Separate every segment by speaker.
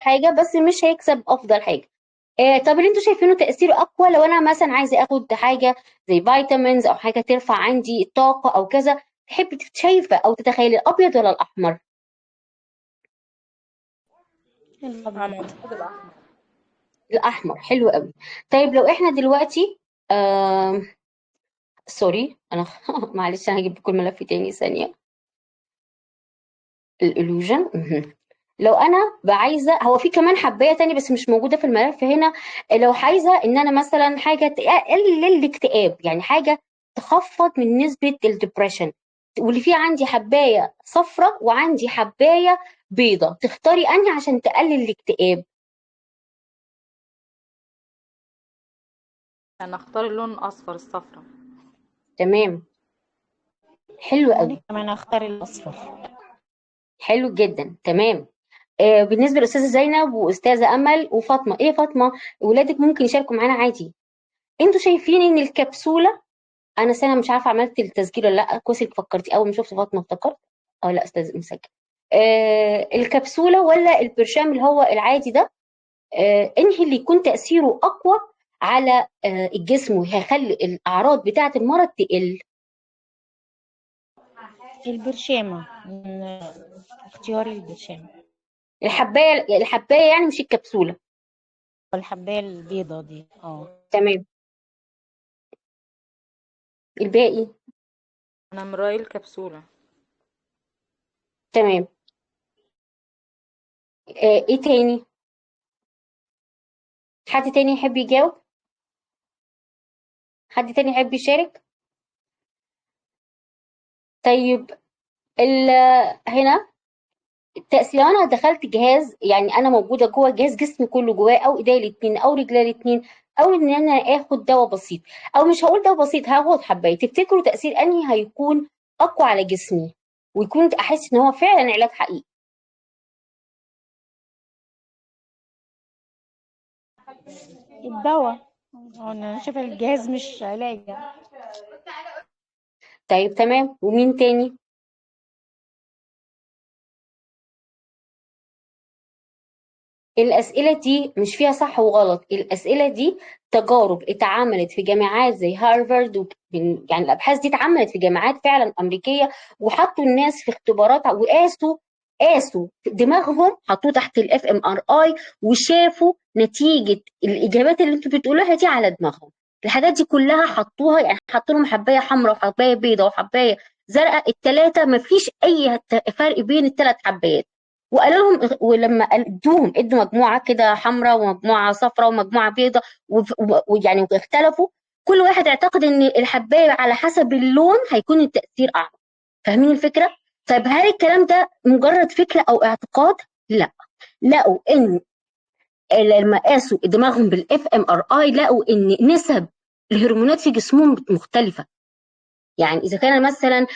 Speaker 1: حاجه بس مش هيكسب افضل حاجه. طب اللي انتوا شايفينه تاثيره اقوى لو انا مثلا عايزه اخد حاجه زي فيتامينز او حاجه ترفع عندي الطاقه او كذا، تحبي شايفه او تتخيلي الابيض ولا الاحمر؟
Speaker 2: على
Speaker 3: الأبيض.
Speaker 2: ما اعتقد الاحمر.
Speaker 1: الاحمر حلو قوي. طيب لو احنا دلوقتي آه سوري انا معلش انا هجيب لكم الملف تاني ثانيه. الالوجن. لو انا عايزه، هو في كمان حبايه تانية بس مش موجوده في الملف هنا. لو عايزه ان انا مثلا حاجه تقلل الاكتئاب، يعني حاجه تخفض من نسبه الدبريشن، واللي فيه عندي حبايه صفراء وعندي حبايه بيضه، تختاري انهي عشان تقلل الاكتئاب؟
Speaker 2: انا اختار اللون الاصفر، الصفرا.
Speaker 1: تمام، حلو قوي.
Speaker 3: وأنا كمان أختار الأصفر.
Speaker 1: حلو جدا، تمام. بالنسبه للاستاذه زينب واستاذه امل وفاطمه، ايه فاطمه، ولادك ممكن يشاركوا معانا عادي. انتوا شايفين ان الكبسوله، انا سنه مش عارفه عملت التسجيل ولا لا، كويس انك فكرتي، اول ما شفت فاطمه افتكرت. اه لا استاذ مسجل. الكبسوله ولا البرشام اللي هو العادي ده، انهي اللي يكون تاثيره اقوى على الجسم وهيخلي الاعراض بتاعه المرض تقل؟
Speaker 3: البرشامة، اختياري البرشامة.
Speaker 1: الحبايه يعني مش الكبسوله.
Speaker 3: والحباية البيضة دي
Speaker 1: تمام. الباقي.
Speaker 2: انا من رايي الكبسوله.
Speaker 1: تمام. ايه تاني؟ حد تاني يحب يجاوب؟ حد تاني يحب يشارك؟ طيب هنا التأثير، لو انا دخلت جهاز، يعني انا موجوده جوه جهاز جسمي كله جواه، او ايديا الاثنين او رجلي الاثنين، او ان انا اخد دواء بسيط، او مش هقول دواء بسيط هاخد حبايه، تفتكروا تأثير انهي هيكون اقوى على جسمي ويكون احس ان هو فعلا علاج حقيقي؟
Speaker 3: الدواء. أنا شايفة الجهاز مش علاج.
Speaker 1: طيب تمام، ومين تاني؟ الأسئلة دي مش فيها صح وغلط، الأسئلة دي تجارب اتعملت في جامعات زي هارفارد يعني الأبحاث دي اتعملت في جامعات فعلا أمريكية، وحطوا الناس في اختبارات قاسوا دماغهم، حطوه تحت الاف ام ار اي، وشافوا نتيجة الإجابات اللي انتوا بتقولوها دي على دماغهم. الحاجات دي كلها حطوها، يعني حطوا لهم حباية حمراء وحباية بيضاء وحباية زرقاء، الثلاثة مفيش أي فرق بين الثلاث حبايات. وقالوا لهم، ولما ادوا مجموعه كده حمراء ومجموعه صفراء ومجموعه بيضاء، ويعني اختلفوا، كل واحد اعتقد ان الحبايه على حسب اللون هيكون التاثير اعلى. فاهمين الفكره؟ طيب هل الكلام ده مجرد فكره او اعتقاد؟ لا، لقوا ان لما قاسوا دماغهم بالاف ام ار اي لقوا ان نسب الهرمونات في جسمهم مختلفه. يعني اذا كان مثلا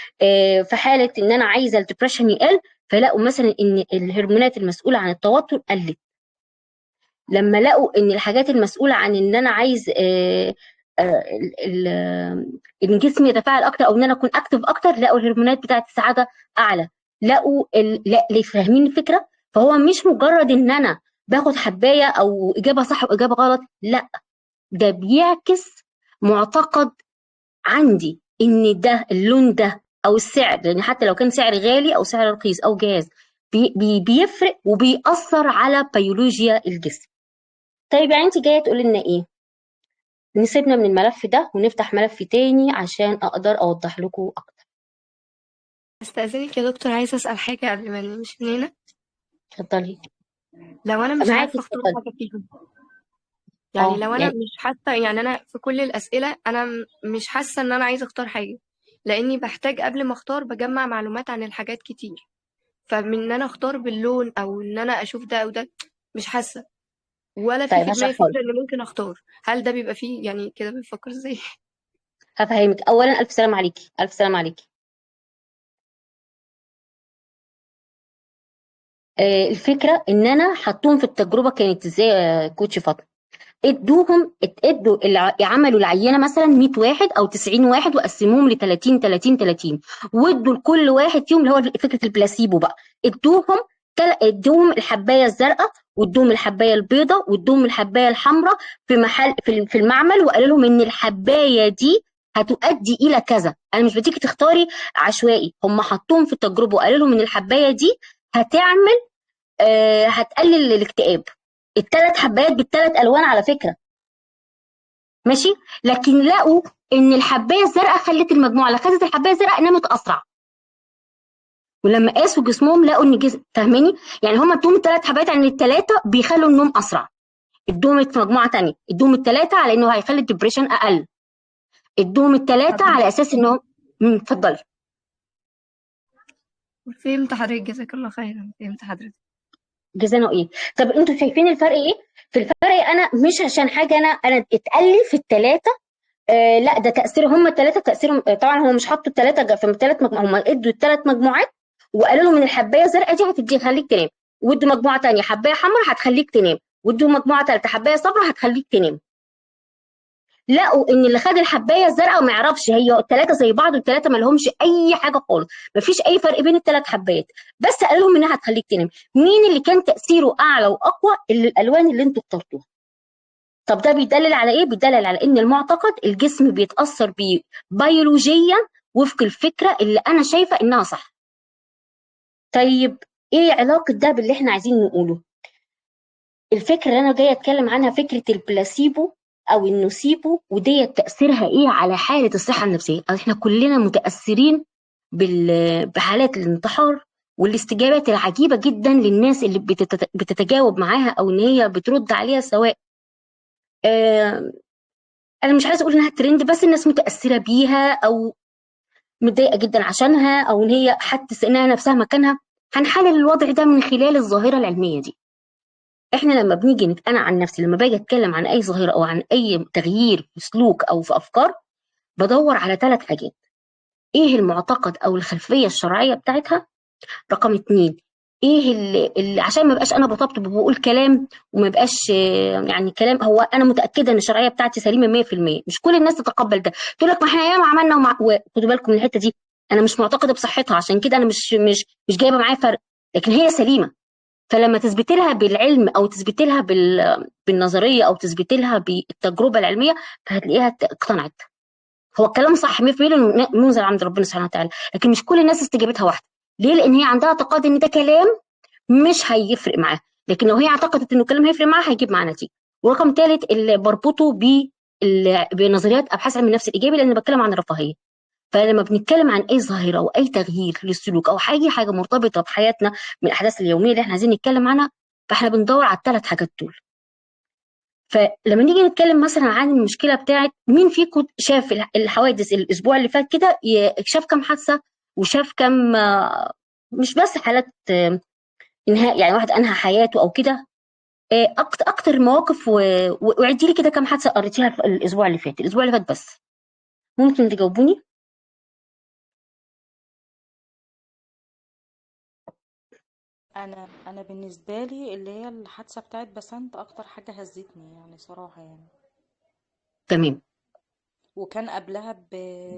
Speaker 1: في حاله ان انا عايزه الدبريشن يقل، فلاقوا مثلا ان الهرمونات المسؤوله عن التوتر قلت. لما لقوا ان الحاجات المسؤوله عن ان انا عايز ان جسمي يتفاعل اكتر او ان انا اكون اكتف اكتر، لقوا الهرمونات بتاعه السعاده اعلى. لقوا لا، اللي فاهمين الفكره؟ فهو مش مجرد ان انا باخد حبايه او اجابه صح واجابه غلط، لا، ده بيعكس معتقد عندي ان ده اللون ده او السعر، لان حتى لو كان سعر غالي او سعر رخيص او جهاز، بيفرق وبيأثر على بيولوجيا الجسم. طيب يعني انت جايه تقولي لنا ايه؟ نسيبنا من الملف ده ونفتح ملف تاني عشان اقدر اوضح لكم اكتر.
Speaker 4: استأذنك يا دكتور، عايزة أسأل حاجة قبل ما نمشي من هنا.
Speaker 1: اتفضلي.
Speaker 4: لو أنا مش
Speaker 1: معاكي،
Speaker 4: عارفة أختار
Speaker 1: اتفضلي.
Speaker 4: حاجة فيهم، يعني
Speaker 1: اه
Speaker 4: لو أنا
Speaker 1: يعني
Speaker 4: مش حاسة، يعني أنا في كل الأسئلة أنا مش حاسة إن أنا عايزة أختار حاجة، لأني بحتاج قبل ما أختار بجمع معلومات عن الحاجات كتير، فمن إن أنا أختار باللون أو إن أنا أشوف ده أو ده مش حاسة، ولا في
Speaker 1: طيب
Speaker 4: في دماغي
Speaker 1: هشرحها لك.
Speaker 4: فكرة إن ممكن أختار. هل ده بيبقى فيه يعني كده بيفكر إزاي؟
Speaker 1: هفهمك. اولا الف سلام عليكي، الف سلام عليكي. الفكره ان انا حطوهم في التجربه كانت ازاي يا كوتش فاطمه؟ ادوا عملوا العينه مثلا 100 واحد او 90 واحد وقسموهم ل 30 30 30، وادوا لكل واحد فيهم اللي هو فكره البلاسيبو بقى، ادوهم ادوهم الحبايه الزرقاء وادوهم الحبايه البيضاء وادوهم الحبايه الحمراء في محل في المعمل، وقالوا لهم ان الحبايه دي هتؤدي الى كذا. انا مش بديكي تختاري عشوائي، هم حطوهم في التجربه وقالوا لهم ان الحبايه دي هتعمل هتقلل الاكتئاب. الثلاث حبايات بالثلاث الوان على فكره، ماشي. لكن لقوا ان الحبايه الزرقاء خلت المجموعه اللي خدت الحبايه الزرقاء نامت اسرع، ولما قاسوا جسمهم لقوا ان فاهماني؟ يعني هم ادوهم الثلاث حبايات، يعني الثلاثه بيخلوا النوم اسرع. ادوهم في مجموعه ثانيه ادوهم الثلاثه على انه هيخلي الدبريشن اقل. ادوهم الثلاثه على اساس انهم اتفضلي.
Speaker 4: فهمت حضرتك، جزاك الله خيرا، فهمت حضرتك.
Speaker 1: جزانا ايه؟ طب انتوا شايفين الفرق ايه؟ في الفرق انا مش عشان حاجه انا اتقال لي في الثلاثه لا ده تاثير هم الثلاثه تاثيرهم طبعا هم مش حطوا الثلاثه في الثلاث هم ادوا الثلاث مجموعات وقالوا لهم ان الحبايه الزرقاء دي هتخليك تنام، وادوا مجموعه ثانيه حبايه حمراء هتخليك تنام، وادوا مجموعه ثالثه حبايه صفراء هتخليك تنام. لقوا ان اللي خد الحبايه الزرقاء وما يعرفش هي الثلاثه زي بعض والثلاثه ما لهمش اي حاجه خالص، ما فيش اي فرق بين الثلاث حبايات، بس قالوا لهم انها هتخليك تنام. مين اللي كان تاثيره اعلى واقوى؟ اللي الالوان اللي انتوا اخترتوها. طب ده بيدلل على ايه؟ بيدلل على ان المعتقد الجسم بيتاثر بيه بيولوجيا وفق الفكره اللي انا شايفه انها صح. طيب ايه علاقه ده باللي احنا عايزين نقوله؟ الفكره اللي انا جايه اتكلم عنها فكره البلاسيبو او النوسيبو، ودي تاثيرها ايه على حاله الصحه النفسيه. احنا كلنا متاثرين بحالات الانتحار والاستجابات العجيبه جدا للناس اللي بتتجاوب معاها او ان هي بترد عليها، سواء انا مش عايزه اقول انها ترند، بس الناس متاثره بيها او متضايقه جدا عشانها او ان هي حاسه انها نفسها مكانها. هنحلل الوضع ده من خلال الظاهره العلميه دي. احنا لما بنيجي انا عن نفسي لما باجي اتكلم عن اي ظاهره او عن اي تغيير في سلوك او في افكار، بدور على 3 حاجات: ايه المعتقد او الخلفيه الشرعيه بتاعتها، رقم 2 ايه اللي عشان ما بقاش انا بطبطب وبقول كلام وما بقاش يعني كلام هو انا متاكده ان الشرعيه بتاعتي سليمه 100%. مش كل الناس تتقبل ده، تقول لك ما احنا ياما عملنا خدوا بالكم من الحته دي، انا مش معتقده بصحتها عشان كده انا مش جايبه معايا فرق، لكن هي سليمه. فلما تثبت لها بالعلم او تثبت لها بالنظريه او تثبت لها بالتجربه العلميه فهتلاقيها اقتنعت. هو الكلام صح 100% منزل عند ربنا سبحانه وتعالى، لكن مش كل الناس استجابتها واحده. ليه؟ لان هي عندها اعتقاد ان ده كلام مش هيفرق معاها، لكن لو هي اعتقدت انه الكلام هيفرق معاها هيجيب معاها نتيجه. ورقم 3 اللي بربطه بنظريات ابحاث علم النفس الايجابي، لان بتكلم عن الرفاهيه. فلما بنتكلم عن اي ظاهره او اي تغيير للسلوك او حاجه مرتبطه بحياتنا من الاحداث اليوميه اللي احنا عايزين نتكلم عنها، فاحنا بندور على ال3 حاجات دول. فلما نيجي نتكلم مثلا عن المشكله بتاعت مين فيكم شاف الحوادث الاسبوع اللي فات كده، شاف كم حادثه وشاف كم مش بس حالات انهاء يعني واحد انهى حياته او كده، اكتر مواقف وعدي لي كده كم حادثه قريتيها الاسبوع اللي فات بس. ممكن تجاوبوني؟
Speaker 2: انا بالنسبه لي اللي هي الحادثه بتاعت بسنت اكتر حاجه هزتني يعني صراحه يعني.
Speaker 1: تمام.
Speaker 2: وكان قبلها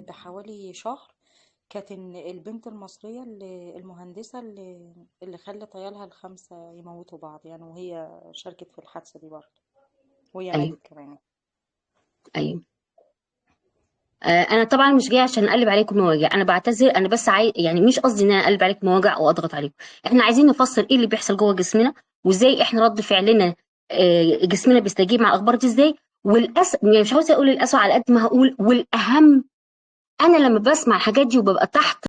Speaker 2: بحوالي شهر كانت البنت المصريه المهندسه اللي خلت عيالها ال5 يموتوا بعض يعني، وهي شاركت في الحادثه دي برضه وهي
Speaker 1: ايوه
Speaker 2: ماتت كمان.
Speaker 1: ايوه. انا طبعا مش جايه عشان اقلب عليكم مواجع، انا بعتذر، انا بس يعني مش قصدي ان انا اقلب عليكم مواجع او اضغط عليكم. احنا عايزين نفسر ايه اللي بيحصل جوه جسمنا وازاي احنا رد فعلنا جسمنا بيستجيب مع الاخبار دي ازاي. يعني مش عاوزه اقول الاسوء على قد ما هقول والاهم، انا لما بسمع الحاجات دي وببقى تحت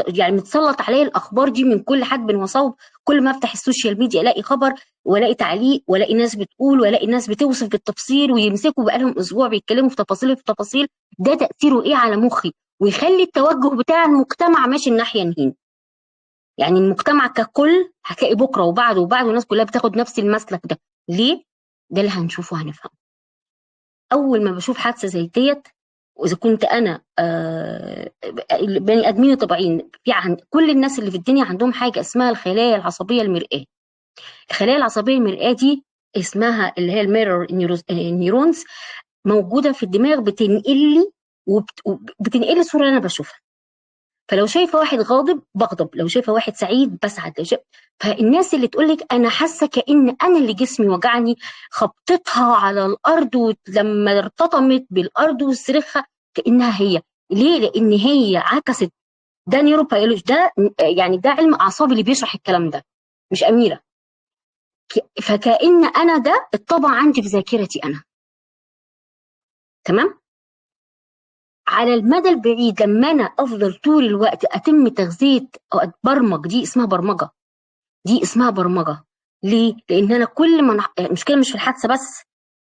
Speaker 1: يعني متسلط عليا الاخبار دي من كل حد من وصوب، كل ما افتح السوشيال ميديا الاقي خبر والاقي تعليق والاقي ناس بتقول والاقي ناس بتوصف بالتفصيل ويمسكوا بقالهم اسبوع بيتكلموا في تفاصيل، ده تاثيره ايه على مخي؟ ويخلي التوجه بتاع المجتمع ماشي الناحيه نهين. يعني المجتمع ككل هتلاقي بكره وبعده الناس كلها بتاخد نفس المسلك ده. ليه؟ ده اللي هنشوفه هنفهم. اول ما بشوف حادثه زي ديت، واذا كنت انا بني ادمين طبيعيين، كل الناس اللي في الدنيا عندهم حاجه اسمها الخلايا العصبيه المرئيه. الخلايا العصبيه المرئيه دي اسمها اللي هي الميرور نيورونز، موجوده في الدماغ، بتنقل لي الصوره اللي انا بشوفها. فلو شايفه واحد غاضب بغضب، لو شايفه واحد سعيد بسعد، فالناس اللي تقول لك انا حاسه كأن انا اللي جسمي وجعني، خبطتها على الارض ولما ارتطمت بالارض وصرخها كأنها هي. ليه؟ لان هي عكست. ده نيوروبيولوجي، ده يعني ده علم اعصاب اللي بيشرح الكلام ده، مش اميره. فكأن انا ده اتطبع عندي في ذاكرتي انا. تمام. على المدى البعيد لما انا افضل طول الوقت اتم تغذيه او اتبرمج، دي اسمها برمجه، دي اسمها برمجه. ليه؟ لان انا كل ما المشكله مش في الحادثه بس،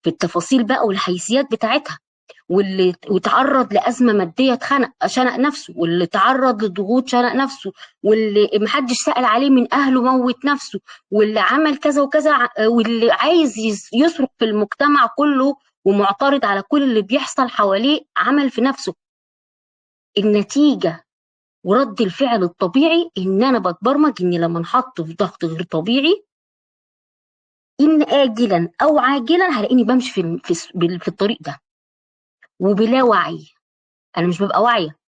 Speaker 1: في التفاصيل بقى والحيثيات بتاعتها، واللي وتعرض لازمه ماديه اتخنق شنق نفسه، واللي تعرض لضغوط شنق نفسه، واللي محدش سأل عليه من اهله موت نفسه، واللي عمل كذا وكذا، واللي عايز يصرخ في المجتمع كله ومعترض على كل اللي بيحصل حواليه عمل في نفسه. النتيجه ورد الفعل الطبيعي ان انا بتبرمج اني لما انحط في ضغط غير طبيعي، ان اجلا او عاجلا هلاقيني بمشي في الطريق ده وبلا وعي. انا مش ببقى واعيه،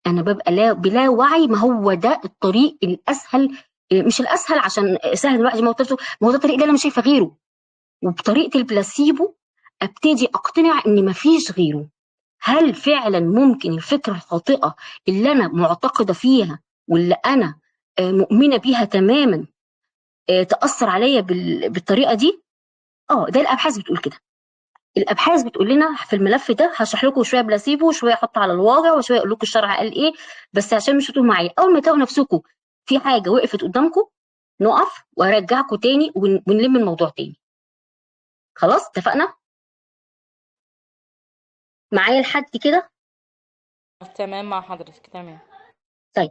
Speaker 1: انا ببقى بلا وعي. ما هو ده الطريق الاسهل، مش الاسهل عشان سهل الواحد موتته، ما هو ده الطريق اللي انا مش شايفه غيره. وبطريقه البلاسيبو ابتدي اقتنع ان مفيش غيره. هل فعلا ممكن الفكره الخاطئه اللي انا معتقده فيها واللي انا مؤمنه بيها تماما تاثر عليا بالطريقه دي؟ ده الابحاث بتقول كده. الابحاث بتقول لنا في الملف ده، هشرح لكم شويه بلاسيبو وشويه احط على الواقع وشويه اقول لكم الشرع قال ايه، بس عشان مش تتوهوا معايا. اول ما تلاقوا نفسكم في حاجه وقفت قدامكم نقف وارجعكم تاني ونلم الموضوع تاني. خلاص اتفقنا معايا لحد كده؟
Speaker 2: تمام مع حضرتك، تمام.
Speaker 1: طيب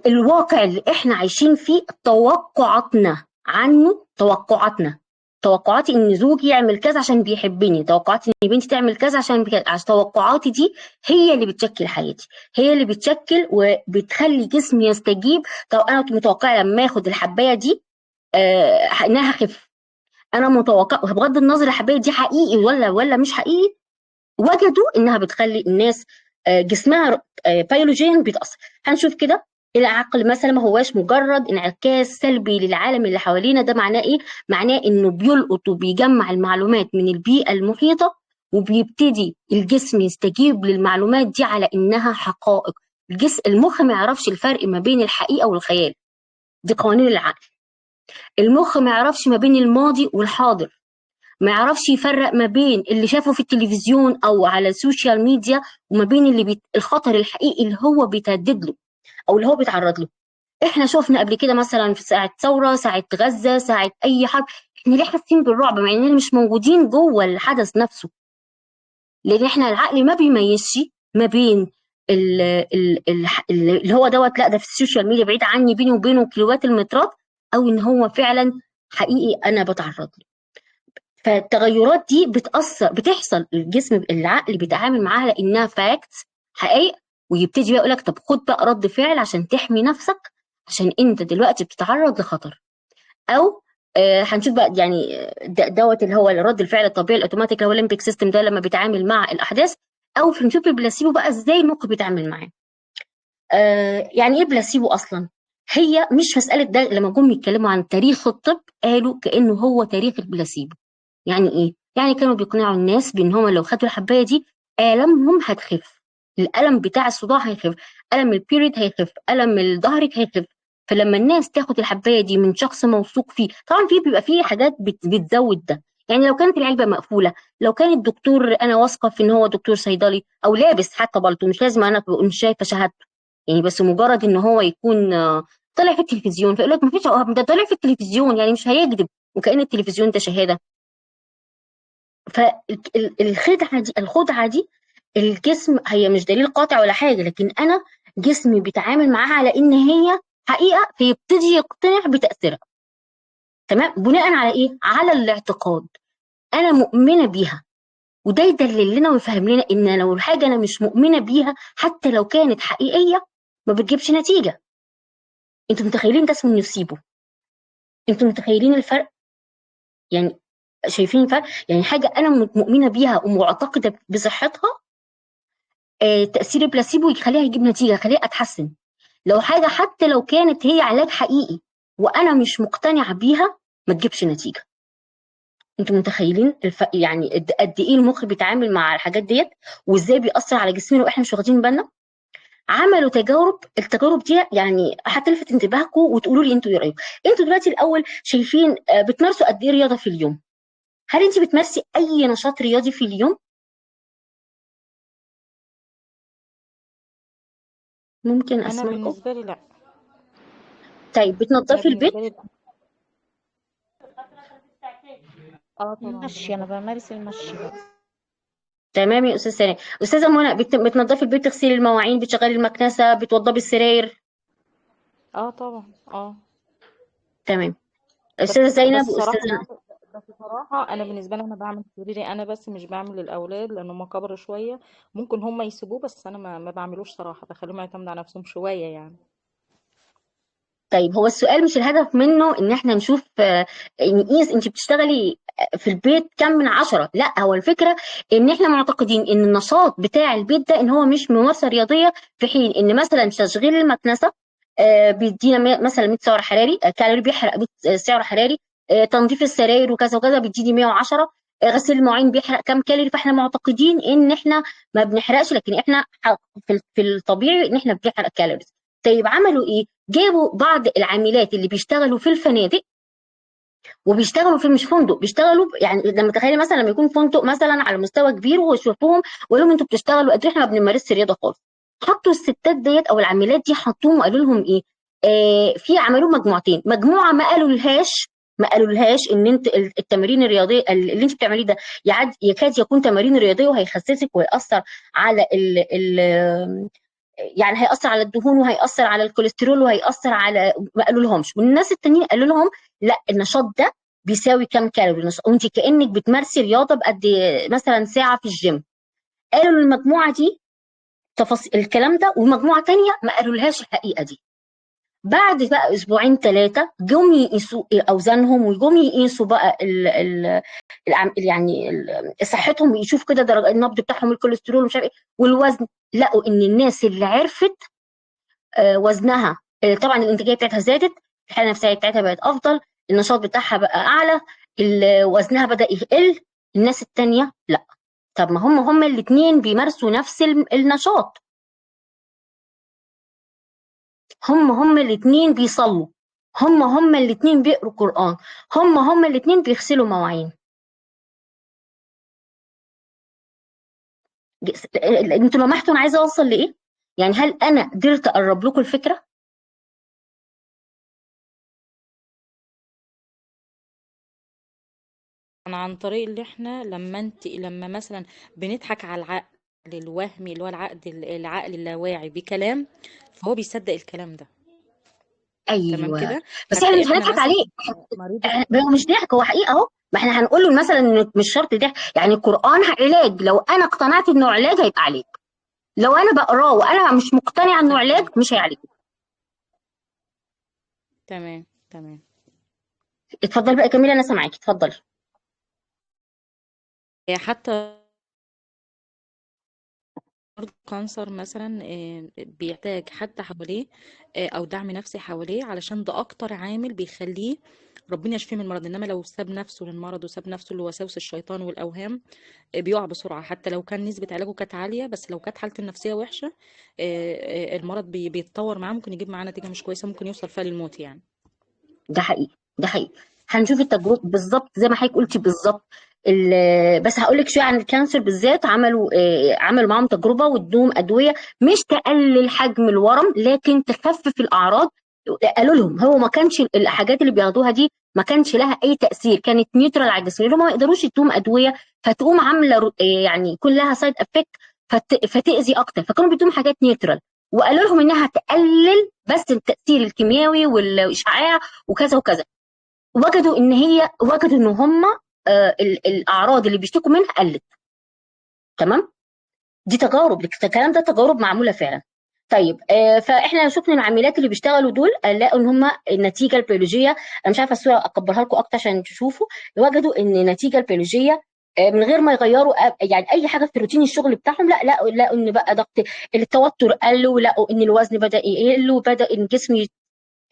Speaker 1: الواقع اللي احنا عايشين فيه توقعاتنا عنه، توقعاتي ان زوجي يعمل كذا عشان بيحبني، توقعاتي ان بنتي تعمل كذا عشان توقعاتي دي هي اللي بتشكل حياتي، هي اللي بتشكل وبتخلي جسمي يستجيب. طب انا متوقعه لما اخد الحبايه دي انها هخف. انا متوقعه بغض النظر الحبايه دي حقيقي ولا مش حقيقي، وجدوا انها بتخلي الناس جسمها بيولوجيا بيتاثر. هنشوف كده. العقل مثلا ما هواش مجرد انعكاس سلبي للعالم اللي حوالينا. ده معناه ايه؟ معناه انه بيلقط وبيجمع المعلومات من البيئه المحيطه، وبيبتدي الجسم يستجيب للمعلومات دي على انها حقائق. المخ ما يعرفش الفرق ما بين الحقيقه والخيال، دي قوانين العقل. المخ ما يعرفش ما بين الماضي والحاضر، ما يعرفش يفرق ما بين اللي شافه في التلفزيون او على السوشيال ميديا وما بين الخطر الحقيقي اللي هو بيتهدد له او اللي هو بيتعرض له. احنا شفنا قبل كده مثلا في ساعة ثورة، ساعة غزة، ساعة اي حرب، احنا ليه حاسين بالرعب مع اننا مش موجودين جوه الحدث نفسه؟ لان احنا العقل ما بيميزش ما بين اللي هو دوت، لا ده في السوشيال ميديا بعيد عني بيني وبينه كيلوات المترات، او ان هو فعلا حقيقي انا بتعرض له. فالتغيرات دي بتحصل الجسم، العقل بيتعامل معاها لانها فاكت، حقائق، ويبتدي بقى يقول لك طب خد بقى رد فعل عشان تحمي نفسك، عشان انت دلوقتي بتتعرض لخطر. او هنشوف بقى يعني دوت اللي هو رد الفعل الطبيعي الاوتوماتيك اللي هو الليمبيك سيستم، ده لما بيتعامل مع الاحداث. او هنشوف البلاسيبو بقى ازاي المخ بيتعامل معاه. يعني ايه بلاسيبو اصلا؟ هي مش مساله، ده لما جم يتكلموا عن تاريخ الطب قالوا كانه هو تاريخ البلاسيبو. يعني ايه؟ يعني كانوا بيقنعوا الناس بان هم لو خدوا الحبايه دي الامهم هتخف، الالم بتاع الصداع هيخف، الم البيريد هيخف، الم الظهر هيخف. فلما الناس تاخد الحبايه دي من شخص موثوق فيه، طبعا بيبقى فيه حاجات بتزود ده. يعني لو كانت العلبه مقفوله، لو كان الدكتور انا واثقه في ان هو دكتور صيدلي او لابس حتى بلطو، مش لازم انا أكون مش شايفه شهادته، يعني بس مجرد ان هو يكون طلع في التلفزيون، فيقول لك مفيش، ده طلع في التلفزيون يعني مش هيكذب، وكأن التلفزيون ده شهاده. الخدعه دي الجسم هي مش دليل قاطع ولا حاجه، لكن انا جسمي بيتعامل معاها على ان هي حقيقه، فيبتدي يقتنع بتاثيرها. تمام. بناء على ايه؟ على الاعتقاد انا مؤمنه بيها. وده يدلل لنا ويفهم لنا ان لو الحاجه انا مش مؤمنه بيها حتى لو كانت حقيقيه ما بتجيبش نتيجه. انتوا متخيلين ده اسمه نسيبه؟ انتوا متخيلين الفرق؟ يعني شايفين الفرق؟ يعني حاجه انا مؤمنه بيها ومعتقده بصحتها تاثير البلاسيبو يخليها يجيب نتيجه، يخليها اتحسن. لو حاجه حتى لو كانت هي علاج حقيقي وانا مش مقتنعه بيها ما تجيبش نتيجه. انتوا متخيلين يعني قد ايه المخ بيتعامل مع الحاجات ديت، وازاي بيأثر على جسمنا واحنا مش واخدين بالنا. عملوا تجارب، التجارب دي يعني هتلفت انتباهكم وتقولوا لي انتوا ايه رايكم. انتوا دلوقتي الاول شايفين بتمارسوا قد ايه رياضه في اليوم؟ هل انت بتمارسي اي نشاط رياضي في اليوم؟ ممكن
Speaker 2: انا
Speaker 1: اسمعكم.
Speaker 2: بالنسبه لي لا.
Speaker 1: طيب
Speaker 2: انا
Speaker 1: بتنظفي البيت؟
Speaker 2: بالنسبه لي لا. اه طبعا
Speaker 3: المشي، انا
Speaker 2: بنضف.
Speaker 3: بمارس المشي بس.
Speaker 1: تمام يا استاذ سناء. استاذه منى، بتنظفي البيت، تغسلي المواعين، بتشغلي المكنسه، بتوضبي السراير؟
Speaker 2: اه طبعا اه.
Speaker 1: تمام.
Speaker 2: بس
Speaker 1: استاذه زينب
Speaker 2: بس صراحه
Speaker 1: واستاذه.
Speaker 2: بعمل. بس صراحه انا بالنسبه لي انا بعمل سريري انا بس، مش بعمل للاولاد لان هم كبروا شويه. ممكن هم يسيبوه بس انا ما بعملوش صراحه، بخليهم يعتمدوا على نفسهم شويه يعني.
Speaker 1: طيب هو السؤال مش الهدف منه ان احنا نشوف نقيس انت بتشتغلي في البيت كم من 10، لا هو الفكره ان احنا معتقدين ان النشاط بتاع البيت ده ان هو مش ممارسه رياضيه، في حين ان مثلا تشغيل المكنسه بيدينا مثلا 100 سعر حراري كالوري، بيحرق 100 سعر حراري. تنظيف السراير وكذا وكذا بيديني 110. غسيل المواعين بيحرق كام كالوري. فاحنا معتقدين ان احنا ما بنحرقش، لكن احنا في الطبيعي ان احنا بنحرق كالوريز. طيب عملوا ايه؟ جابوا بعض العاملات اللي بيشتغلوا في الفنادق وبيشتغلوا في مش فندق، بيشتغلوا يعني لما تخيلي مثلا لما يكون فندق مثلا على مستوى كبير ويشوفوهم ويقول لهم انتوا بتشتغلوا قد ايه، احنا ما بنمارسش رياضه خالص. حطوا الستات ديت او العاملات دي، حطوهم وقالوا لهم ايه؟ في عملوا مجموعتين، مجموعه ما قالوا لهاش ان انت التمارين الرياضيه اللي انت بتعمليه ده يكاد يكون تمارين رياضيه وهيخسسك وهيأثر على يعني هيأثر على الدهون وهيأثر على الكوليسترول وهيأثر على، ما قالوا لهمش. والناس التانيين قالوا لهم لا، النشاط ده بيساوي كام كالوري، وانت كأنك بتمارسي رياضه بقد مثلا ساعه في الجيم. قالوا للمجموعه دي تفاصيل الكلام ده، ومجموعه تانية ما قالوا لهاش الحقيقه دي. بعد بقى اسبوعين ثلاثه جم يقيسوا اوزانهم، وجم يقيسوا بقى يعني صحتهم، ويشوف كده درجه النبض بتاعهم، الكوليسترول مش عارف ايه، والوزن. لقوا ان الناس اللي عرفت وزنها طبعا الانتاجيه بتاعتها زادت، الحاله النفسيه بتاعتها بقت افضل، النشاط بتاعها بقى اعلى، وزنها بدأ يقل. الناس التانية لا. طب ما هم الاثنين بيمارسوا نفس النشاط، هم الاثنين بيصلوا، هم الاثنين بيقروا قرآن، هم الاثنين بيغسلوا مواعين. انتوا لمحتوا انا عايزه اوصل لايه؟ يعني هل انا قدرت اقرب لكم الفكره؟
Speaker 2: أنا عن طريق اللي احنا لما مثلا بنضحك على العقل الوهمي اللي هو العقل اللاواعي بكلام، فهو بيصدق الكلام ده. تمام
Speaker 1: ايوه.
Speaker 2: كده.
Speaker 1: بس احنا
Speaker 2: حتى
Speaker 1: مش
Speaker 2: احنا
Speaker 1: هنضحك
Speaker 2: مثلا
Speaker 1: عليه.
Speaker 2: مريض
Speaker 1: مش ضحك، هو حقيقه اهو. ما احنا هنقول له مثلا انه مش شرط ضحك، يعني القران علاج، لو انا اقتنعت انه علاج هيبقى علاج، لو انا بقراه وانا مش مقتنعه انه علاج
Speaker 2: تمام
Speaker 1: مش هيعالج.
Speaker 2: تمام تمام.
Speaker 1: اتفضل بقى كميله، انا سامعاكي، اتفضلي.
Speaker 2: حتى برضه كانسر مثلا بيحتاج حد حواليه او دعم نفسي حواليه، علشان ده اكتر عامل بيخليه ربنا يشفيه من المرض. انما لو ساب نفسه للمرض وساب نفسه لوساوس الشيطان والاوهام بيقع بسرعة. حتى لو كان نسبة علاجه كانت عالية، بس لو كانت حالته النفسية وحشة المرض بيتطور معاه، ممكن يجيب معاه نتيجة مش كويسة، ممكن يوصل فيها للموت يعني.
Speaker 1: ده حقيقي، ده حقيقي. هنشوف التجربه بالظبط زي ما حضرتك قلتي بالظبط. بس هقول لك شويه عن الكانسر بالذات. عملوا معاهم تجربه وادوهم ادويه مش تقلل حجم الورم لكن تخفف الاعراض. قالوا لهم هو ما كانش الحاجات اللي بياخدوها دي ما كانش لها اي تاثير، كانت نيوترال على الجسم، لهم ما يقدروش يدوهم ادويه فتقوم عامله يعني يكون لها سايد افكت فتاذي اكتر، فكانوا بيدوهم حاجات نيوترال. وقالوا لهم انها تقلل بس التاثير الكيميائي والاشعاع وكذا وكذا. وجدوا ان هم الاعراض اللي بيشتكوا منها قلت. تمام. دي تجارب، الكلام ده تجارب معموله فعلا. طيب فاحنا شفنا العاملات اللي بيشتغلوا دول لقوا ان هم النتيجه البيولوجيه، انا مش عارفه الصوره اكبرها لكم اكتر عشان تشوفوا. وجدوا ان النتيجه البيولوجيه من غير ما يغيروا يعني اي حاجه في روتين الشغل بتاعهم. لا لقوا ان بقى ضغط التوتر قل، ولقوا ان الوزن بدا يقل، وبدا الجسم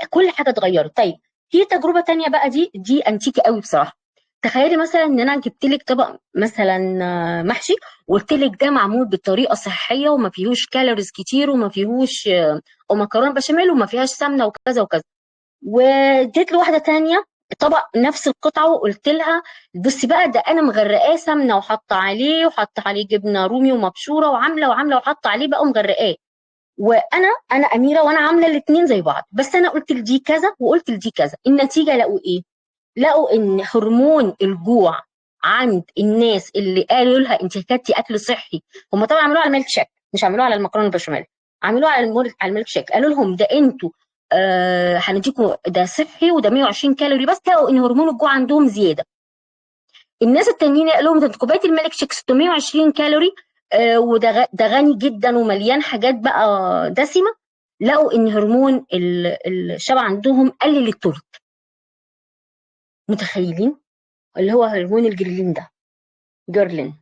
Speaker 1: كل حاجه اتغيرت. طيب في تجربه تانية بقى، دي انتيكه قوي بصراحه. تخيلي مثلا ان انا جبت لك طبق مثلا محشي، وقلت لك ده معمول بطريقه صحيه وما فيهوش كالوريز كتير وما فيهوش ومكرونه بشاميل وما فيهاش سمنه وكذا وكذا، واديت لواحده تانية طبق نفس القطعه وقلت لها بصي بقى ده انا مغرقاه سمنه وحاطه عليه جبنه رومي ومبشوره وعامله وحاطه عليه بقى ومغرقاه، وانا اميره وانا عامله الاثنين زي بعض، بس انا قلت لدي كذا وقلت لدي كذا. النتيجه لقوا ايه؟ لقوا ان هرمون الجوع عند الناس اللي قالوا لها انت كلتي اكل صحي، هم طبعا عملوها على الميلك شيك مش عملوها على المكرونه البشاميل، عملوها على الميلك شيك، قالوا لهم ده انتوا هنديكم ده صحي وده 120 كالوري بس، لقوا ان هرمون الجوع عندهم زياده. الناس التانيين قالوا لهم ده كوبايه الميلك شيك 620 كالوري ده غني جدا ومليان حاجات بقى دسمه، لقوا ان هرمون الشبع عندهم قلل التورت. متخيلين؟ اللي هو هرمون الجرلين ده، جرلين.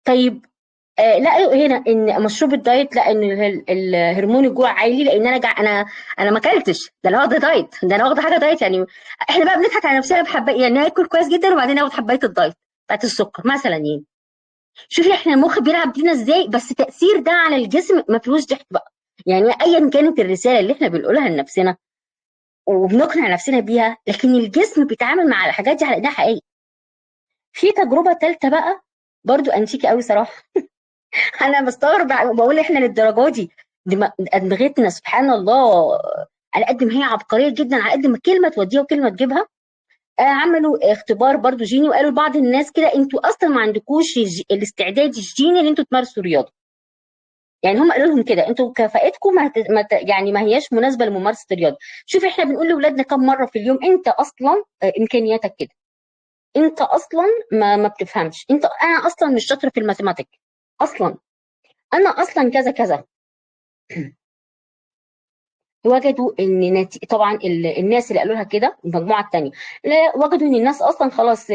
Speaker 1: طيب لقوا هنا ان مشروب الدايت، لا ان هرمون الجوع عالي، لان انا ما اكلتش، ده انا واخده دايت، ده انا واخده حاجه دايت يعني. احنا بقى بنضحك على نفسنا بحبه، يعني ناكل كويس جدا وبعدين ناخد حبايه الدايت بتاعت السكر مثلا يعني. شوفي احنا المخ بيلعب بينا ازاي، بس تاثير ده على الجسم ما فيهوش ضحك بقى. يعني ايا كانت الرساله اللي احنا بنقولها لنفسنا وبنقنع نفسنا بيها، لكن الجسم بيتعامل مع الحاجات دي على انها حقيقه. في تجربه ثالثه بقى برضو انتيكه قوي صراحه. انا بستغرب بقول احنا للدرجه دي ادمغتنا سبحان الله، على قد ما هي عبقريه جدا على قد ما كلمه توديها وكلمه تجيبها. عملوا اختبار برضو جيني، وقالوا لبعض الناس كده انتوا اصلا ما عندكوش الاستعداد الجيني ان انتوا تمارسوا رياضه. يعني هم قالوا لهم كده انتوا كفاءتكم يعني ما هياش مناسبه لممارسه الرياضه. شوف احنا بنقول لاولادنا كم مره في اليوم انت اصلا امكانياتك كده، انت اصلا ما بتفهمش، انا اصلا مش شاطره في الماثيماتيك اصلا، انا اصلا كذا كذا. وجدوا ان طبعا الناس اللي قالوا لها كده المجموعه الثانيه وجدوا ان الناس اصلا خلاص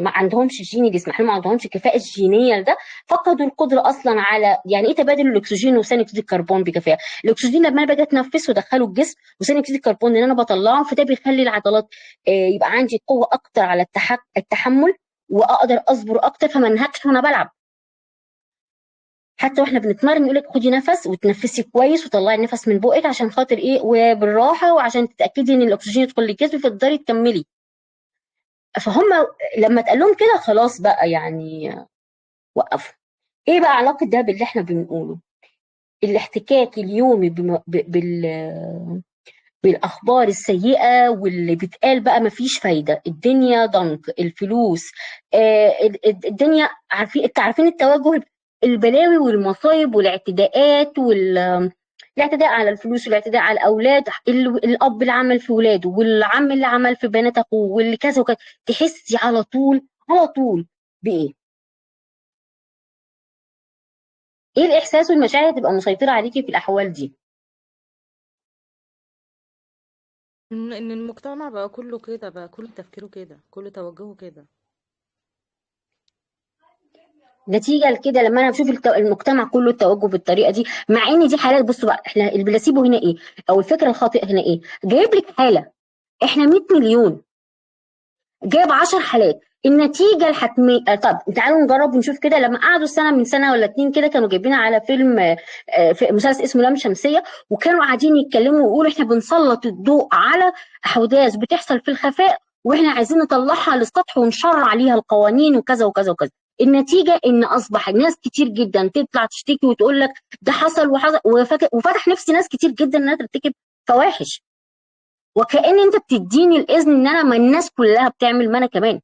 Speaker 1: ما عندهمش الجين اللي يسمح لهم، ما عندهمش الكفاءه الجينيه لده، فقدوا القدره اصلا على يعني ايه تبادل الاكسجين وثاني اكسيد الكربون بكفاءه. الاكسجين لما انا باجي اتنفسه وادخله الجسم، وثاني اكسيد الكربون اللي انا بطلعه، فده بيخلي العضلات يبقى عندي قوه اكتر على التحمل، واقدر اصبر اكتر فما انهكش وانا بلعب. حتى واحنا بنتمرن يقول لك خدي نفس وتنفسي كويس وطلعي النفس من بقك عشان خاطر ايه وبالراحه، وعشان تتاكدي ان الاكسجين يدخل للجسم فتقدري تكملي. فهم لما اتقال لهم كده خلاص بقى يعني وقفوا. ايه بقى علاقه ده باللي احنا بنقوله؟ الاحتكاك اليومي بالاخبار السيئه واللي بيتقال بقى مفيش فايده، الدنيا ضنك، الفلوس الدنيا انت عارفين التوجه، البلاوي والمصايب والاعتداءات الاعتداء على الفلوس والاعتداء على الاولاد، الاب اللي عمل في ولاده والعم اللي عمل في بنات اخوه واللي كذا وكذا، تحسي على طول بايه؟ ايه الاحساس والمشاعر تبقى مسيطره عليكي في الاحوال دي؟
Speaker 2: ان المجتمع بقى كله كده، بقى كل تفكيره كده، كل توجهه كده.
Speaker 1: نتيجه لكده لما انا بشوف المجتمع كله التوجه بالطريقه دي، مع ان دي حالات، بصوا بقى احنا اللي بنسيبه هنا ايه، او الفكره الخاطئه هنا ايه، جايب لك حاله احنا 100 مليون، جايب 10 حالات. النتيجه الحتميه طب تعالوا نجرب ونشوف كده. لما قعدوا من سنه ولا اتنين كده كانوا جايبين على فيلم في مسلسل اسمه لام شمسيه، وكانوا قاعدين يتكلموا ويقولوا احنا بنسلط الضوء على احداث بتحصل في الخفاء واحنا عايزين نطلعها للسطح ونشرع عليها القوانين وكذا وكذا وكذا. النتيجه ان اصبح ناس كتير جدا تطلع تشتكي وتقول لك ده حصل وحصل، وفتح نفس ناس كتير جدا انها ترتكب فواحش، وكأن انت بتديني الاذن ان انا ما الناس كلها بتعمل ما انا كمان.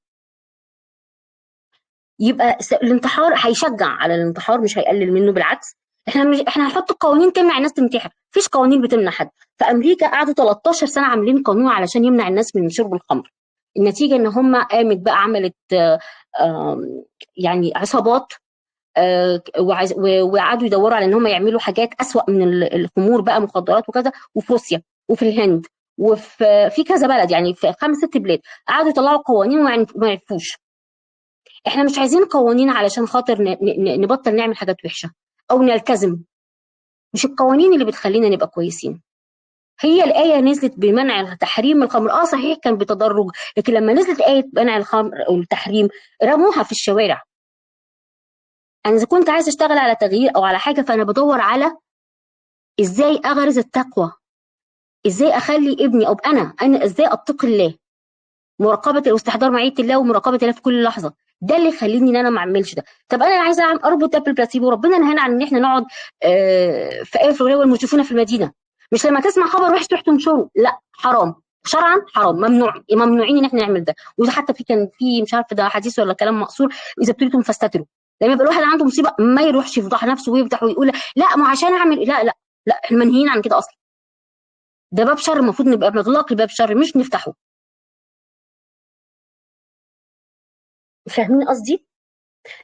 Speaker 1: يبقى الانتحار هيشجع على الانتحار مش هيقلل منه، بالعكس احنا هنحط قوانين تمنع الناس تنتحر، مفيش قوانين بتمنع حد. في امريكا قعدوا 13 سنه عاملين قانون علشان يمنع الناس من شرب الخمر. النتيجه ان هم قامت بقى عملت يعني عصابات وقعدوا يدوروا على ان هم يعملوا حاجات اسوأ من الخمور بقى، مخدرات وكذا، وفي روسيا وفي الهند وفي كذا بلد، يعني في 5 6 بلاد قعدوا يطلعوا قوانين وما عرفوش. احنا مش عايزين قوانين علشان خاطر نبطل نعمل حاجات وحشه او نلتزم. مش القوانين اللي بتخلينا نبقى كويسين. هي الآية نزلت بمنع تحريم الخمر، صحيح كان بتدرج، لكن لما نزلت آية منع الخمر أو التحريم رموها في الشوارع. أنا إذا كنت عايز أشتغل على تغيير أو على حاجة، فأنا بدور على إزاي أغرز التقوى، إزاي أخلي ابني أو أنا إزاي أتقي الله، مراقبة واستحضار معية الله ومراقبة الله في كل لحظة. ده اللي يخليني ان انا ما اعملش ده. طب انا عايزه اربط ده بالبلاسيبو. ربنا نهانا عن ان احنا نقعد في ايه في والمسرفون في المدينه. مش لما تسمع خبر وحش تروح تنشره، لا، حرام شرعا، حرام، ممنوعين ان احنا نعمل ده. وده حتى كان في مش عارفه ده حديث ولا كلام مقصور، اذا ابتليتم فاستتروا. لما يبقى الواحد عنده مصيبه ما يروحش يفضح نفسه ويفتح ويقول لا ما عشان اعمل، لا لا لا، احنا منهيين عن كده اصلا. ده باب شر، المفروض نبقى بنغلق الباب شر مش نفتحه. فاهمين قصدي؟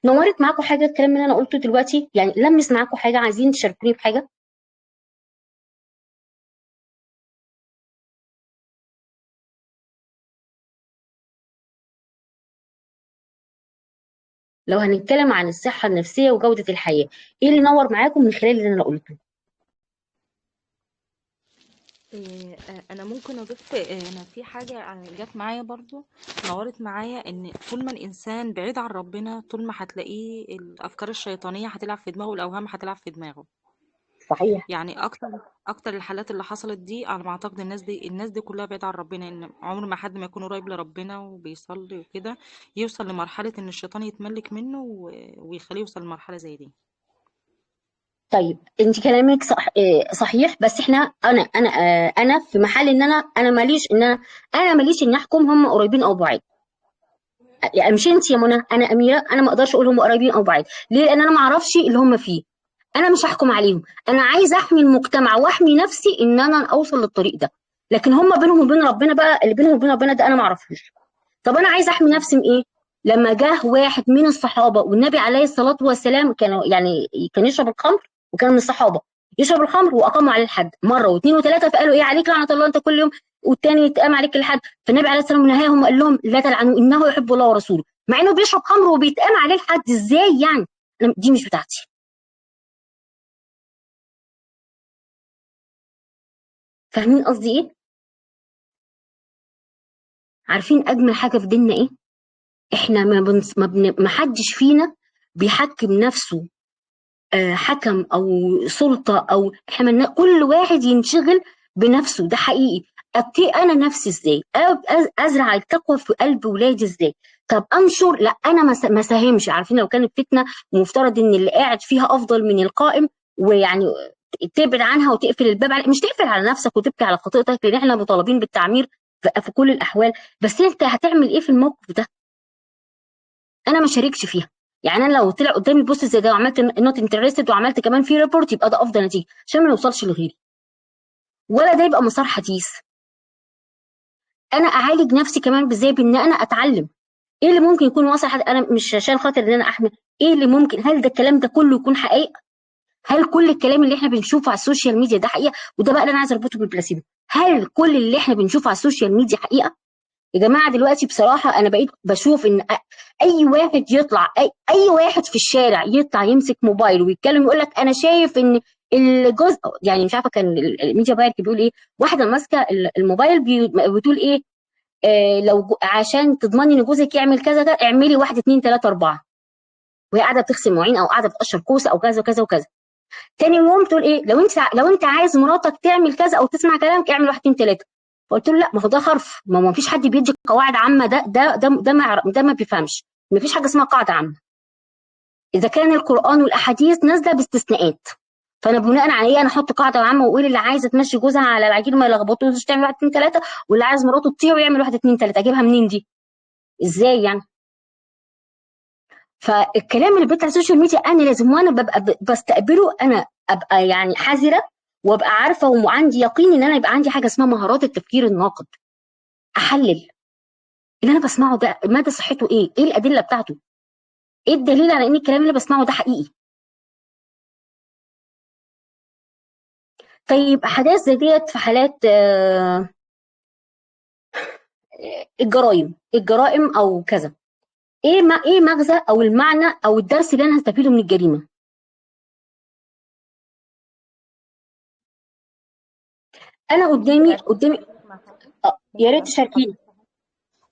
Speaker 1: نورت معاكم حاجه الكلام اللي انا قلته دلوقتي؟ يعني لمس معاكم حاجه؟ عايزين تشاركوني بحاجه؟ لو هنتكلم عن الصحه النفسيه وجوده الحياه، ايه اللي نور معاكم من خلال اللي انا قلته؟
Speaker 2: انا ممكن اضيف، انا في حاجه جت معايا برضو، نورت معايا، ان طول ما الانسان بعيد عن ربنا طول ما هتلاقيه الافكار الشيطانيه هتلعب في دماغه والاوهام هتلعب في دماغه.
Speaker 1: صحيح.
Speaker 2: يعني اكتر الحالات اللي حصلت دي على ما اعتقد الناس دي كلها بعيدة عن ربنا، ان عمر ما حد ما يكون قريب لربنا وبيصلي وكده يوصل لمرحلة ان الشيطان يتملك منه ويخليه يوصل لمرحلة زي دي.
Speaker 1: طيب انت كلامك صحيح، بس انا في محل ان انا ماليش ان انا ماليش ان احكم هم قريبين او بعيد. يعني مش انت يا منى، انا اميره، انا ما اقدرش اقول هم قريبين او بعيد. ليه؟ لان انا ما اعرفش اللي هم فيه. انا مش هحكم عليهم. انا عايزه احمي المجتمع واحمي نفسي ان انا اوصل للطريق ده. لكن هم بينهم وبين ربنا بقى، اللي بينهم وبين ربنا ده انا ما اعرفوش. طب انا عايزه احمي نفسي من ايه؟ لما جه واحد من الصحابه والنبي عليه الصلاه والسلام كان يشرب الخمر، وكان من الصحابه يشرب الخمر واقاموا عليه الحد مره واثنين وثلاثه، فقالوا ايه عليك لعنه الله انت كل يوم، والتاني يتقام عليك الحد. فالنبي عليه الصلاه والسلام نهاهم وقال لهم لا تلعنوا انه يحب الله ورسوله، مع انه بيشرب خمر وبيتقام عليه الحد. ازاي يعني؟ دي مش بتاعتي. فاهمين قصدي ايه؟ عارفين اجمل حاجه في ديننا ايه؟ احنا ما حدش فينا بيحكم نفسه حكم او سلطه، او احنا كل واحد ينشغل بنفسه. ده حقيقي. ابتدي انا نفسي ازاي؟ ازرع التقوى في قلب ولادي ازاي؟ طب انشر؟ لا، انا ما ساهمش. عارفين لو كانت فتنه مفترض ان اللي قاعد فيها افضل من القائم، ويعني تبعد عنها وتقفل الباب مش تقفل على نفسك وتبكي على خطيئتك، لان احنا مطالبين بالتعمير في كل الاحوال. بس انت هتعمل ايه في الموقف ده؟ انا ما شاركش فيها. يعني انا لو طلع قدامي بوست زي ده وعملت نوت انترستد وعملت كمان في ريبورت، يبقى ده افضل نتيجه عشان ما يوصلش لغيري، ولا ده يبقى مسار حديث. انا اعالج نفسي كمان ازاي؟ بان انا اتعلم ايه اللي ممكن يكون واصل حد. انا مش عشان خاطر ان انا احمل ايه اللي ممكن، هل ده الكلام ده كله يكون حقيقه؟ هل كل الكلام اللي احنا بنشوفه على السوشيال ميديا ده حقيقه؟ وده بقى اللي انا عايزه اربطه بالبلاسيبو. هل كل اللي احنا بنشوفه على السوشيال ميديا حقيقه؟ يا جماعه دلوقتي بصراحه انا بقيت بشوف ان اي واحد يطلع، اي واحد في الشارع يطلع يمسك موبايل ويتكلم يقول لك انا شايف ان الجزء، يعني مش عارفه كان الميديا باير بيقول ايه، واحده ماسكه الموبايل بتقول ايه، لو عشان تضمني ان جوزك يعمل كذا ده اعملي 1 2 3 4، وهي قاعده بتغسل مواعين او قاعده بتقشر كوسه او كذا وكذا وكذا. تاني يوم تقول ايه، لو انت عايز مراتك تعمل كذا او تسمع كلامك اعمل 1 2 3. فقلت له لا، ما هو ده حرف، ما فيش حد بيدي قواعد عامه. ده ما بيفهمش. ما فيش حاجه اسمها قاعده عامه. اذا كان القران والاحاديث نازله باستثناءات، فانا بناء على ايه انا احط قاعده عامه واقول اللي عايزه تمشي جوزها على العجين ما يلخبطوش تعمل 1 2 3، واللي عايز مراته تطيع ويعمل 1 2 3؟ اجيبها منين دي؟ ازاي يعني؟ فالكلام اللي بيطلع على السوشيال ميديا انا لازم وانا ببقى بستقبله انا ابقى يعني حذره، وابقى عارفه وعندي يقين ان انا يبقى عندي حاجه اسمها مهارات التفكير الناقد. احلل اللي انا بسمعه ده مدى صحته ايه؟ ايه الادله بتاعته؟ ايه الدليل على ان الكلام اللي بسمعه ده حقيقي؟ طيب حاجات زي ديت في حالات الجرائم او كذا. ايه مغزى او المعنى او الدرس اللي انا هستفيده من الجريمه؟ انا
Speaker 2: ممكن
Speaker 1: قدامي
Speaker 2: استاذنك مع حاجه.
Speaker 1: يا
Speaker 2: ممكن
Speaker 1: ريت
Speaker 2: ادخل
Speaker 1: تشاركيني.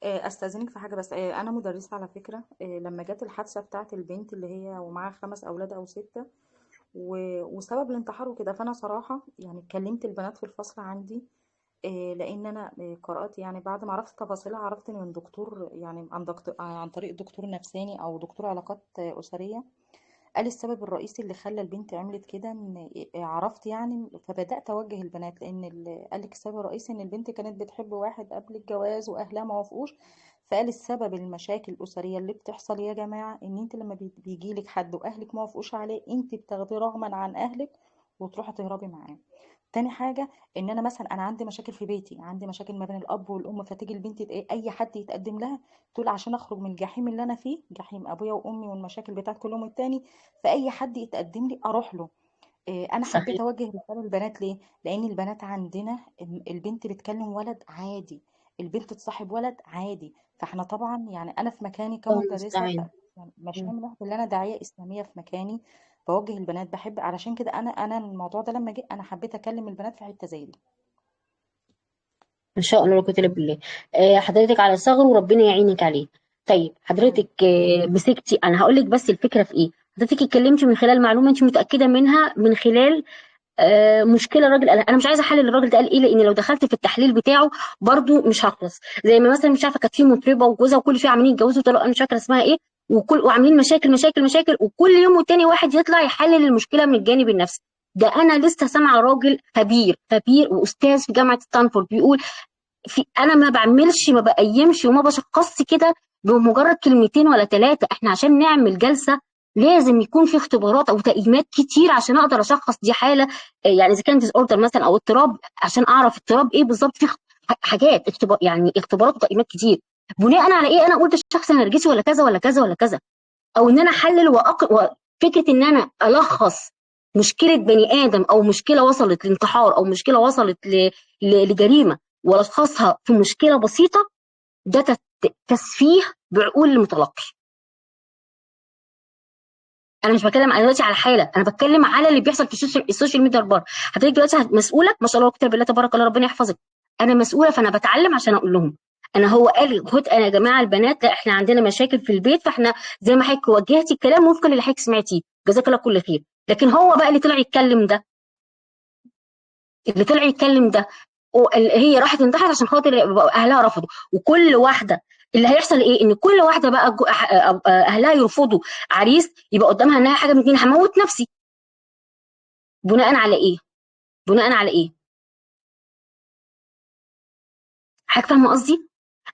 Speaker 2: حضرتك استاذنك في حاجه بس. انا مدرسه على فكره. لما جت الحادثه بتاعت البنت اللي هي ومعاها 5 اولاد او 6 وسبب الانتحار وكده، فانا صراحه يعني كلمت البنات في الفصل عندي. لان انا قرات يعني بعد ما عرفت تفاصيلها، عرفت من دكتور يعني عن طريق دكتور نفساني او دكتور علاقات اسريه. قال السبب الرئيسي اللي خلى البنت عملت كده ان عرفت يعني، فبدات اوجه البنات، لان قال لك السبب الرئيسي ان البنت كانت بتحب واحد قبل الجواز واهلها ما وافقوش. فقال السبب المشاكل الاسريه اللي بتحصل يا جماعه ان انت لما بيجي لك حد واهلك ما وافقوش عليه، انت بتاخديه رغما عن اهلك وتروحي تهربي معاه. تاني حاجة ان انا مثلا انا عندي مشاكل في بيتي، عندي مشاكل ما بين الاب والام، فتيجي البنت اي حد يتقدم لها تقول عشان اخرج من الجحيم اللي انا فيه، جحيم ابويا وامي والمشاكل بتاعت كل يوم التاني، فاي حد يتقدم لي اروح له. انا
Speaker 1: صحيح.
Speaker 2: حبيت اوجه رساله للبنات. ليه؟ لان البنات عندنا البنت بتكلم ولد عادي، البنت تصاحب ولد عادي. فاحنا طبعا يعني انا في مكاني
Speaker 1: الله
Speaker 2: كمدرسه
Speaker 1: المستعان.
Speaker 2: يعني مش هعمل واحد اللي انا داعيه اسلاميه في مكاني. بوجه البنات بحب، علشان كده انا الموضوع ده لما جه انا حبيت اكلم البنات في حته زي دي.
Speaker 1: ان شاء الله، لا قوه الا بالله. حضرتك على ثغر وربنا يعينك عليه. طيب
Speaker 2: امم
Speaker 1: حضرتك مسكتي، انا هقول لك بس الفكره في ايه. حضرتك اتكلمتي من خلال معلومه انت متاكده منها، من خلال مشكله الراجل قالها. انا مش عايزه احلل الراجل ده قال ايه، لان لو دخلت في التحليل بتاعه برضو مش هخلص. زي ما مثلا مش عارفه كانت في مطربه وجوزها وكل شويه عاملين يتجوزوا طلاق، انا مش فاكره اسمها ايه، وعاملين مشاكل مشاكل مشاكل، وكل يوم والتاني واحد يطلع يحلل المشكله من الجانب النفسي. ده انا لسه سامعه راجل خبير خبير واستاذ في جامعه ستانفورد بيقول انا ما بعملش، ما بقيمش وما بشخصش كده بمجرد كلمتين ولا ثلاثه. احنا عشان نعمل جلسه لازم يكون في اختبارات او تقييمات كتير عشان اقدر اشخص دي حاله، يعني اذا كان ديس اوردر مثلا او اضطراب، عشان اعرف اضطراب ايه بالظبط. في حاجات اختبار، يعني اختبارات وتقييمات كتير. بناء على ايه انا قلت الشخص نرجسي ولا كذا ولا كذا ولا كذا؟ او ان انا احلل فكره ان انا الخص مشكله بني ادم او مشكله وصلت لانتحار او مشكله وصلت لجريمه والخصها في مشكله بسيطه، ده تسفيه بعقول المتلقي. انا مش بتكلم انا دلوقتي على حاله، انا بتكلم على اللي بيحصل في السوشيال ميديا بره. حضرتك دلوقتي مسؤوله ما شاء الله كتاب بالله تبارك الله ربنا يحفظك. انا مسؤوله، فانا بتعلم عشان اقول لهم. هو قال خد انا يا جماعه البنات، لا احنا عندنا مشاكل في البيت، فاحنا زي ما حضرتك وجهتي الكلام وفقا للي حضرتك سمعتيه، جزاك الله كل خير. لكن هو بقى اللي طلع يتكلم ده، اللي طلع يتكلم ده هي راحت انتحرت عشان خاطر اهلها رفضوا. وكل واحده اللي هيحصل ايه، ان كل واحده بقى اهلها يرفضوا عريس، يبقى قدامها انها حاجه من اتنين: هموت نفسي. بناء على ايه؟ بناء على ايه؟ حضرتك فاهمه قصدي؟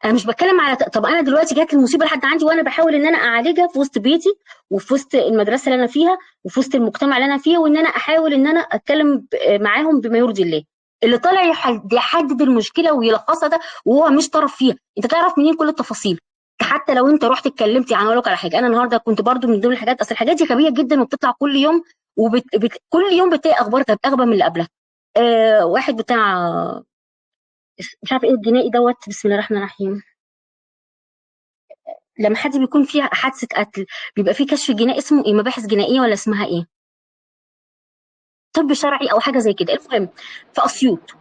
Speaker 1: انا مش بتكلم على طب انا دلوقتي جات المصيبه لحد عندي وانا بحاول ان انا اعالجها في وسط بيتي وفي وسط المدرسه اللي انا فيها وفي وسط المجتمع اللي انا فيه، وان انا احاول ان انا اتكلم معاهم بما يرضي الله. اللي طالع يحدد المشكله ويلخصها ده وهو مش طرف فيها، انت تعرف منين كل التفاصيل؟ حتى لو انت رحت اتكلمت. يعني اقول لك على حاجه، انا النهارده كنت برضو من ضمن الحاجات، اصل الحاجات دي غبيه جدا وبتطلع كل يوم، كل يوم بتلاقي اخبار اغبى من اللي قبلها. واحد بتاع مش عارف ايه الجنائي دوت، بسم الله الرحمن الرحيم، لما حد بيكون فيها حادثه قتل بيبقى فيه كشف جنائي، اسمه ايه، مباحث جنائيه ولا اسمها ايه، طب شرعي او حاجه زي كده، المهم في اسيوط.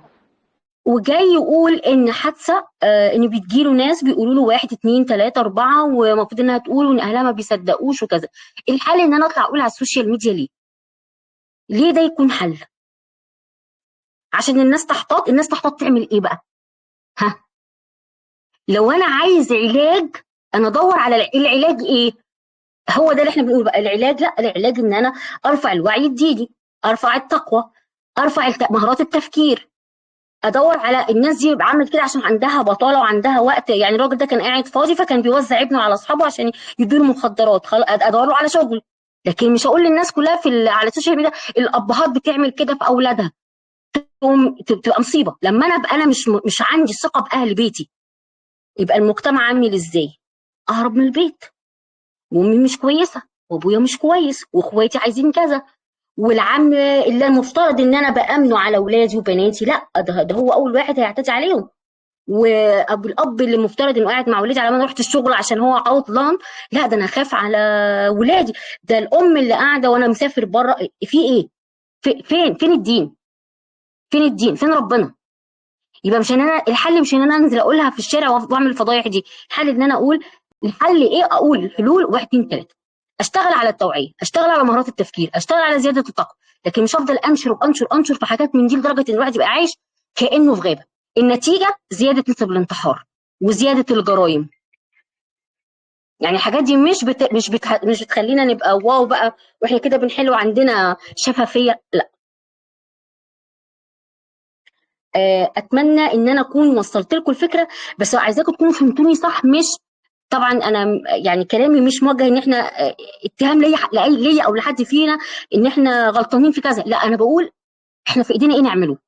Speaker 1: وجاي يقول ان حادثه، ان بتجيله ناس بيقولوا له واحد اتنين تلاته اربعه، ومفروض انها تقول وان اهلها ما بيصدقوش وكذا. الحل ان انا اطلع اقول على السوشيال ميديا ليه؟ ليه ده يكون حل؟ عشان الناس تحتاط. الناس تحتاط تعمل ايه بقى؟ ها، لو انا عايز علاج انا ادور على العلاج ايه؟ هو ده اللي احنا بنقول بقى العلاج. لا، العلاج ان انا ارفع الوعي الديني، ارفع التقوى، ارفع مهارات التفكير، ادور على الناس دي عملت كده عشان عندها بطاله وعندها وقت. يعني الراجل ده كان قاعد فاضي فكان بيوزع ابنه على اصحابه عشان يديله مخدرات، ادور له على شغل. لكن مش هقول للناس كلها على السوشيال ميديا الابهات بتعمل كده في اولادها، تبقى مصيبه. لما انا ابقى انا مش عندي ثقه باهل بيتي، يبقى المجتمع عامل ازاي؟ اهرب من البيت، وامي مش كويسه وابويا مش كويس واخواتي عايزين كذا، والعم اللي المفترض ان انا بامنه على اولادي وبناتي، لا ده هو اول واحد هيعتدي عليهم. وابو الاب اللي مفترض انه قاعد مع ولادي على ما انا رحت الشغل عشان هو عطلان، لا ده انا اخاف على ولادي. ده الام اللي قاعده وانا مسافر بره، في ايه؟ فين الدين؟ فين الدين؟ فين ربنا؟ يبقى مش ان انا الحل مش ان انا انزل اقولها في الشارع واعمل الفضايح دي. الحل ان انا اقول الحل ايه، اقول الحلول 1 2 3، اشتغل على التوعيه، اشتغل على مهارات التفكير، اشتغل على زياده الطاقه. لكن مش هفضل انشر وانشر انشر في حاجات من دي لدرجه ان الواحد يبقى عايش كانه في غابه. النتيجه زياده نسب الانتحار وزياده الجرائم. يعني الحاجات دي مش بتخلينا نبقى واو بقى واحنا كده بنحل وعندنا شفافيه، لا. اتمنى ان انا اكون وصلت لكم الفكره، بس عايزاكم تكونوا فهمتوني صح. مش طبعا انا يعني كلامي مش موجه ان احنا اتهام ليا او لحد فينا ان احنا غلطانين في كذا، لا انا بقول احنا في ايدينا ايه نعمله.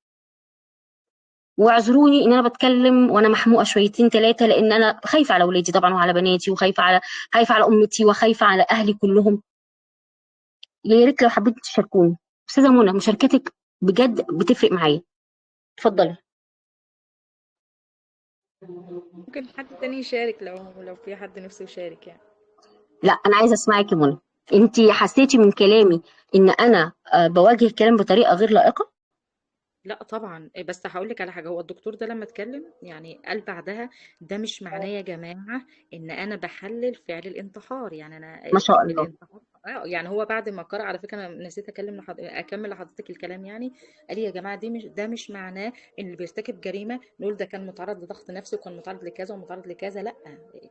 Speaker 1: واعذروني ان انا بتكلم وانا محموقه شويتين ثلاثه، لان انا خايفه على اولادي طبعا وعلى بناتي، خايفه على امتي وخايفه على اهلي كلهم. يا ريت لو حبيت تشاركوني. استاذه منى، مشاركتك بجد بتفرق معايا. اتفضلي.
Speaker 2: ممكن حد تاني يشارك لو في حد نفسه يشارك يعني.
Speaker 1: لا انا عايزه اسمعك يا منى. انت حسيتي من كلامي ان انا بواجه الكلام بطريقه غير لائقه؟
Speaker 2: لا طبعا، بس هقول لك على حاجه. هو الدكتور ده لما اتكلم يعني قال بعدها ده مش معناه يا جماعه ان انا بحلل فعل الانتحار. يعني انا
Speaker 1: ما شاء الله.
Speaker 2: الانتحار يعني هو بعد ما قرأ، على فكره انا نسيت اكمل لحضرتك الكلام. يعني قال لي يا جماعه ده مش معناه ان اللي بيرتكب جريمه نقول ده كان متعرض لضغط نفسي وكان متعرض لكذا ومتعرض لكذا، لا.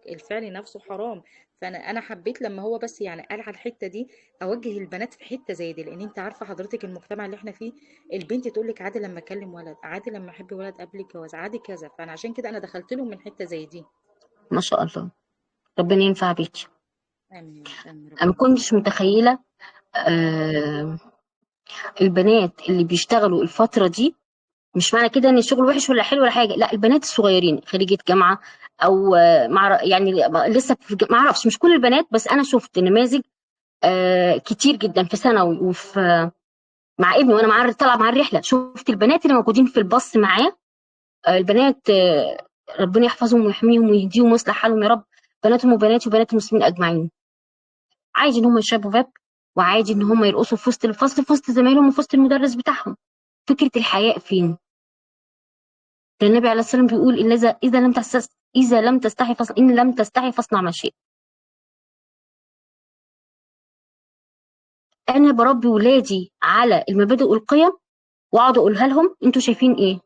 Speaker 2: الفعل نفسه حرام. فانا حبيت لما هو بس يعني قال على الحته دي اوجه البنات في حته زي دي، لان انت عارفه حضرتك المجتمع اللي احنا فيه البنت تقول لك عادي لما اكلم ولد، عادي لما احب ولد قبل الجواز، عادي كذا. فانا عشان كده انا دخلت لهم من حته زي دي.
Speaker 1: ما شاء الله. ربنا ينفع بيكي.
Speaker 2: امين يا رب، امين
Speaker 1: انا ما
Speaker 2: ربنا يبارك.
Speaker 1: كنتش متخيله آه البنات اللي بيشتغلوا الفتره دي. مش معنى كده ان الشغل وحش ولا حلو ولا حاجه، لا. البنات الصغيرين خريجه جامعه او يعني لسه ما اعرفش، مش كل البنات، بس انا شفت نماذج كتير جدا في ثانوي وفي مع ابني وانا طالعه مع الرحله. شفت البنات اللي موجودين في الباص معاه. البنات ربنا يحفظهم ويحميهم ويهديهم ويصلح حالهم يا رب. بناتهم وبناتي وبنات المسلمين اجمعين. عادي ان هم يشربوا فاب، وعادي ان هم يرقصوا في وسط الفصل، في وسط زمايلهم وفي وسط المدرس بتاعهم. فكره الحياء فين؟ ده النبي عليه الصلاه والسلام بيقول إن اذا لم تستحي ان لم تستحي فاصنع ما شئت. انا بربي ولادي على المبادئ والقيم، واقعد اقولها لهم انتوا شايفين ايه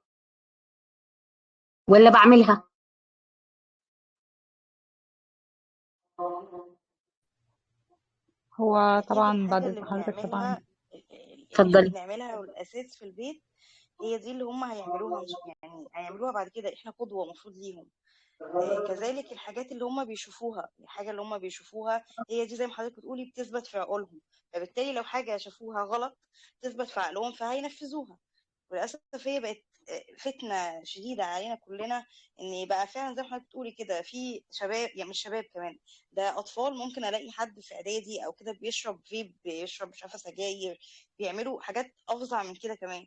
Speaker 1: ولا بعملها.
Speaker 3: هو
Speaker 5: اكيد
Speaker 3: طبعا
Speaker 5: الحاجه
Speaker 3: بعد
Speaker 5: اللي
Speaker 3: إذن حضرتك طبعا.
Speaker 5: بنعملها، اللي احنا
Speaker 1: اتفضلي.
Speaker 5: بنعملها والاساس في البيت، هي دي اللي هم هيعملوها. يعني هيعملوها بعد كده، احنا قدوه المفروض ليهم. كذلك الحاجات اللي هم بيشوفوها، الحاجه اللي هم بيشوفوها هي دي زي ما حضرتك بتقولي بتثبت في عقولهم. فبالتالي لو حاجه شافوها غلط تثبت في عقلهم فهينفذوها. وللاسف هي بقت فتنه شديده علينا كلنا، ان بقى فعلا زي ما حضرتك بتقولي كده في شباب، يعني مش شباب كمان، ده اطفال. ممكن الاقي حد في اعدادي او كده بيشرب فيب، بيشرب مش عارفه سجاير، بيعملوا حاجات افظع من كده كمان.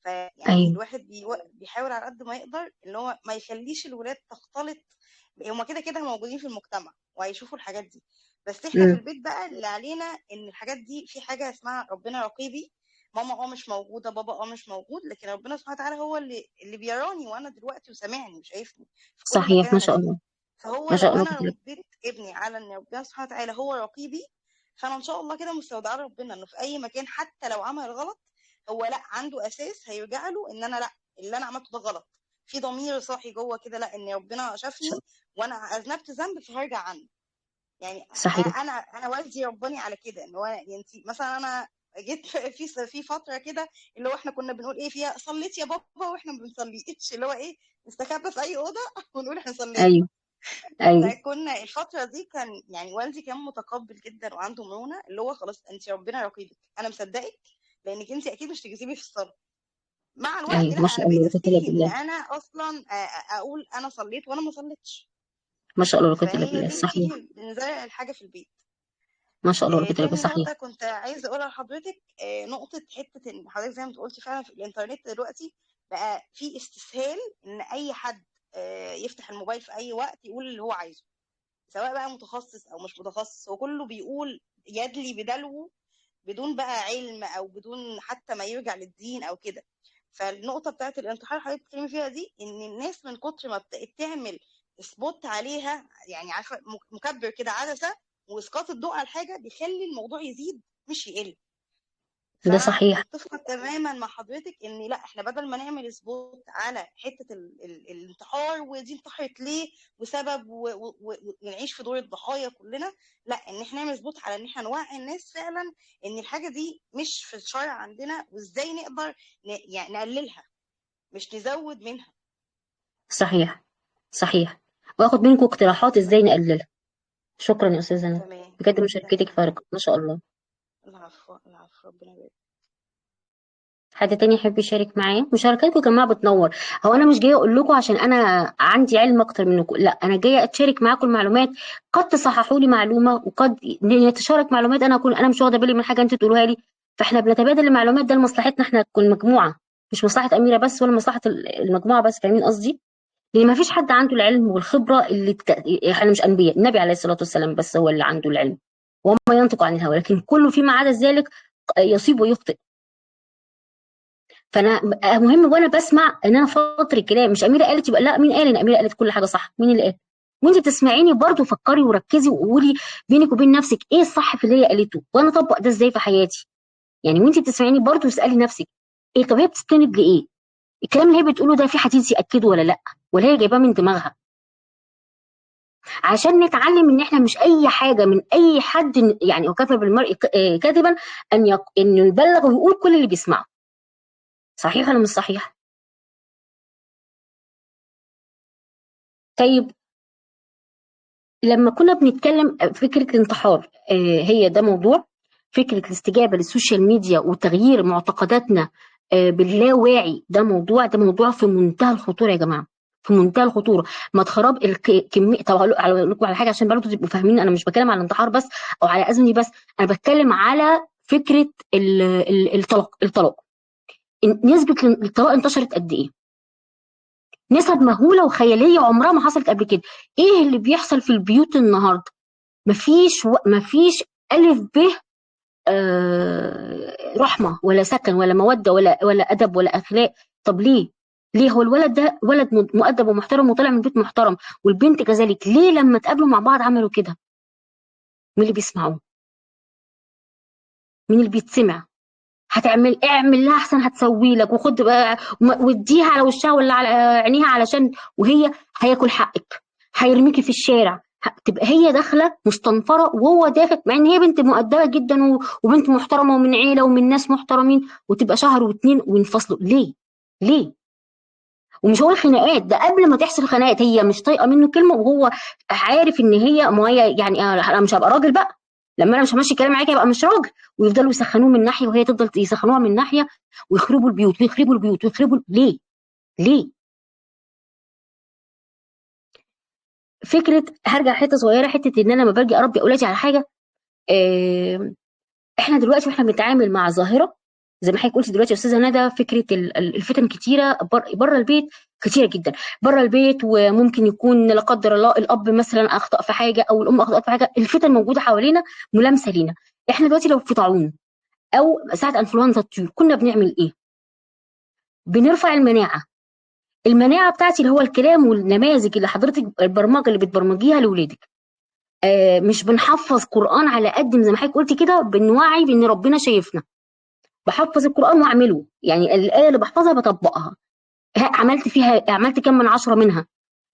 Speaker 5: فيعني
Speaker 1: ايوه
Speaker 5: الواحد بيحاول على قد ما يقدر ان هو ما يخليش الولاد تختلط. هما كده كده موجودين في المجتمع وهيشوفوا الحاجات دي، بس احنا في البيت بقى اللي علينا ان الحاجات دي في حاجه اسمها ربنا رقيبي. ماما مش موجوده، بابا مش موجود، لكن ربنا سبحانه وتعالى هو اللي بيراني وانا دلوقتي وسامعني وشايفني في كل
Speaker 1: صحيح.
Speaker 5: مكان
Speaker 1: ما
Speaker 5: انا
Speaker 1: شاء
Speaker 5: فيه.
Speaker 1: الله.
Speaker 5: فهو
Speaker 1: ما شاء
Speaker 5: لو
Speaker 1: الله
Speaker 5: انا
Speaker 1: كتير.
Speaker 5: ربيت ابني على ان ربنا سبحانه وتعالى هو رقيبي، فانا ان شاء الله كده مستودعه ربنا انه في اي مكان حتى لو عمل غلط هو لا عنده اساس هيرجع له ان انا لا، اللي انا عملته ده غلط. في ضمير صاحي جوه كده، لا ان ربنا شافني وانا اذنبت ذنب فهرجع عنه. يعني
Speaker 1: صحيح.
Speaker 5: انا والدي رباني على كده، ان هو يعني مثلا انا جيت في فتره كده اللي هو احنا كنا بنقول ايه فيها، صليت يا بابا واحنا ما بنصليش، اللي هو ايه، نستخبى في اي اوضه ونقول احنا صلينا.
Speaker 1: ايوه ايوه.
Speaker 5: فكنا الفتره دي كان يعني والدي كان متقبل جدا وعنده مرونه، اللي هو خلاص انت ربنا رقيبك، انا مصدقك لانك انت اكيد مش تكذبي في الصلاه. مع الوقت
Speaker 1: ايوه.
Speaker 5: لا،
Speaker 1: ما
Speaker 5: انا
Speaker 1: شاء
Speaker 5: بقيت
Speaker 1: الله لا قوه الا
Speaker 5: استحي ان
Speaker 1: بالله.
Speaker 5: انا اصلا اقول انا صليت وانا ما صليتش.
Speaker 1: ما شاء الله لا قوه الا
Speaker 5: فهي
Speaker 1: بالله.
Speaker 5: دي
Speaker 1: صحيح.
Speaker 5: بتيجي بنزرع الحاجه في البيت.
Speaker 1: ما شاء الله لا قوه الا بالله.
Speaker 5: تاني
Speaker 1: صحيح.
Speaker 5: نقطة كنت عايزة أقولها لحضرتك، نقطة حتة إن حضرتك زي ما قلتي فعلا في الإنترنت دلوقتي بقى في استسهال إن أي حد يفتح الموبايل في اي وقت يقول اللي هو عايزه، سواء بقى متخصص او مش متخصص، هو كله بيقول يدلي بدلو بدون بقى علم او بدون حتى ما يرجع للدين او كده. فالنقطه بتاعت الانتحار اللي حضرتك بتتكلمي فيها دي، ان الناس من كتر ما بقت تعمل سبوت عليها، يعني عارفه مكبر كده عدسه، واسقاط الضوء على الحاجه بيخلي الموضوع يزيد مش يقل.
Speaker 1: ده
Speaker 5: فانا
Speaker 1: صحيح.
Speaker 5: متفقه تماما مع حضرتك ان لا، احنا بدل ما نعمل سبوت على حته الانتحار ودي انتحرت ليه وسبب ونعيش في دور الضحايا كلنا، لا، ان احنا نعمل سبوت على ان احنا نوعي الناس فعلا ان الحاجه دي مش في الشرع عندنا، وازاي نقدر يعني نقللها مش نزود منها.
Speaker 1: صحيح. صحيح. واخد منكم اقتراحات ازاي نقللها. شكرا يا استاذه ندى،
Speaker 5: تمام
Speaker 1: بجد مشاركتك
Speaker 5: تمام.
Speaker 1: فارقه ما شاء الله.
Speaker 5: العفو العفو، ربنا يبارك.
Speaker 1: حد تاني يحب يشارك معايا؟ مشاركاتكم يا جماعه بتنور. هو انا مش جايه اقول لكم عشان انا عندي علم اكتر منكم، لا، انا جايه اتشارك معاكم المعلومات. قد تصححوا لي معلومه وقد نتشارك معلومات انا اكون انا مش واخده بالي من حاجه انتوا تقولوها لي، فاحنا بنتبادل المعلومات ده لمصلحتنا احنا تكون مجموعه، مش مصلحه اميره بس ولا مصلحه المجموعه بس، فاهمين قصدي؟ لان ما فيش حد عنده العلم والخبره احنا مش انبياء، النبي عليه الصلاه والسلام بس هو اللي عنده العلم، وما ينطق عن الهوى، لكن كله فيما عدا ذلك يصيب ويخطئ. فانا مهم وانا بسمع ان انا فاطر الكلام، مش اميره قالت يبقى لا، مين قال ان اميره قالت كل حاجه صح؟ مين اللي قال؟ وانت بتسمعيني برضو فكري وركزي وقولي بينك وبين نفسك ايه الصح في اللي هي قالته، وانا اطبق ده ازاي في حياتي. يعني وانت بتسمعيني برضو اسالي نفسك ايه، طب هي بتستند لايه؟ الكلام اللي هي بتقوله ده في حديث ياكده ولا لا، ولا هي جايباه من دماغها؟ عشان نتعلم ان احنا مش اي حاجه من اي حد، يعني وكفى بالمرء كذبا ان يبلغ ويقول كل اللي بيسمعه. صحيح ولا مش صحيح؟ طيب لما كنا بنتكلم فكرة الانتحار، هي ده موضوع فكرة الاستجابة للسوشيال ميديا وتغيير معتقداتنا باللاواعي، ده موضوع في منتهى الخطورة يا جماعة، في منتهى الخطورة. ما تخرب الكمية. طب هقول لكم على حاجة عشان برضه تبقوا فاهمين، أنا مش بتكلم على الانتحار بس أو على أزمني بس، أنا بتكلم على فكرة الطلاق. نسبة الطلاق انتشرت قد إيه؟ نسب مهولة وخيالية عمرها ما حصلت قبل كده. إيه اللي بيحصل في البيوت النهاردة؟ مفيش ألف ب رحمة ولا سكن ولا مودة ولا أدب ولا أخلاق. طب ليه؟ ليه هو الولد ده ولد مؤدب ومحترم وطلع من بيت محترم، والبنت كذلك، ليه لما اتقابلوا مع بعض عملوا كده؟ مين اللي بيسمعوه؟ مين اللي بيتسمع؟ اعمل لها احسن هتسوي لك، وخد بقى واديها على وشها ولا على عينيها علشان، وهي هياكل حقك، هيرميكي في الشارع، تبقى هي داخله مستنفره وهو داخل، مع ان هي بنت مؤدبه جدا وبنت محترمه ومن عيله ومن ناس محترمين، وتبقى شهر واتنين وينفصلوا. ليه؟ ليه؟ ومش هو الخناقات ده قبل ما تحصل خناقات، هي مش طايقه منه كلمه وهو عارف ان هي، ما هي يعني انا مش هبقى راجل بقى لما انا مش همشي كلام معاك، يبقى مش راجل، ويفضلوا يسخنوه من ناحيه وهي تفضل يسخنوها من ناحيه، ويخربوا البيوت ويخربوا البيوت ويخربوا. ليه؟ ليه؟ فكره هرجع حته صغيره، حته ان انا لما باجي اربي اولادي على حاجه، احنا دلوقتي واحنا بنتعامل مع ظاهره زي ما حضرتك قلتي دلوقتي يا استاذه ندى، فكره الفتن كتيره بره البيت، كتيره جدا بره البيت، وممكن يكون لا قدر الله الاب مثلا اخطا في حاجه او الام اخطات في حاجه، الفتن موجوده حوالينا ملامسه لينا. احنا دلوقتي لو في طاعون او ساعه انفلونزا الطيور كنا بنعمل ايه؟ بنرفع المناعه بتاعتي، اللي هو الكلام والنماذج اللي حضرتك البرمجه اللي بتبرمجيها لاولادك. مش بنحفظ قران على قد زي ما حضرتك قلتي كده، بنوعي بان ربنا شايفنا. بحفظ القرآن واعمله، يعني الآية اللي بحفظها بطبقها، عملت كم من 10 منها.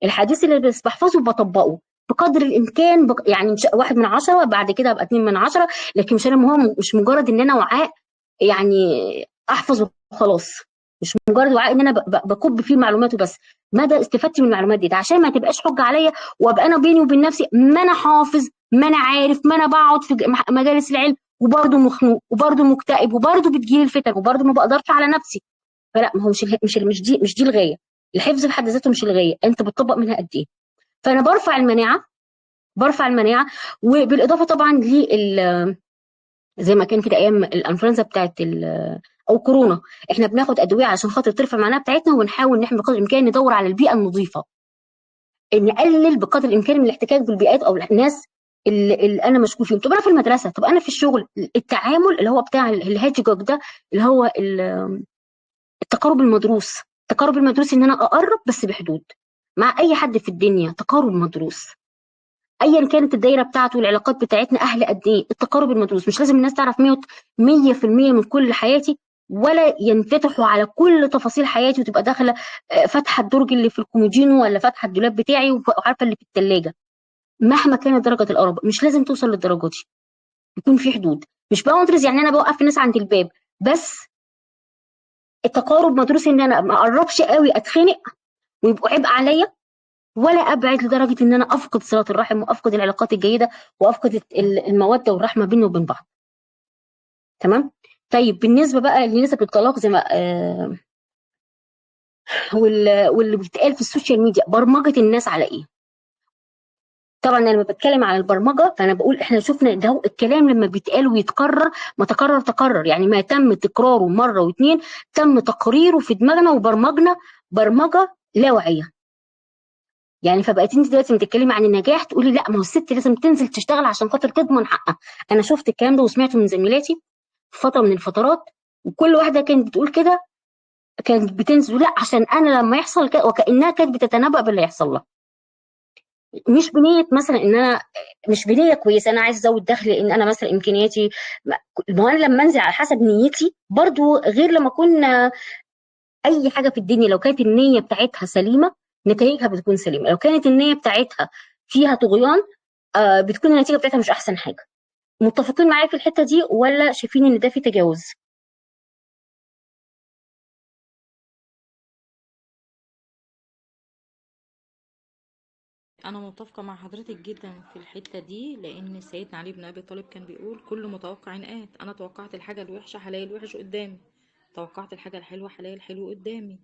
Speaker 1: الحديث اللي بس بحفظه بطبقه بقدر الإمكان، يعني 1 من 10، بعد كده ابقى 2 من 10، لكن مش مجرد ان انا وعاء يعني احفظ وخلاص، مش مجرد وعاء ان انا بكب فيه معلومات وبس. مدى استفادتي من المعلومات دي عشان ما تبقاش حجه عليا، وابقى انا بيني وبين نفسي ما انا حافظ، ما انا عارف، ما انا بقعد في مجالس العلم وبرضه مخنوق وبرضه مكتئب وبرضه بتجيلي الفتن وبرضه ما بقدرش على نفسي. فلا، ما هو مش دي الغايه. الحفظ في حد ذاته مش الغايه، انت بتطبق منها قد ايه. فانا برفع المناعه، وبالاضافه طبعا زي ما كان كده ايام الانفلونزا بتاعت او كورونا، احنا بناخد ادويه عشان خاطر ترفع المناعه بتاعتنا، ونحاول ان احنا بقدر الامكان ندور على البيئه النظيفه. نقلل بقدر الامكان من الاحتكاك بالبيئات او الناس اللي انا مشغول فيهم. طب انا في المدرسه، طب انا في الشغل، التعامل اللي هو بتاع الهاتشجاج ده، اللي هو التقارب المدروس. التقارب المدروس ان انا اقرب بس بحدود. مع اي حد في الدنيا تقارب مدروس، ايا كانت الدايره بتاعته والعلاقات بتاعتنا اهل قد ايه. التقارب المدروس مش لازم الناس تعرف 100% من كل حياتي، ولا ينفتحوا على كل تفاصيل حياتي وتبقى داخله فاتحه الدرج اللي في الكومودينو ولا فاتحه الدولاب بتاعي وعارفه اللي في الثلاجه. مهما كانت درجه القرابه مش لازم توصل للدرجه دي، يكون في حدود. مش باوندرز يعني انا بوقف الناس عند الباب بس. التقارب مدروس ان انا ما اقربش قوي اتخنق ويبقوا عبء عليا، ولا ابعد لدرجه ان انا افقد صله الرحم وافقد العلاقات الجيده وافقد الموده والرحمه بيني وبين بعض. تمام. طيب بالنسبه بقى لنسب الطلاق زي ما واللي بيتقال في السوشيال ميديا، برمجه الناس على ايه؟ طبعا انا لما بتكلم على البرمجه فانا بقول احنا شفنا ده الكلام لما بيتقال ويتكرر، ما تكرر يعني ما تم تكراره مره واثنين، تم تقريره في دماغنا وبرمجنا برمجه لا واعيه. يعني فبقيت انت دلوقتي بتتكلمي عن النجاح تقولي لا، ما هو الست لازم تنزل تشتغل عشان خاطر تضمن حقها. انا شفت الكلام ده وسمعته من زميلاتي في فتره من الفترات، وكل واحده كانت بتقول كده، كانت بتنزل لا عشان انا لما يحصل كده، وكانها كانت بتتنبأ باللي يحصل لها. مش بنيه مثلا ان انا، مش بنيه كويسه انا عايز ازود دخل لان انا مثلا امكانياتي. ما هو انا لما انزل على حسب نيتي برضو غير لما اكون اي حاجه في الدنيا لو كانت النيه بتاعتها سليمه نتائجها بتكون سليمه. لو كانت النيه بتاعتها فيها طغيان بتكون النتيجه بتاعتها مش احسن حاجه. متفقين معايا في الحته دي ولا شايفين ان ده في تجاوز؟
Speaker 2: انا متفقه مع حضرتك جدا في الحته دي، لان سيدنا علي بن ابي طالب كان بيقول كل متوقع آت. انا توقعت الحاجه الوحشه هلاقي الوحش قدامي، توقعت الحاجه الحلوه هلاقي الحلو قدامي.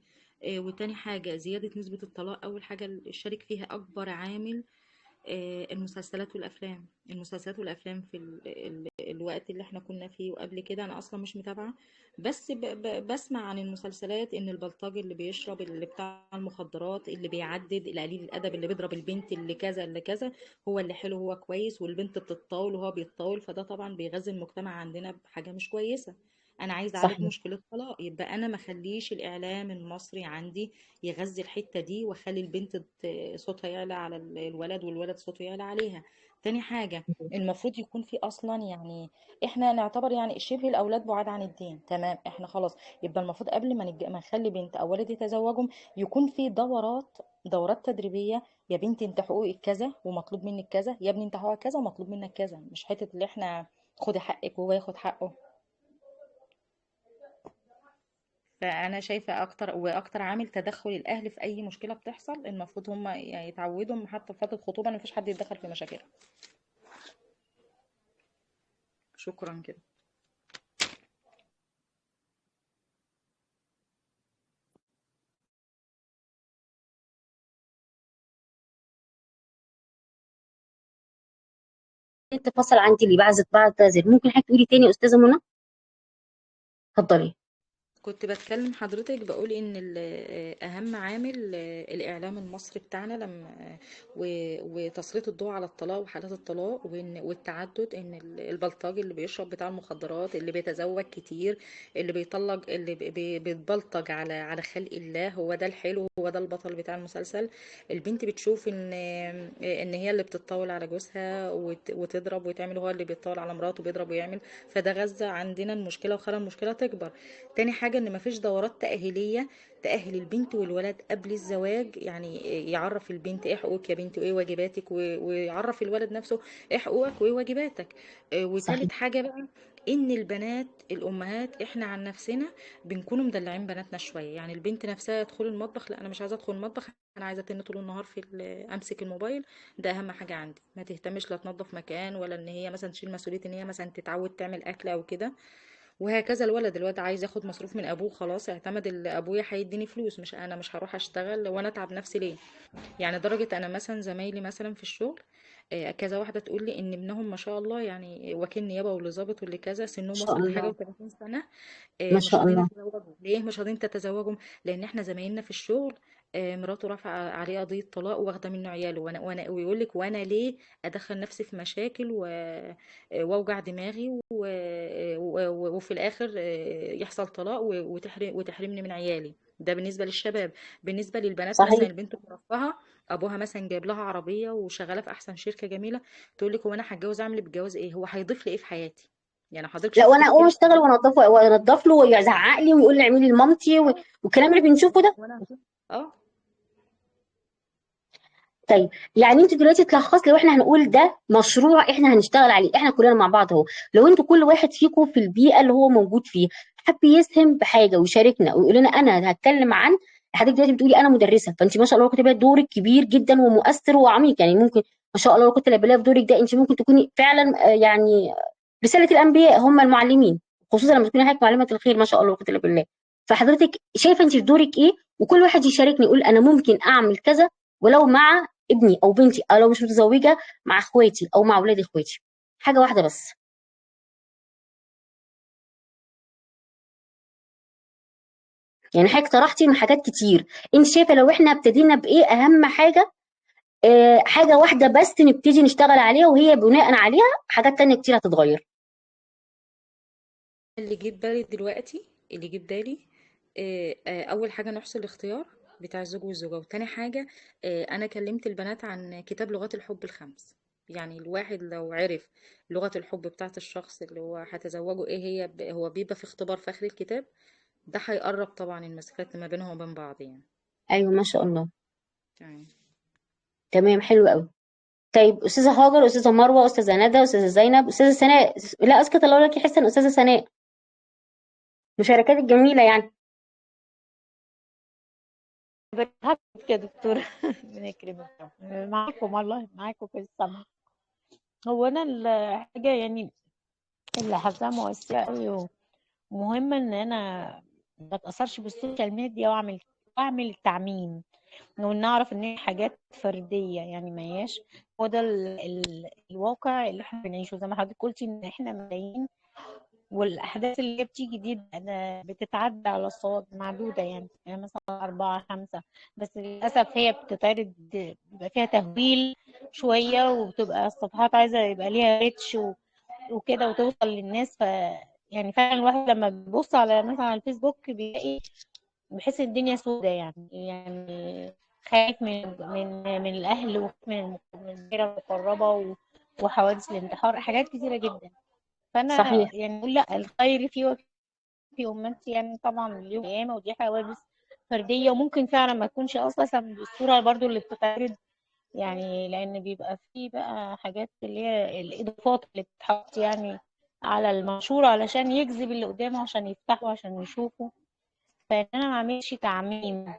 Speaker 2: وتاني حاجه زياده نسبه الطلاق، اول حاجه الشريك فيها اكبر عامل المسلسلات والافلام. المسلسلات والافلام في الوقت اللي احنا كنا فيه وقبل كده، انا اصلا مش متابعه، بس بسمع عن المسلسلات ان البلطجي اللي بيشرب، اللي بتاع المخدرات، اللي بيعدد، القليل الادب اللي بيضرب البنت، اللي كذا اللي كذا، هو اللي حلو هو كويس، والبنت بتتطاول وهو بيتطاول. فده طبعا بيغذي المجتمع عندنا بحاجه مش كويسه. انا عايزه اعالج
Speaker 1: صحيح.
Speaker 2: مشكله الطلاق، يبقى انا ما اخليش الاعلام المصري عندي يغذي الحته دي، واخلي البنت صوتها يعلى على الولد، والولد صوته يعلى عليها. تاني حاجة، المفروض يكون في اصلا يعني احنا نعتبر يعني شبه الاولاد بعاد عن الدين، تمام، احنا خلاص. يبقى المفروض قبل ما نخلي بنت او ولد يتزوجهم يكون في دورات تدريبية. يا بنتي انت حقوقك كذا ومطلوب منك كذا، يا ابني انت حقوقك كذا ومطلوب منك كذا، مش حتة اللي احنا خدي حقك وهو ياخد حقه. فانا شايفه اكتر عامل تدخل الاهل في اي مشكله بتحصل، المفروض هم يعني يتعودوا حتى في فتره الخطوبه ان مفيش حد يتدخل في مشاكلها. شكرا كده.
Speaker 1: انت فصل عندي اللي بعتذر. ممكن حضرتك تقولي تاني يا استاذه منى؟ اتفضلي.
Speaker 2: كنت بتكلم حضرتك بقول ان اهم عامل الاعلام المصري بتاعنا لما وتسليط الضوء على الطلاق وحالات الطلاق والتعدد، ان البلطجي اللي بيشرب بتاع المخدرات، اللي بيتزوج كتير، اللي بيطلق، اللي بيتبلطج على خلق الله، هو ده الحلو، هو ده البطل بتاع المسلسل. البنت بتشوف ان هي اللي بتتطاول على جوزها وتضرب وتعمل، هو اللي بيتطاول على مراته وبيضرب ويعمل. فده غزة عندنا المشكلة وخلى المشكلة تكبر. تاني حاجة ان مفيش دورات تأهيلية تأهل البنت والولد قبل الزواج، يعني يعرف البنت ايه حقوقك يا بنتي وايه واجباتك، ويعرف الولد نفسه ايه حقوقك وايه واجباتك.
Speaker 1: صحيح.
Speaker 2: وتالت حاجة بقى، ان البنات الامهات احنا عن نفسنا بنكونوا مدلعين بناتنا شويه. يعني البنت نفسها يدخل المطبخ، لا انا مش عايزه ادخل المطبخ، انا عايزه اتن طول النهار امسك الموبايل، ده اهم حاجه عندي. ما تهتمش لا تنظف مكان، ولا ان هي مثلا تشيل مسؤوليه ان هي مثلا تتعود تعمل اكل او كده. وهكذا الولد عايز ياخد مصروف من ابوه، خلاص اعتمد اللي ابويا هيديني فلوس، مش انا مش هروح اشتغل وانا اتعب نفسي ليه. يعني درجة انا مثلا زمايلي مثلا في الشغل كذا واحدة تقول لي ان ابنهم ما شاء الله يعني وكيل نيابة واللي ظابط واللي كذا،
Speaker 1: ما
Speaker 2: سنهم
Speaker 1: شاء
Speaker 2: وصل لحاجة
Speaker 1: الله.
Speaker 2: و30 سنة
Speaker 1: ما
Speaker 2: مش
Speaker 1: شاء
Speaker 2: راضيين
Speaker 1: الله.
Speaker 2: يتزوجوا. ليه مش راضيين تتزوجوا؟ لان احنا زمايلنا في الشغل مراته رافعه عليه قضيه طلاق واخده منه عياله، ويقول لك وانا ليه ادخل نفسي في مشاكل واوجع دماغي وفي الاخر يحصل طلاق وتحرمني من عيالي. ده بالنسبه للشباب. بالنسبه للبنات مثلا،
Speaker 1: صحيح.
Speaker 2: البنت مرفهه، ابوها مثلا جايب لها عربيه وشغاله في احسن شركه جميله، تقول لك هو انا هتجوز اعمل بالجواز ايه؟ هو هيضيف لي ايه في حياتي؟ يعني حضرتك
Speaker 1: لا،
Speaker 2: شوفي
Speaker 1: وانا اقوم
Speaker 2: تفكير
Speaker 1: اشتغل
Speaker 2: الشباب.
Speaker 1: وانضف له ويزعق لي ويقول لي اعملي لمامتي والكلام اللي بنشوفه ده.
Speaker 2: اه.
Speaker 1: طيب، يعني انت دلوقتي تلخص لو احنا هنقول ده مشروع احنا هنشتغل عليه احنا كلنا مع بعض اهو. لو انتوا كل واحد فيكم في البيئه اللي هو موجود فيها حب يسهم بحاجه ويشاركنا ويقول لنا انا هتكلم عن. حضرتك دلوقتي بتقولي انا مدرسه، فانت ما شاء الله كنت دورك كبير جدا ومؤثر وعميق، يعني ممكن ما شاء الله لو كنت لابلاه في دورك ده انت ممكن تكوني فعلا يعني رساله الانبياء هم المعلمين، خصوصا لما تكوني حضرتك معلمه الخير ما شاء الله كنت بالله. فحضرتك شايفه انت في دورك ايه، وكل واحد يشاركني يقول انا ممكن اعمل كذا، ولو مع ابني او بنتي او لو مش متزوجه مع اخواتي او مع اولاد اخواتي. حاجه واحده بس. يعني حضرتك طرحتي من حاجات كتير، انت شايفه لو احنا ابتدينا بايه اهم حاجه؟ حاجه واحده بس نبتدي نشتغل عليها وهي بناء عليها حاجات تانية كتير هتتغير.
Speaker 2: اللي جه بالي اول حاجه نحسن الاختيار بتاع الزوج والزوجه، وتاني حاجه انا كلمت البنات عن كتاب لغات الحب الخمس. يعني الواحد لو عرف لغه الحب بتاعت الشخص اللي هو هتزوجه ايه هي، هو بيبقى في اختبار في اخر الكتاب. ده هيقرب طبعا المسافات ما بينهم وبين بعض يعني.
Speaker 1: ايوه ما شاء الله.
Speaker 2: تمام.
Speaker 1: تمام، حلو قوي. طيب استاذه هاجر، استاذه مروه، استاذه ندى، استاذه زينب، استاذه سناء، لا اسكت الله لك حسن، استاذه سناء، مشاركاتك جميله يعني.
Speaker 3: حضرتك يا دكتورة ربنا يكرمك. معاكم والله، معاكم في السماء. هو أنا الحاجة يعني اللي حاساها مؤثرة أوي ومهمة إن أنا ما أتأثرش بالسوشيال ميديا وأعمل تعميم، وإن أعرف إن هي حاجات فردية يعني ما هياش هو ده الواقع اللي احنا بنعيشه. زي ما حضرتك قلتي إن احنا ملايين، والأحداث اللي هي بتيجي دي بتتعدى على الصوابع معدودة، يعني مثلا 4 5. بس للأسف هي بتتعرض، بيبقى فيها تهويل شوية، وبتبقى الصفحات عايزة يبقى ليها ريتش وكده وتوصل للناس. يعني فعلا الواحد لما بيبص على مثلا على الفيسبوك بيحس ان الدنيا سودة، يعني خايف من الاهل، وخايف من الدائرة المقربة وحوادث الانتحار، حاجات كتيرة جدا. فانا
Speaker 1: صحيح.
Speaker 3: يعني بقول لا، الخير فيه وفي امتي، يعني طبعا اليوم قيامة، ودي حوادث فردية وممكن فعلا ما تكونش اصلا بالصورة برضو اللي بتتعرض، يعني لان بيبقى فيه بقى حاجات اللي هي الاضافات اللي بتتحط يعني على المنشور علشان يجذب اللي قدامه عشان يفتحه عشان يشوفه. فان انا ما اعملش تعميم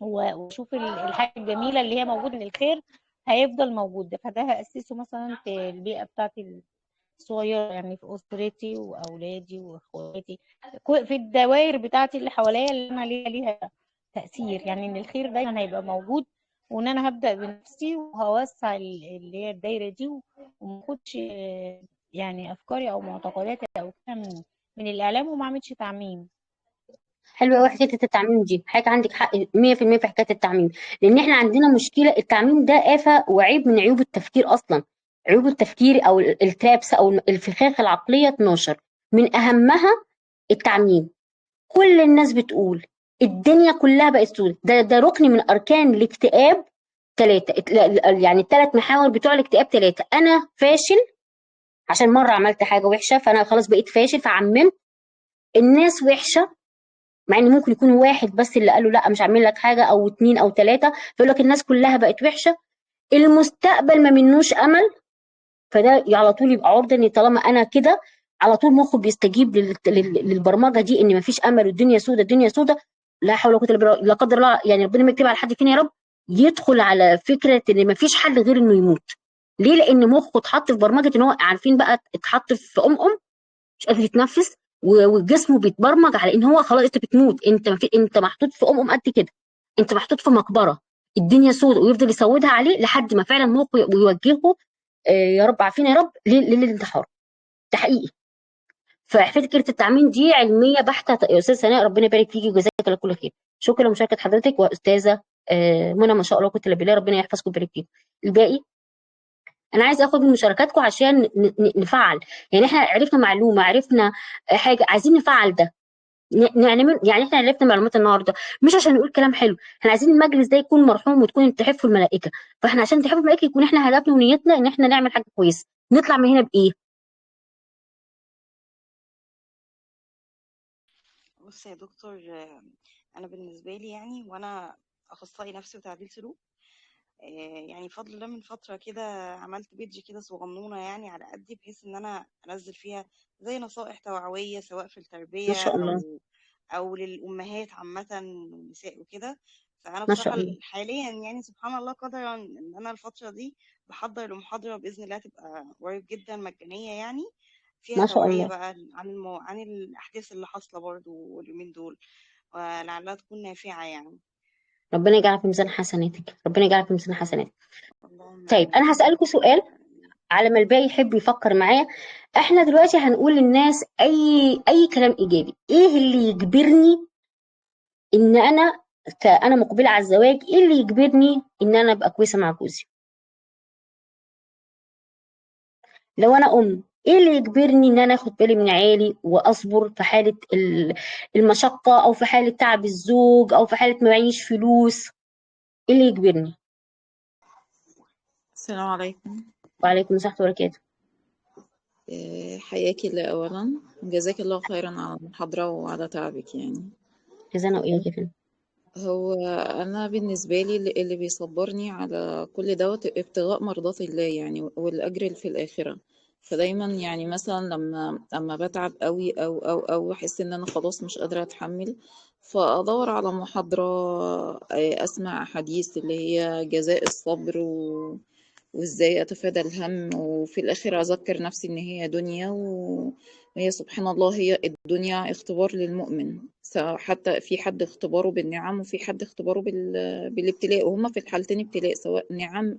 Speaker 3: واشوف الحاجه الجميله اللي هي موجوده، ان الخير هيفضل موجود ده، فده هاسسه مثلا في البيئه بتاعتي الصغيره، يعني في اسرتي واولادي واخواتي، في الدوائر بتاعتي اللي حواليا اللي انا ليها تاثير، يعني ان الخير دايما هيبقى موجود. وان انا هبدا بنفسي وهوسع اللي هي الدايره دي، وما اخدش يعني افكاري او معتقداتي او كده من الاعلام، وما اعملش تعميم.
Speaker 1: حلوه قوي حكايه التعميم دي، حضرتك عندك حق 100% في حكايه التعميم، لان احنا عندنا مشكله. التعميم ده آفة وعيب من عيوب التفكير اصلا. عيوب التفكير او الترابس او الفخاخ العقليه 12، من اهمها التعميم. كل الناس بتقول الدنيا كلها بقت سودة، ده ركن من اركان الاكتئاب. ثلاثه، يعني الثلاث محاور بتوع الاكتئاب ثلاثه. انا فاشل عشان مره عملت حاجه وحشه فانا خلاص بقيت فاشل فعممت. الناس وحشه، مع ان ممكن يكون واحد بس اللي قال له لا مش هعمل لك حاجه او اتنين او ثلاثه، فيقول لك الناس كلها بقت وحشه. المستقبل ما منوش امل، فده على طول يبقى عرضه ان طالما انا كده على طول مخه بيستجيب للبرمجه دي ان مفيش امل والدنيا سودة الدنيا سودة. لا حول ولا قوه الا بالله، لا قدر الله، يعني ربنا ما يكتب على حد فينا يا رب يدخل على فكره ان مفيش حل غير انه يموت. ليه؟ لان مخه اتحط في برمجه ان هو عارفين بقى اتحط في مش قادر يتنفس، وجسمه بيتبرمج على ان هو خلاص انت بتموت، انت محطوط في قد كده، انت محطوط في مقبره، الدنيا سودة، ويفضل يسودها عليه لحد ما فعلا مخه ويوجهه يا رب عافينا يا رب للانتحار. ده حقيقي. ففكره التعميم دي علميه بحته يا استاذ سناء، ربنا يبارك فيكي وجزاك الله كل خير. شكرا لمشاركه حضرتك واستاذه منى ما شاء الله كنت بالله، ربنا يحفظكم ويبارك فيكم. الباقي انا عايزه اخد من مشاركاتكم عشان نفعل. يعني احنا عرفنا معلومه، عرفنا حاجه، عايزين نفعل ده. نعمل يعني احنا عرفنا معلومات النهارده مش عشان نقول كلام حلو، احنا عايزين المجلس ده يكون مرحوم وتكون تحفه الملائكه. فاحنا عشان تحفه الملائكه يكون احنا هدفنا ونيتنا ان احنا نعمل حاجه كويسه، نطلع من هنا بايه؟
Speaker 5: بص يا دكتور، انا بالنسبه لي يعني وانا اخصائي نفسي وتعديل سلوك. يعني بفضل الله من فتره كده عملت بيدج كده صغنونه يعني على قدي، بحيث ان انا انزل فيها زي نصائح توعويه سواء في
Speaker 1: ما
Speaker 5: التربيه
Speaker 1: شاء الله.
Speaker 5: او للامهات عامه والنساء وكده. فانا
Speaker 1: ما شاء
Speaker 5: بصراحه
Speaker 1: الله.
Speaker 5: حاليا يعني سبحان الله قدرا ان انا الفتره دي بحضر لمحاضره باذن الله تبقى قريب جدا مجانيه يعني، فيها
Speaker 1: ما شاء
Speaker 5: توعيه
Speaker 1: الله.
Speaker 5: بقى عن الاحداث اللي حاصله برضو اليومين دول، ولعلها تكون نافعه يعني.
Speaker 1: ربنا يجعلها في ميزان حسناتك، ربنا يجعلها في ميزان حسناتك.
Speaker 5: اللهم
Speaker 1: طيب
Speaker 5: امين
Speaker 1: انا
Speaker 5: يا
Speaker 1: هسألكم
Speaker 5: رب.
Speaker 1: سؤال على ما الباقي يحب يفكر معايا. احنا دلوقتي هنقول للناس اي كلام ايجابي. ايه اللي يجبرني ان انا كأنا مقبلة على الزواج، ايه اللي يجبرني ان انا ابقى كويسة مع جوزي؟ لو انا ايه اللي يجبرني ان انا اخد بالي من عيالي واصبر في حالة المشقة، او في حالة تعب الزوج، او في حالة ما معيش فلوس؟ ايه اللي يجبرني؟
Speaker 6: السلام عليكم.
Speaker 1: وعليكم السلام ورحمة الله وبركاته.
Speaker 6: حياك الله أولا، جزاك الله خيرا على المحاضرة وعلى تعبك يعني.
Speaker 1: جزانا واياك يا فندم.
Speaker 6: هو أنا بالنسبة لي اللي بيصبرني على كل دوت ابتغاء مرضات الله يعني، والأجر في الآخرة. فدايما يعني مثلا لما بتعب قوي أو أحس إن أنا خلاص مش قادرة أتحمل، فأدور على محاضرة، أسمع أحاديث اللي هي جزاء الصبر وازاي اتفادى الهم، وفي الاخر اذكر نفسي ان هي دنيا وهي سبحان الله هي الدنيا اختبار للمؤمن. حتى في حد اختباره بالنعم وفي حد اختباره بالابتلاء، وهما في الحالتين ابتلاء، سواء نعم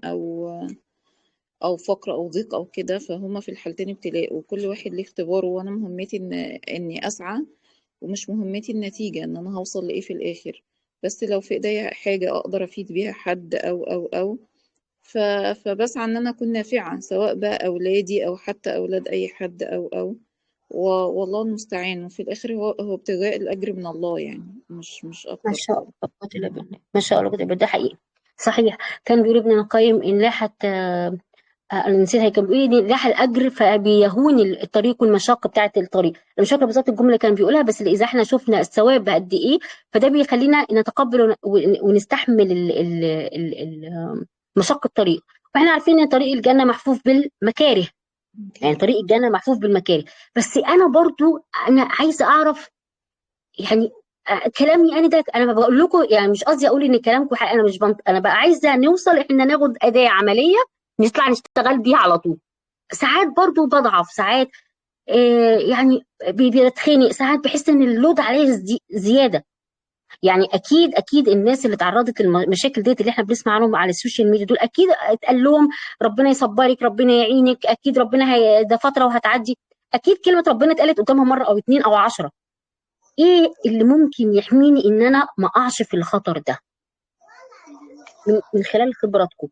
Speaker 6: او فقر او ضيق او كده، فهما في الحالتين ابتلاء وكل واحد ليه اختباره. وانا مهمتي اني اسعى، ومش مهمتي النتيجة ان انا هوصل لايه في الاخر. بس لو في ايديا حاجة اقدر افيد بيها حد او ف... فبسعى ان انا اكون نافعة، سواء بقى اولادي او حتى اولاد اي حد والله المستعان. وفي الاخر هو ابتغاء الاجر من الله يعني، مش
Speaker 1: ما
Speaker 6: اكتر
Speaker 1: شاء
Speaker 6: خالص.
Speaker 1: الله قوة إلا بالله، ما شاء الله قوة إلا بالله، ده حقيقي. صحيح. كان بيقول ابن القيم إن لاحت انا نسيتها، كان بيقول إن لاح الاجر فبيهون الطريق والمشقه بتاعه الطريق. أنا مش فاكره بالظبط الجمله اللي كان بيقولها، بس اذا احنا شفنا الثواب قد ايه فده بيخلينا نتقبل ونستحمل مشقه الطريق. واحنا عارفين ان طريق الجنه محفوف بالمكاره، يعني
Speaker 6: اوكي.
Speaker 1: طريق الجنه محفوف بالمكاره. بس انا برضو انا عايزه اعرف يعني كلامي انا ده انا بقول لكم، يعني مش قصدي اقول ان كلامكم حق، انا مش انا بقى عايزه نوصل احنا ناخد اداه عمليه نطلع نشتغل بيها على طول. ساعات برضو بضعف، ساعات يعني بيتخنق، ساعات بحس ان اللود عليا زياده. يعني اكيد الناس اللي تعرضت للمشاكل ديت اللي احنا بنسمع عنهم على السوشيال ميديا دول، اكيد اتقال لهم ربنا يصبرك، ربنا يعينك، اكيد ربنا ده فتره وهتعدي. اكيد كلمه ربنا اتقالت قدامهم مره او اتنين او 10. ايه اللي ممكن يحميني ان انا ما اقعش في الخطر ده من خلال خبراتكم؟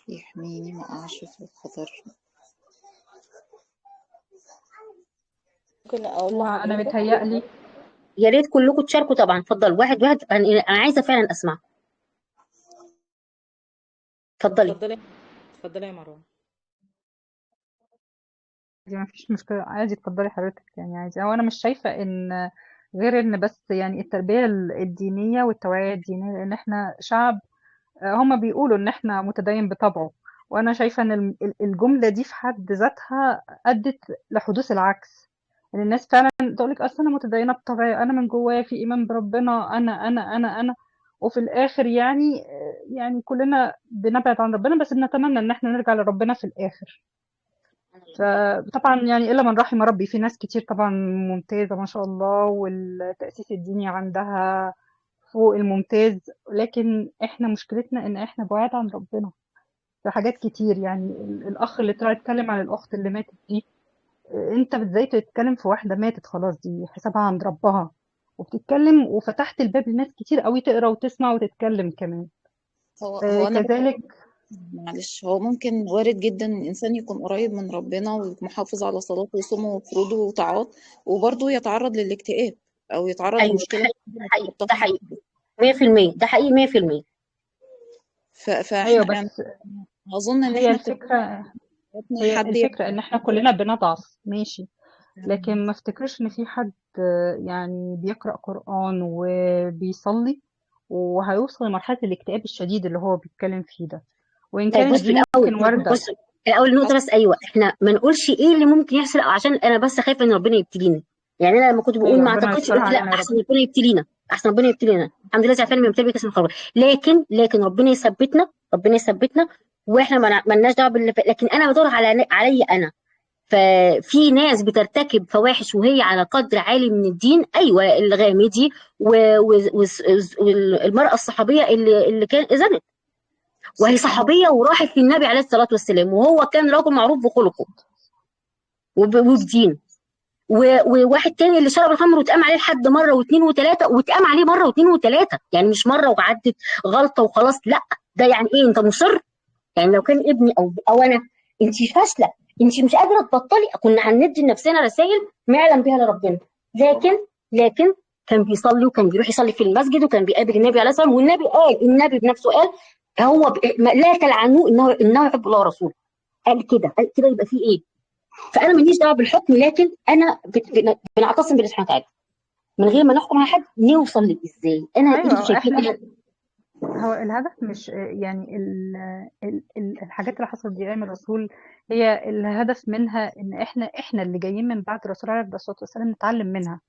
Speaker 6: يحميني ما اقعش في الخطر. ممكن اقول
Speaker 7: وانا
Speaker 6: لحضرتك؟
Speaker 7: متهيألي
Speaker 1: يا ريت كلكم تشاركوا طبعا، اتفضل واحد واحد، انا عايزه فعلا اسمع. اتفضلي.
Speaker 2: اتفضلي. اتفضلي يا مروه.
Speaker 7: دي ما فيش مشكلة، عادي اتفضلي حضرتك، يعني عادي. هو انا مش شايفة ان غير ان بس يعني التربية الدينية والتوعية الدينية، لان احنا شعب هما بيقولوا ان احنا متدين بطبعه. وانا شايفة ان الجملة دي في حد ذاتها ادت لحدوث العكس، ان الناس فعلا تقولك اصل انا متدينة بطبعي، انا من جوايا في ايمان بربنا، انا وفي الاخر يعني كلنا بنبعد عن ربنا، بس بنتمنى ان احنا نرجع لربنا في الاخر. فطبعا يعني الا من رحم ربي، في ناس كتير طبعا ممتازة ما شاء الله، والتأسيس الديني عندها فوق الممتاز، لكن احنا مشكلتنا ان احنا بعاد عن ربنا في حاجات كتير. يعني الاخ اللي طلع يتكلم عن الاخت اللي ماتت دي، انت ازاي تتكلم في واحدة ماتت خلاص، دي حسابها عند ربها، وبتتكلم، وفتحت الباب لناس كتير قوي تقرا وتسمع وتتكلم كمان.
Speaker 6: هو انا
Speaker 7: كذلك.
Speaker 6: معلش، هو ممكن وارد جدا إن الانسان يكون قريب من ربنا ومحافظ على صلاته وصومه وفروضه وطاعات، وبرضه يتعرض للاكتئاب او يتعرض
Speaker 1: ايوه، ده
Speaker 6: لمشكله
Speaker 1: حقيقي، ده
Speaker 6: كبيرة
Speaker 1: حقيقي،
Speaker 6: تحطها
Speaker 1: ده
Speaker 6: في
Speaker 1: حقيقي
Speaker 6: حياته.
Speaker 1: 100%، ده حقيقي 100%.
Speaker 7: ايوه
Speaker 6: فاحنا يعني
Speaker 7: بس
Speaker 6: اظن ان
Speaker 7: هي
Speaker 6: احنا بتبقى
Speaker 7: الفكره
Speaker 6: حياتنا
Speaker 7: هي
Speaker 6: حد
Speaker 7: الفكره ان احنا كلنا بنضعف، ماشي،
Speaker 6: يبقى.
Speaker 7: لكن ما افتكرش ان في حد يعني بيقرأ قرآن وبيصلي وهيوصل لمرحلة الاكتئاب الشديد اللي هو بيتكلم فيه ده، وإن
Speaker 1: طيب
Speaker 7: كانت
Speaker 1: بص
Speaker 7: دي
Speaker 1: الاول،
Speaker 7: ممكن واردة.
Speaker 1: بص الاول نقطه بس، ايوه احنا ما نقولش ايه اللي ممكن يحصل، عشان انا بس خايفه ان ربنا يبتلينا. يعني انا لما كنت بقول
Speaker 7: أيوة،
Speaker 1: ما
Speaker 7: ربنا
Speaker 1: اعتقدش،
Speaker 7: يسترها
Speaker 1: قلت لا،
Speaker 7: علينا يا رب.
Speaker 1: احسن ربنا يبتلينا، احسن ربنا يبتلينا. الحمد لله عارفين بيبتلي كاس الخبر، لكن ربنا يثبتنا، ربنا يثبتنا. واحنا ما لناش دعوه لكن انا بدور علي انا. ففي ناس بترتكب فواحش وهي على قدر عالي من الدين، ايوه الغامدي والمراه الصحابيه اللي كان زنت، وهي
Speaker 6: صح.
Speaker 1: صحابيه وراحت للنبي عليه الصلاه والسلام، وهو كان رجل معروف بخلقه وبدين. وواحد تاني اللي شرب الخمر واتقام عليه لحد مره واثنين وثلاثه، واتقام عليه مره واثنين وثلاثه، يعني مش مره وعدت غلطه وخلاص، لا. ده يعني ايه؟ انت مصر؟ يعني لو كان ابني او انا، انت فاشله، انت مش قادره تبطلي، كنا هندي لنفسنا رسائل ما يعلم بها لربنا. لكن كان بيصلي، وكان بيروح يصلي في المسجد، وكان بيقابل النبي عليه الصلاه والسلام، والنبي قال، النبي بنفسه قال هو لا تلعنوه انه يحب الله ورسوله. قال كده يبقى فيه ايه؟ فانا ماليش دعوه بالحكم، لكن انا بنعتصم بالله سبحانه وتعالى من غير ما نحكم على حد. نوصل ازاي؟ انتوا
Speaker 7: أيوة،
Speaker 1: شايفين
Speaker 7: إحنا هو الهدف مش يعني الحاجات اللي حصلت دي أيام الرسول، هي الهدف منها إن إحنا اللي جايين من بعد الرسول عليه الصلاة والسلام نتعلم منها.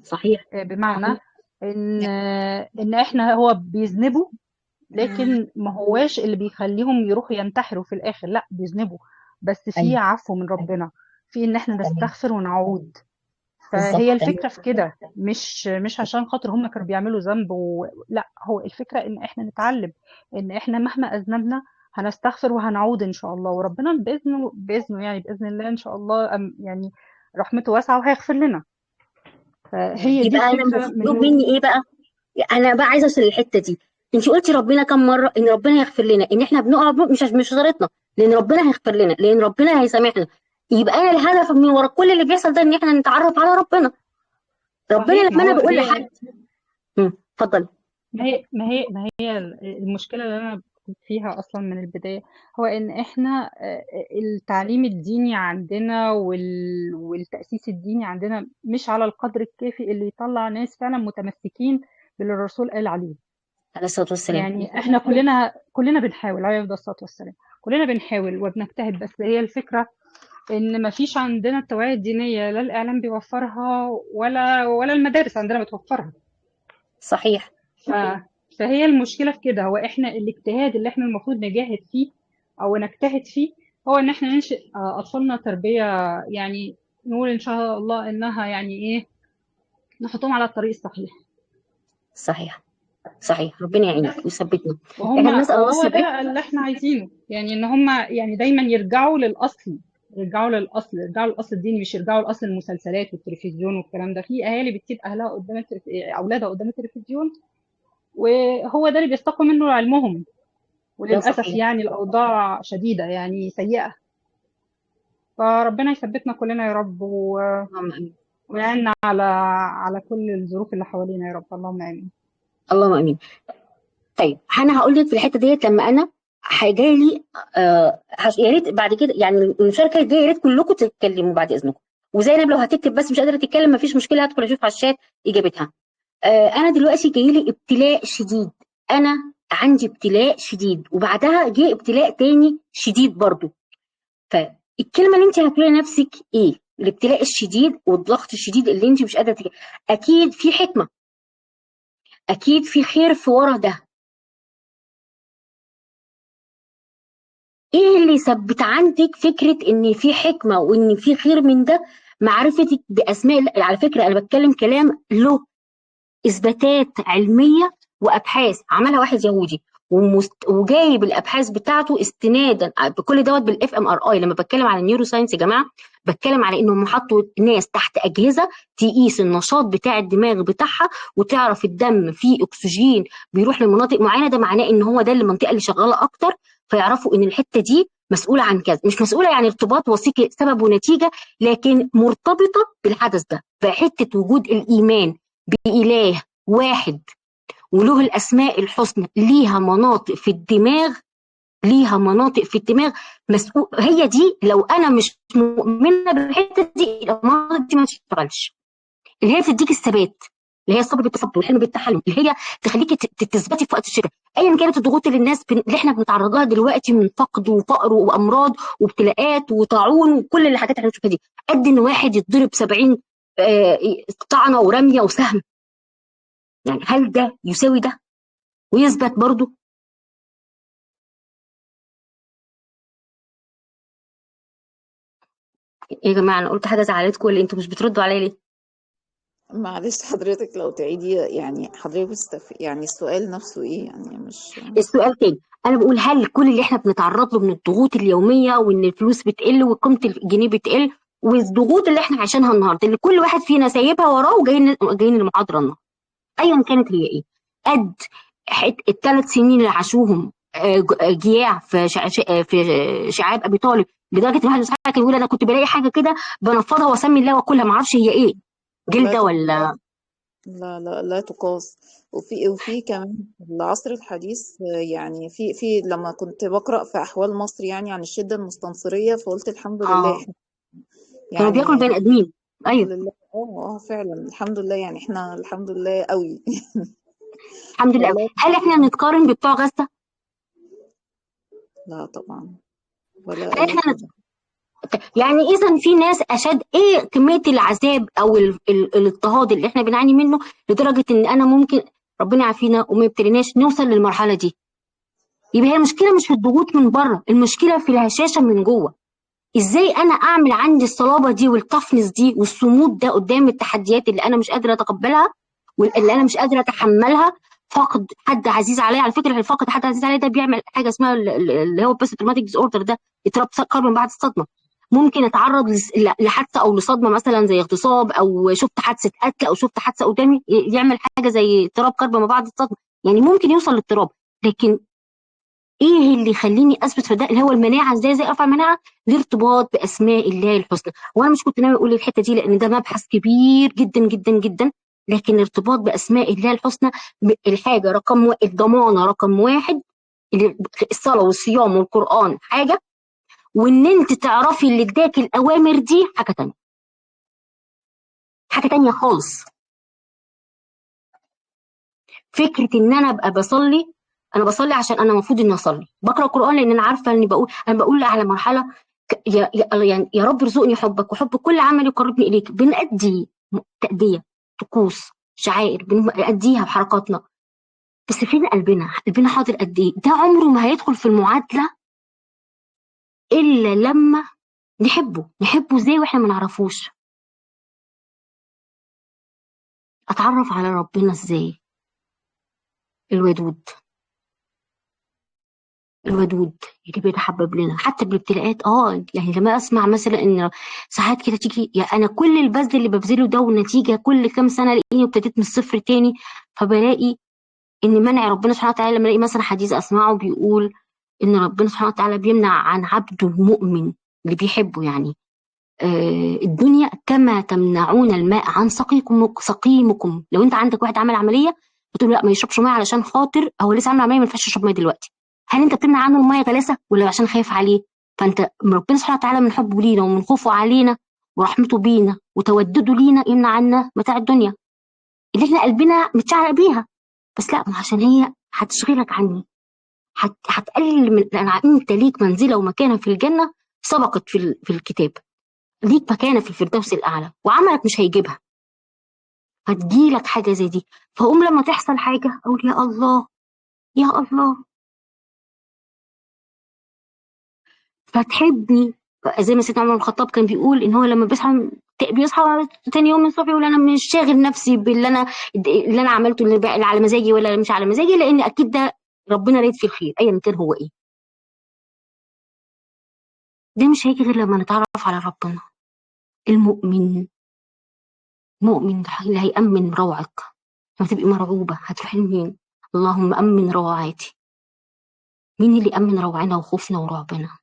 Speaker 1: صحيح.
Speaker 7: بمعنى إن إحنا هو بيذنبوا، لكن ما هواش اللي بيخليهم يروحوا ينتحروا في الآخر، لا بيذنبوا، بس في
Speaker 1: ايوه،
Speaker 7: عفو من ربنا، في إن إحنا
Speaker 1: تمام،
Speaker 7: نستغفر ونعود.
Speaker 1: بالظبط،
Speaker 7: فهي
Speaker 1: تمام.
Speaker 7: الفكرة في كده، مش عشان خاطر هم كانوا بيعملوا ذنب لا، هو الفكرة إن إحنا نتعلم إن إحنا مهما أذنبنا هنستغفر وهنعود إن شاء الله، وربنا بإذنه يعني بإذن الله إن شاء الله يعني رحمته واسعة وهيغفر لنا. فهي دي
Speaker 1: يبقى انا
Speaker 7: الفكرة
Speaker 1: المطلوب
Speaker 7: من
Speaker 1: مني ايه بقى؟ انا بقى عايزه اوصل للحته دي. انت قلتي ربنا كم مره ان ربنا يغفر لنا، ان احنا بنقع مش شطارتنا، لان ربنا هيغفر لنا، لان ربنا هيسامحنا. يبقى انا الهدف من ورا كل اللي بيحصل ده ان احنا نتعرف على ربنا. ربنا
Speaker 7: صحيح. ما
Speaker 1: لما انا
Speaker 7: هو
Speaker 1: بقول لحد، اتفضل.
Speaker 7: ما هي المشكلة اللي أنا كنت فيها أصلا من البداية، هو إن إحنا التعليم الديني عندنا والتأسيس الديني عندنا مش على القدر الكافي اللي يطلع ناس فعلا متمسكين باللي الرسول قال عليه.
Speaker 1: عليه الصلاه والسلام.
Speaker 7: يعني إحنا كلنا بنحاول عليه الصلاة والسلام، كلنا بنحاول وبنجتهد، بس هي الفكرة إن مفيش عندنا التوعية الدينية، لا الإعلام بيوفرها ولا المدارس عندنا بتوفرها.
Speaker 1: صحيح.
Speaker 7: ف... فهي المشكلة في كده، هو احنا الاجتهاد اللي احنا المفروض نجاهد فيه او نجتهد فيه، هو ان احنا ننشئ اطفالنا تربية، يعني نقول ان شاء الله انها يعني ايه، نحطهم على الطريق الصحيح.
Speaker 1: صحيح. صحيح، ربنا يعينك
Speaker 7: بس
Speaker 1: ويثبتنا. احنا بنسال الله
Speaker 7: وهو
Speaker 1: الثبات.
Speaker 7: ده اللي احنا عايزينه، يعني ان هم يعني دايما يرجعوا للاصل، يرجعوا للاصل الديني، مش يرجعوا لاصل المسلسلات والتلفزيون والكلام ده. في اهالي بتسيب اهلها قدام اولادها قدام التلفزيون، وهو ده اللي بيستقوا منه علمهم،
Speaker 1: ده
Speaker 7: وللأسف
Speaker 1: صحيح.
Speaker 7: يعني الأوضاع شديدة يعني سيئة. فربنا يثبتنا كلنا يا رب
Speaker 1: اللهم امين.
Speaker 7: ويعيننا على كل الظروف اللي حوالينا يا رب، اللهم آمين.
Speaker 1: اللهم امين. طيب انا هقول لك في الحته ديت، لما انا هيجي لي يا ريت بعد كده يعني المشاركه الجايه، يا ريت كلكم تتكلموا بعد اذنكم. وزينب لو هتكتب بس مش قادره تتكلم مفيش مشكله، هدخل اشوف على الشات اجابتها. انا دلوقتي جاي لي ابتلاء شديد، انا عندي ابتلاء شديد، وبعدها جه ابتلاء تاني شديد برضو. فالكلمه اللي انت هتقولي لنفسك ايه؟ الابتلاء الشديد والضغط الشديد اللي انت مش قادره اكيد في حكمه، اكيد في خير في ورا ده. ايه اللي يثبت عندك فكره ان في حكمه وان في خير من ده؟ معرفتك باسماء، على فكره انا بتكلم كلام له اثباتات علميه وابحاث عملها واحد يهودي، وجايب الابحاث بتاعته استنادا بكل دوت بالاف ام ار اي. لما بتكلم على النيورو ساينس يا جماعه بتكلم على انهم حطوا ناس تحت اجهزه تقيس النشاط بتاع الدماغ بتاعها وتعرف الدم فيه اكسجين بيروح لمناطق معينه، ده معناه ان هو ده المنطقه اللي شغاله اكتر، فيعرفوا ان الحته دي مسؤوله عن كذا. مش مسؤوله يعني ارتباط وثيقي سبب ونتيجه، لكن مرتبطه بالحدث ده بحته وجود الايمان باله واحد وله الاسماء الحسنى، ليها مناطق في الدماغ، ليها مناطق في الدماغ مسؤول. هي دي لو انا مش مؤمنه بالحته دي المناطق دي ما تشتغلش، اللي هي بتديك الثبات، اللي هي الصبر بالتصبر والحلم بالتحلم، اللي هي تخليكي تثبتي في وقت الشتاء. ايا كانت الضغوط اللي الناس اللي احنا بنتعرض لها دلوقتي من فقد وفقر وامراض وابتلاءات وطاعون وكل الحاجات اللي احنا بنشوفها دي، قد ان واحد يتضرب 70 طعنه ورميه وسهم، يعني هل ده يساوي ده ويثبت برضه؟ يا جماعه انا قلت حاجه زعلتكم ولا انتوا مش بتردوا عليا ليه؟
Speaker 6: معلش حضرتك لو تعيدي، يعني حضرتك يعني السؤال نفسه ايه يعني مش.
Speaker 1: السؤال تاني، انا بقول هل كل اللي احنا بنتعرض له من الضغوط اليوميه وان الفلوس بتقل وقيمه الجنيه بتقل والضغوط اللي احنا عايشينها النهارده اللي كل واحد فينا سايبها وراه وجايين المحاضره النهارده، ايا كانت هي ايه، قد ال3 سنين اللي عاشوهم جياع في شعاب ابي طالب، لدرجه ان واحد من صحابي كان يقول انا كنت بلاقي حاجه كده بنفضها واسمي الله واكلها ما اعرفش هي ايه،
Speaker 6: لا
Speaker 1: جلده ولا.
Speaker 6: لا تقاس. وفي كمان في العصر الحديث، يعني في لما كنت بقرأ في أحوال مصر يعني عن الشدة المستنصرية، فقلت الحمد لله
Speaker 1: اه
Speaker 6: احنا
Speaker 1: كانوا
Speaker 6: يعني
Speaker 1: بياكلوا بني ادمين.
Speaker 6: الحمد
Speaker 1: ايوه
Speaker 6: لله. فعلا الحمد لله، يعني احنا الحمد لله قوي.
Speaker 1: الحمد لله.
Speaker 6: والله
Speaker 1: هل احنا نتقارن ببتوع غزه؟
Speaker 6: لا طبعا، ولا
Speaker 1: هل
Speaker 6: أي
Speaker 1: احنا
Speaker 6: حاجة.
Speaker 1: يعني اذا في ناس اشد ايه كميه العذاب او الاضطهاد اللي احنا بنعاني منه لدرجه ان انا ممكن ربنا يعافينا وما يبتليناش نوصل للمرحله دي؟ يبقى هي المشكله مش في الضغوط من بره، المشكله في الهشاشه من جوه. ازاي انا اعمل عندي الصلابه دي والتفنس دي والصمود ده قدام التحديات اللي انا مش قادره اتقبلها واللي انا مش قادره اتحملها؟ فقد حد عزيز عليا، على فكره الفقد حد عزيز عليا ده بيعمل حاجه اسمها اللي هو بوست تروماتيك ديس اوردر، ده اضطراب قلب بعد الصدمه. ممكن اتعرض لحادثه او لصدمه مثلا زي اغتصاب او شفت حادثه قتل او شفت حادثه قدامي يعمل حاجه زي اضطراب قلب ما بعد الصدمه، يعني ممكن يوصل لاضطراب. لكن ايه اللي يخليني اثبت في ده اللي هو المناعه؟ ازاي ارفع المناعه؟ الارتباط باسماء الله الحسنى. وانا مش كنت ناوي اقول الحته دي لان ده مبحث كبير جدا جدا جدا، لكن الارتباط باسماء الله الحسنى الحاجه رقم الضمانه رقم واحد. الصلاه والصيام والقران حاجه، وان انت تعرفي اللي اداك الاوامر دي حاجه تانية، حاجه تانية خالص. فكره ان انا ابقى بصلي، انا بصلي عشان انا المفروض اني اصلي، بقرا قران لان انا عارفه اني بقول على مرحله يعني يا رب ارزقني حبك وحب كل عمل يقربني اليك. بنأدي تأدية طقوس شعائر بنأديها بحركاتنا، بس فين قلبنا؟ قلبنا حاضر قد ايه؟ ده عمره ما هيدخل في المعادله الا لما نحبه ازاي واحنا ما نعرفوش؟ اتعرف على ربنا ازاي؟ الودود الودود اللي بيتحبب لنا حتى بالابتلاءات. يعني لما اسمع مثلا ان ساعات كده تيجي، يعني انا كل البذل اللي ببذله ده والنتيجه كل كام سنه الاقيني ابتديت من الصفر تاني، فبلاقي ان منع ربنا سبحانه وتعالى. لما الاقي مثلا حديث اسمعه بيقول ان ربنا سبحانه وتعالى بيمنع عن عبده المؤمن اللي بيحبه، يعني الدنيا كما تمنعون الماء عن سقيمكم. لو انت عندك واحد عمل عمليه بتقول لا ما يشربش ميه علشان خاطر هو لسه عامل عمليه ما ينفعش يشرب ميه دلوقتي، هل انت بتمنع عنه الميه غلاسه ولا عشان خايف عليه؟ فانت ربنا سبحانه وتعالى من حبه لينا ومن خوفه علينا ورحمته بينا وتودده لينا يمنع عنا متاع الدنيا اللي احنا قلبنا متشعلق بيها. بس لا، ما عشان هي هتشغلك عني، هتقلل من انت ليك منزله ومكانه في الجنه سبقت في الكتاب، ليك مكانه في الفردوس الاعلى وعملك مش هيجيبها، هتجيلك حاجه زي دي. فاقوم لما تحصل حاجه اقول يا الله يا الله، فتحبني. زي ما سيدنا عمر بن الخطاب كان بيقول ان هو لما بيصحى تاني يوم من الصبح يقول انا مش شاغل نفسي باللي انا عملته اللي على مزاجي ولا مش على مزاجي، لان اكيد ده ربنا رايد فيه الخير ايا كان هو ايه. ده مش هيجي غير لما نتعرف على ربنا. المؤمن مؤمن اللي هيأمن روعك لما تبقي مرعوبة هتروحي لمين؟ اللهم أمن روعاتي. مين اللي أمن روعنا وخوفنا ورعبنا؟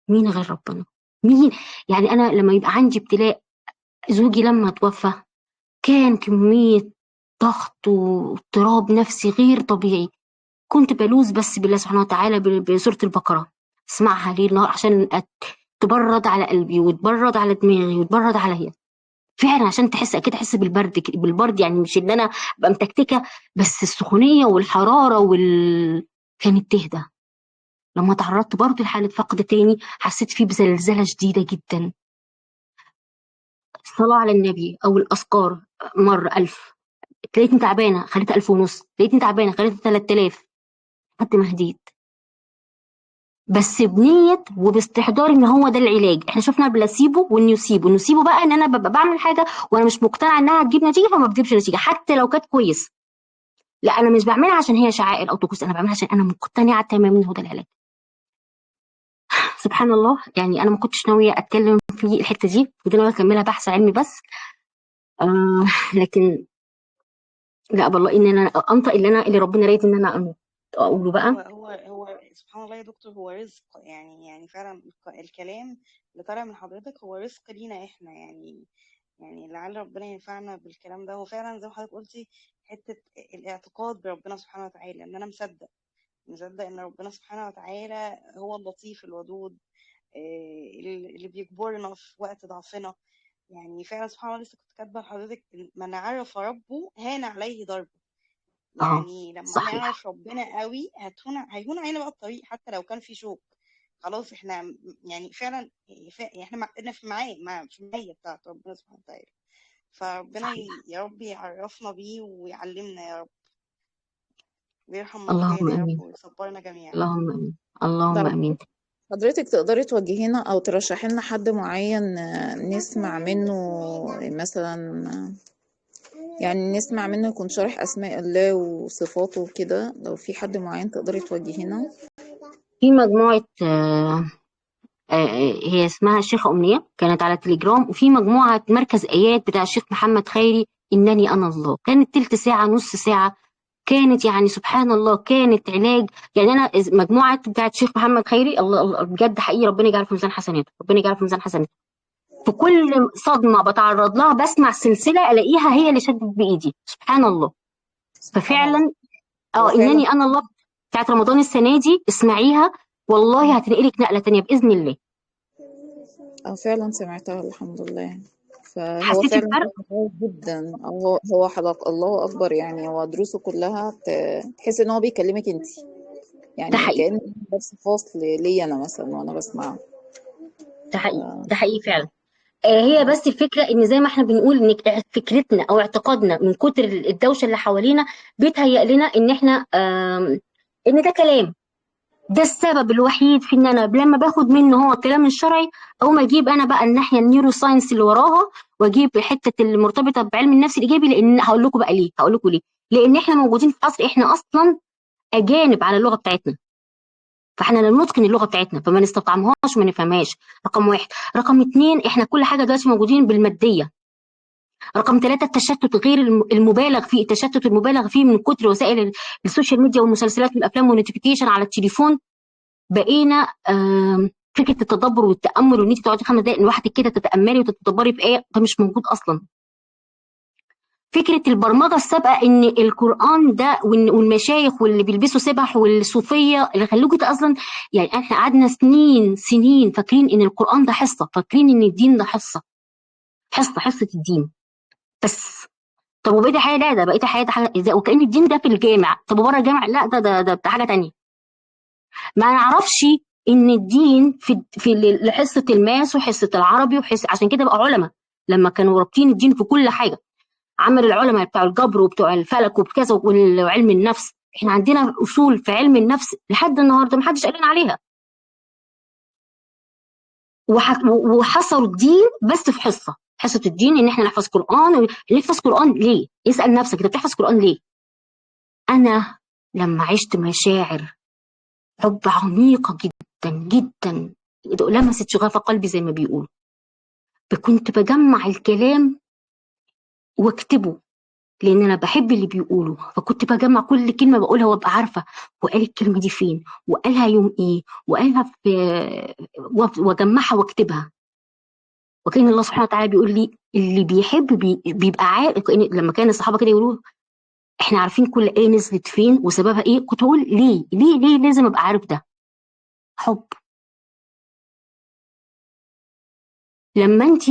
Speaker 1: مين غير ربنا؟ مين؟ يعني أنا لما يبقى عندي ابتلاء، زوجي لما توفى كان كمية ضغط واضطراب نفسي غير طبيعي. كنت بلوذ بس بالله سبحانه وتعالى بسورة البقرة، اسمعها ليل نهار عشان تبرد على قلبي وتبرد على دماغي وتبرد عليا فعلا، عشان تحس كده، احس بالبرد يعني مش ان انا ابقى متكتكه، بس السخونيه والحراره كانت تهدى. لما تعرضت برضه لحاله فقد تاني حسيت فيه بزلزله شديده جدا. الصلاه على النبي او الاذكار مره 1000، تلاقيتني تعبانه خليتها 1500، تلاقيتني تعبانه خليتها 3000 لحد ما هديت، بس بنيه وباستحضار ان هو ده العلاج. احنا شفنا البلاسيبو والنيوسيبو بقى ان انا ببقى بعمل حاجه وانا مش مقتنعه انها هتجيب نتيجه فما بتجيبش نتيجه حتى لو كانت كويس. لا انا مش بعملها عشان هي شعائر او طقوس، انا بعملها عشان انا مقتنعه تماما ان هو ده العلاج. سبحان الله، يعني انا ما كنتش ناويه اتكلم في الحته دي، كنت ناويه اكملها بحث علمي بس لكن لا والله ان انا انطق اللي ربنا رايد ان انا اقوله
Speaker 5: هو
Speaker 1: بقى.
Speaker 5: هو سبحان الله يا دكتور، هو رزق يعني فعلا الكلام اللي طالع من حضرتك هو رزق لينا احنا، يعني لعل ربنا ينفعنا بالكلام ده. هو فعلا زي ما حضرتك قلتي حتة الاعتقاد بربنا سبحانه وتعالى، ان انا مصدق ان ربنا سبحانه وتعالى هو اللطيف الودود اللي بيجبرنا في وقت ضعفنا. يعني فعلا سبحان الله، لسه كنت كاتبه لحضرتك من عرف ربه هان عليه ضربه. يعني لما
Speaker 1: صحيح
Speaker 5: نعرف ربنا قوي هيهون علينا بقى الطريق حتى لو كان في شوك. خلاص احنا يعني فعلا يعني احنا معاه في المية بتاعت ربنا سبحانه وتعالى. فربنا
Speaker 1: صحيح.
Speaker 5: يا رب يعرفنا بيه ويعلمنا يا رب، ويرحم
Speaker 1: اللهم
Speaker 5: موتانا يا رب
Speaker 1: امين.
Speaker 5: ويصبرنا جميعا.
Speaker 1: اللهم امين. اللهم
Speaker 6: طب
Speaker 1: امين.
Speaker 6: حضرتك تقدري توجهينا أو ترشحي لنا حد معين نسمع منه مثلا، يعني نسمع منه يكون شارح أسماء الله وصفاته وكده، لو في حد معين تقدري توجهينا؟
Speaker 1: في مجموعه هي اسمها الشيخة أمنية، كانت على تليجرام، وفي مجموعة مركز آيات بتاع الشيخ محمد خيري إنني أنا الله، كانت تلت ساعة نص ساعة، كانت يعني سبحان الله كانت علاج. يعني أنا مجموعة بتاعت الشيخ محمد خيري الله الله بجد حقيقي ربنا يجعل في ميزان حسناته، ربنا يجعل في ميزان حسناته. في كل صدمة بتعرض لها بسمع سلسلة ألاقيها هي اللي شدت بإيدي سبحان الله.
Speaker 6: سبحان الله.
Speaker 1: ففعلا
Speaker 6: هو فعلا
Speaker 1: إنني أنا الله بتاعت رمضان السنة دي اسمعيها والله هتلاقي لك نقلة تانية بإذن الله.
Speaker 6: فعلا سمعتها الحمد لله. فهو
Speaker 1: حسيتي
Speaker 6: فعلا
Speaker 1: بفرق؟
Speaker 6: كويس جدا. هو حلق الله أكبر، يعني هو دروسه كلها تحس إن هو بيكلمك انت،
Speaker 1: ده
Speaker 6: يعني
Speaker 1: حقيقي.
Speaker 6: كأن درس خاص ليا أنا مثلا وأنا بسمعه.
Speaker 1: ده حقيقي.
Speaker 6: ف-
Speaker 1: ده حقيقي فعلا. هي بس الفكرة ان زي ما احنا بنقول ان فكرتنا او اعتقادنا من كتر الدوشة اللي حوالينا بيتهيأ لنا ان احنا ان ده كلام. ده السبب الوحيد في ان انا لما باخد منه هو الكلام الشرعي او ما اجيب انا بقى الناحية النيورو ساينس اللي وراها واجيب حتة المرتبطة بعلم النفس الايجابي. لان هقول لكم بقى ليه، هقول لكم ليه. لان احنا موجودين في عصر احنا اصلا اجانب على اللغة بتاعتنا، فاحنا لا نتقن اللغه بتاعتنا فما نستطعمهاش وما نفهمهاش. رقم واحد. رقم اتنين، احنا كل حاجه دلوقتي موجودين بالماديه. رقم ثلاثة، التشتت غير المبالغ فيه، التشتت المبالغ فيه من كتر وسائل السوشيال ميديا والمسلسلات والافلام والنوتيفيكيشن على التليفون. بقينا فكره التدبر والتامل وان انت تقعدي 5 دقائق لوحدك كده تتاملي وتتدبري في ايه، ده مش موجود اصلا. فكره البرمجه السابقه ان القران ده والمشايخ واللي بيلبسوا سبح والصوفيه اللي خلوكوا اصلا، يعني احنا قعدنا سنين سنين فاكرين ان القران ده حصه، فاكرين ان الدين ده حصه حصه الدين بس. طب وبقيت حاجه، لا ده بقيت حاجه ازاي، وكأن الدين ده في الجامع. طب وبره الجامع لا ده حاجه تانية. ما نعرفش ان الدين في حصه الماس وحصه العربي وحصه، عشان كده بقى علماء لما كانوا رابطين الدين في كل حاجه. عمل العلماء بتوع الجبر وبتوع الفلك وكذا وعلم النفس. احنا عندنا اصول في علم النفس لحد النهارده محدش قال لنا عليها. وحصروا الدين بس في حصه الدين ان احنا نحفظ قران. نحفظ قران ليه؟ اسال نفسك انت بتحفظ قران ليه؟ انا لما عشت مشاعر حب عميقة جدا جدا لمست شغاف قلبي زي ما بيقولوا، كنت بجمع الكلام واكتبه، لان انا بحب اللي بيقوله، فكنت بجمع كل كلمه بقولها وابقى عارفه وقال الكلمه دي فين وقالها يوم ايه وقالها في، واجمعها واكتبها. وكان الله سبحانه وتعالى بيقول لي اللي بيحب بيبقى عارف. لما كان الصحابه كده يقولوا احنا عارفين كل ايه نزلت فين وسببها ايه، كنت بقول ليه لازم ابقى عارف ده؟ حب. لما انت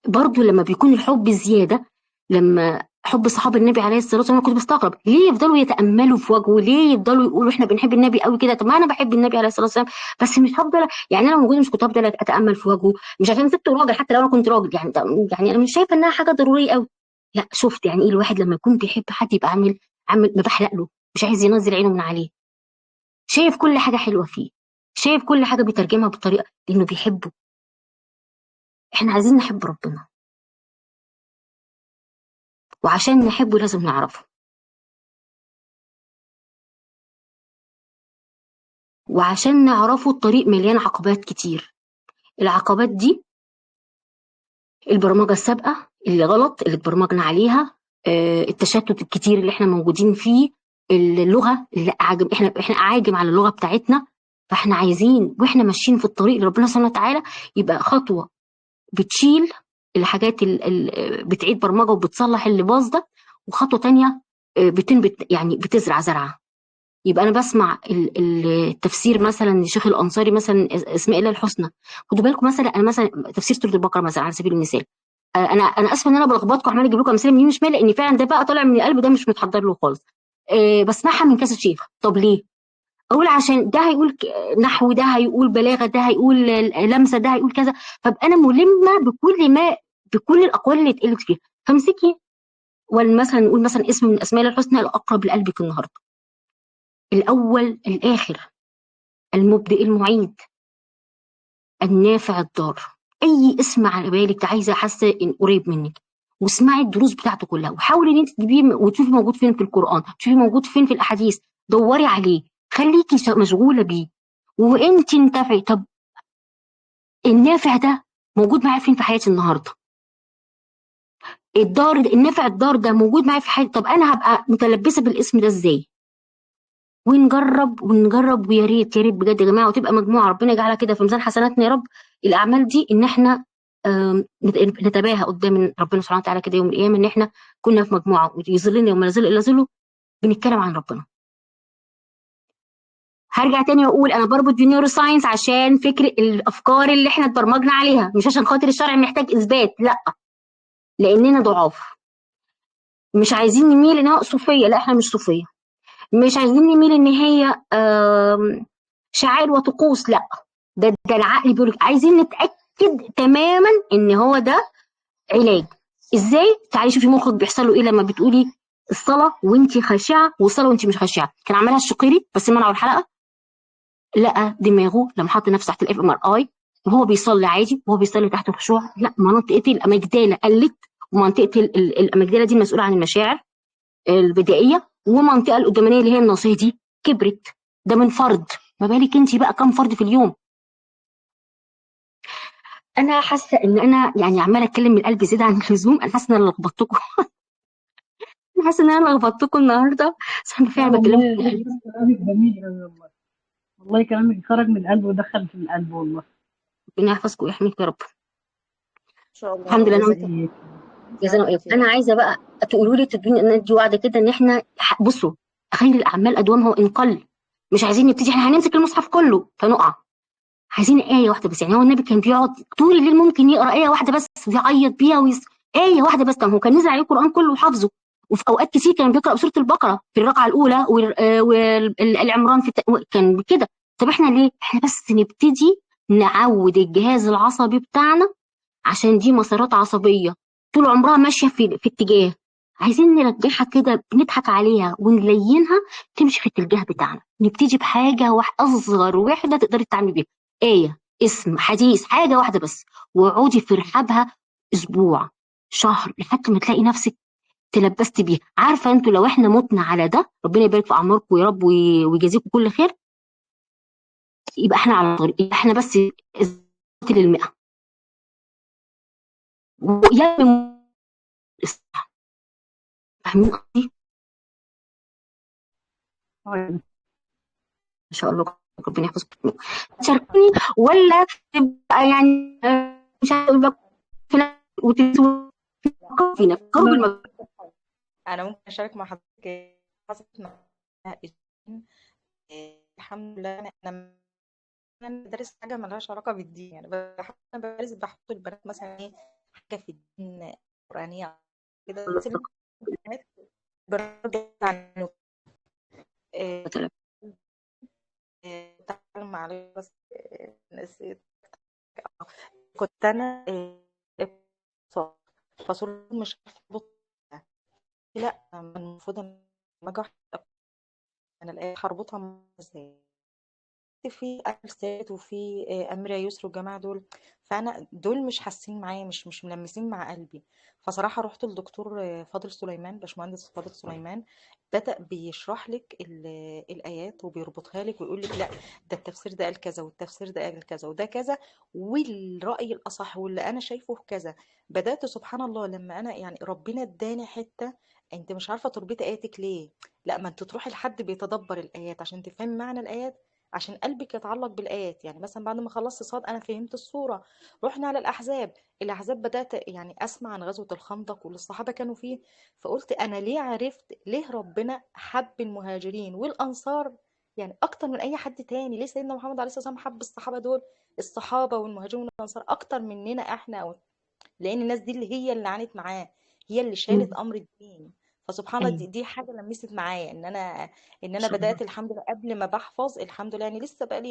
Speaker 1: برضو لما بيكون الحب زياده، لما حب صحابه النبي عليه الصلاه والسلام كنت بستغرب ليه يفضلوا يتاملوا في وجهه، ليه يفضلوا يقولوا احنا بنحب النبي قوي كده. طب ما انا بحب النبي عليه الصلاه والسلام، بس مش هفضل يعني انا موجوده مش كنت هفضل اتامل في وجهه، مش عشان ست راجل، حتى لو انا كنت راجل يعني يعني انا مش شايفه انها حاجه ضروريه قوي. لا، شفت يعني ايه الواحد لما يكون بيحب حد يبقى عامل بحرق له، مش عايز ينزل عينه من عليه، شايف كل حاجه حلوه فيه، شايف كل حاجه بيترجمها بطريقه لانه بيحبه. احنا عايزين نحب ربنا، وعشان نحبه لازم نعرفه، وعشان نعرفه الطريق مليان عقبات كتير. العقبات دي البرمجة السابقة اللي غلط اللي اتبرمجنا عليها، التشتت الكتير اللي احنا موجودين فيه، اللغة اللي احنا أعاجم على اللغة بتاعتنا. فاحنا عايزين واحنا ماشيين في الطريق لربنا سبحانه وتعالى يبقى خطوة بتشيل الحاجات اللي بتعيد برمجة وبتصلح اللي باظ ده، وخطوة تانية بتنبت يعني بتزرع زرعة. يبقى انا بسمع التفسير مثلا للشيخ الانصاري مثلا اسماء الله الحسنى، خدوا بالكم مثلا انا مثلا تفسير سوره البقره مثلا على سبيل المثال، انا اسفه ان انا بلخبطكم عمال اجيب لكم امثله من يمين وشمال، لان فعلا ده بقى طالع من القلب، ده مش متحضر له خالص. بسمعها من كذا شيخ. طب ليه؟ اقول عشان ده هيقول نحو، ده هيقول بلاغه، ده هيقول لمسه، ده هيقول كذا، فابقى انا ملمه بكل الاقوال اللي اتقالت فيها. فامسكي مثلا نقول مثلا اسم من اسماء الله الحسنى الاقرب لقلبك النهارده، الاول الاخر، المبدئ المعيد، النافع الضار، اي اسم على بالك عايزه حاسه ان قريب منك، واسمعي الدروس بتاعته كلها، وحاولي ان انت تجيبيه وتشوفي موجود فين في القران، تشوفي موجود فين في الاحاديث، دوري عليه، خليكي مشغوله بيه وانت انتفعي. طب النافع ده موجود معايا فين في حياتي النهارده؟ النافع الضار ده موجود معايا في حياتي، طب انا هبقى متلبسه بالاسم ده ازاي؟ ونجرب ويا ريت يا ريت بجد يا جماعه، وتبقى مجموعه ربنا يجعلها كده في ميزان حسناتنا يا رب، الاعمال دي ان احنا نتباهى قدام ربنا سبحانه وتعالى كده يوم القيامه ان احنا كنا في مجموعه ويظلنا يوم لا ظل الا ظله بنتكلم عن ربنا. هرجع تاني واقول انا بربط بالنيورو ساينس عشان فكر الافكار اللي احنا اتبرمجنا عليها، مش عشان خاطر الشرع محتاج اثبات، لا، لاننا ضعاف. مش عايزين نميل انها صوفيه، لا احنا مش صوفيه. مش عايزين نميل ان هي شعائر وطقوس، لا، ده العقل بيقول لك. عايزين نتاكد تماما ان هو ده علاج. ازاي؟ تعالي شوفي مخك بيحصل له ايه لما بتقولي الصلاه وانت خاشعه والصلاه وانت مش خاشعه. كان عملها الشقيري بس منعوا الحلقه، لقى دماغه لما حط نفسه تحت الاف ام ار اي وهو بيصلي عادي وهو بيصلي تحت الخشوع، لا، منطقه الاميجدالا قلت، ومنطقه الاميجدالا دي المسؤوله عن المشاعر البدائيه، والمنطقه القدامانيه اللي هي الناصيه دي كبرت. ده من فرد، ما بالك انت بقى كم فرد في اليوم؟ انا حاسه ان انا يعني عماله اتكلم من قلبي زياده عن اللزوم، انا حاسه ان انا لخبطتكم انا حاسه ان انا لخبطتكم النهارده، بس انا
Speaker 8: لا
Speaker 1: فعلا
Speaker 8: والله
Speaker 1: بكلمكم
Speaker 8: يا
Speaker 1: من قلبي.
Speaker 8: دكتورة كلامك جميل قوي والله. والله كلامك خرج من القلب ودخل في القلب والله.
Speaker 1: ربنا يحفظكم ويحميكم يا رب.
Speaker 2: ان شاء الله
Speaker 1: الحمد لله.
Speaker 2: جزاك
Speaker 8: إيه.
Speaker 1: جزانا
Speaker 2: الله
Speaker 1: ايه.
Speaker 2: خير.
Speaker 1: انا عايزه بقى تقولوا لي تدوني ان دي وعده كده ان احنا بصوا خير الاعمال ادومها وان قل. مش عايزين نبتدي احنا هنمسك المصحف كله فنقع، عايزين ايه واحده بس. يعني هو النبي كان بيقعد طول الليل ممكن يقرا ايه واحده بس ويعيط بيها ايه واحده بس. طب هو كان نزل عليه القران كله وحافظه، وفي اوقات كتير كان بيقرا سوره البقره في الركعه الاولى والعمران كان كده. طب احنا ليه؟ احنا بس نبتدي نعود الجهاز العصبي بتاعنا، عشان دي مسارات عصبيه طول عمرها ماشيه في اتجاه، عايزين نرجعها كده، بنضحك عليها ونلينها تمشي في الاتجاه بتاعنا. نبتدي بحاجه اصغر وحده تقدري تعملي بيها، ايه، اسم، حديث، حاجه واحده بس، واقعدي في رحابها اسبوع، شهر، لحد ما تلاقي نفسك تلبست بيها. عارفه انتوا لو احنا متنا على ده، ربنا يبارك في اعماركم يا رب ويجازيكم كل خير، يبقى احنا على طريق، يبقى احنا بس لل100 ويا فاهمين قصدي؟
Speaker 8: طيب.
Speaker 1: ما شاء الله، ربنا يحفظكم. تشاركوني ولا تبقى يعني مش هقول لك وتنسوا فينا فكروا بالمجهود.
Speaker 2: انا ممكن اشارك مع حضرتك. حصلت معايا اسبوعين. الحمد لله انا بدرس حاجه ملهاش علاقه بالدين، يعني انا بدرس بحط البنات مثلا ايه حاجه في الدين قرانيه كده، بس البنات برضه عنه تعلم عليه بس نسيت. كنت انا فصول مش عارفه أربط. لا المفروض ان لما اجي انا الايه هربطها ازاي؟ في أرسات وفي أميرة يسر والجماعة دول، فأنا دول مش حاسين معايا، مش ملمسين مع قلبي. فصراحة رحت للدكتور فاضل سليمان، باشمهندس فاضل سليمان، بدأ بيشرح لك الآيات وبيربطها لك ويقول لك لا ده التفسير ده قال كذا والتفسير ده قال كذا وده كذا والرأي الأصح واللي أنا شايفه كذا. بدأت سبحان الله لما أنا يعني ربنا اداني حتة انت مش عارفة تربطي آياتك ليه، لا ما انت تروحي لحد بيتدبر الآيات عشان تفهمي معنى الآيات، عشان قلبك يتعلق بالآيات. يعني مثلا بعد ما خلصت صاد أنا فهمت الصورة، رحنا على الأحزاب بدأت يعني أسمع عن غزوة الخندق واللي الصحابة كانوا فيه، فقلت أنا ليه عرفت ليه ربنا حب المهاجرين والأنصار يعني أكتر من أي حد تاني. ليه سيدنا محمد عليه الصلاة والسلام حب الصحابة دول، الصحابة والمهاجرين والأنصار أكتر مننا إحنا، لان الناس دي اللي هي اللي عانت معاه، هي اللي شالت امر الدين. فسبحان الله
Speaker 1: ايوه
Speaker 2: دي حاجه لمست معايا ان
Speaker 1: ما
Speaker 2: انا
Speaker 1: شاء الله.
Speaker 2: بدات الحمد لله قبل ما بحفظ. الحمد لله يعني لسه بقالي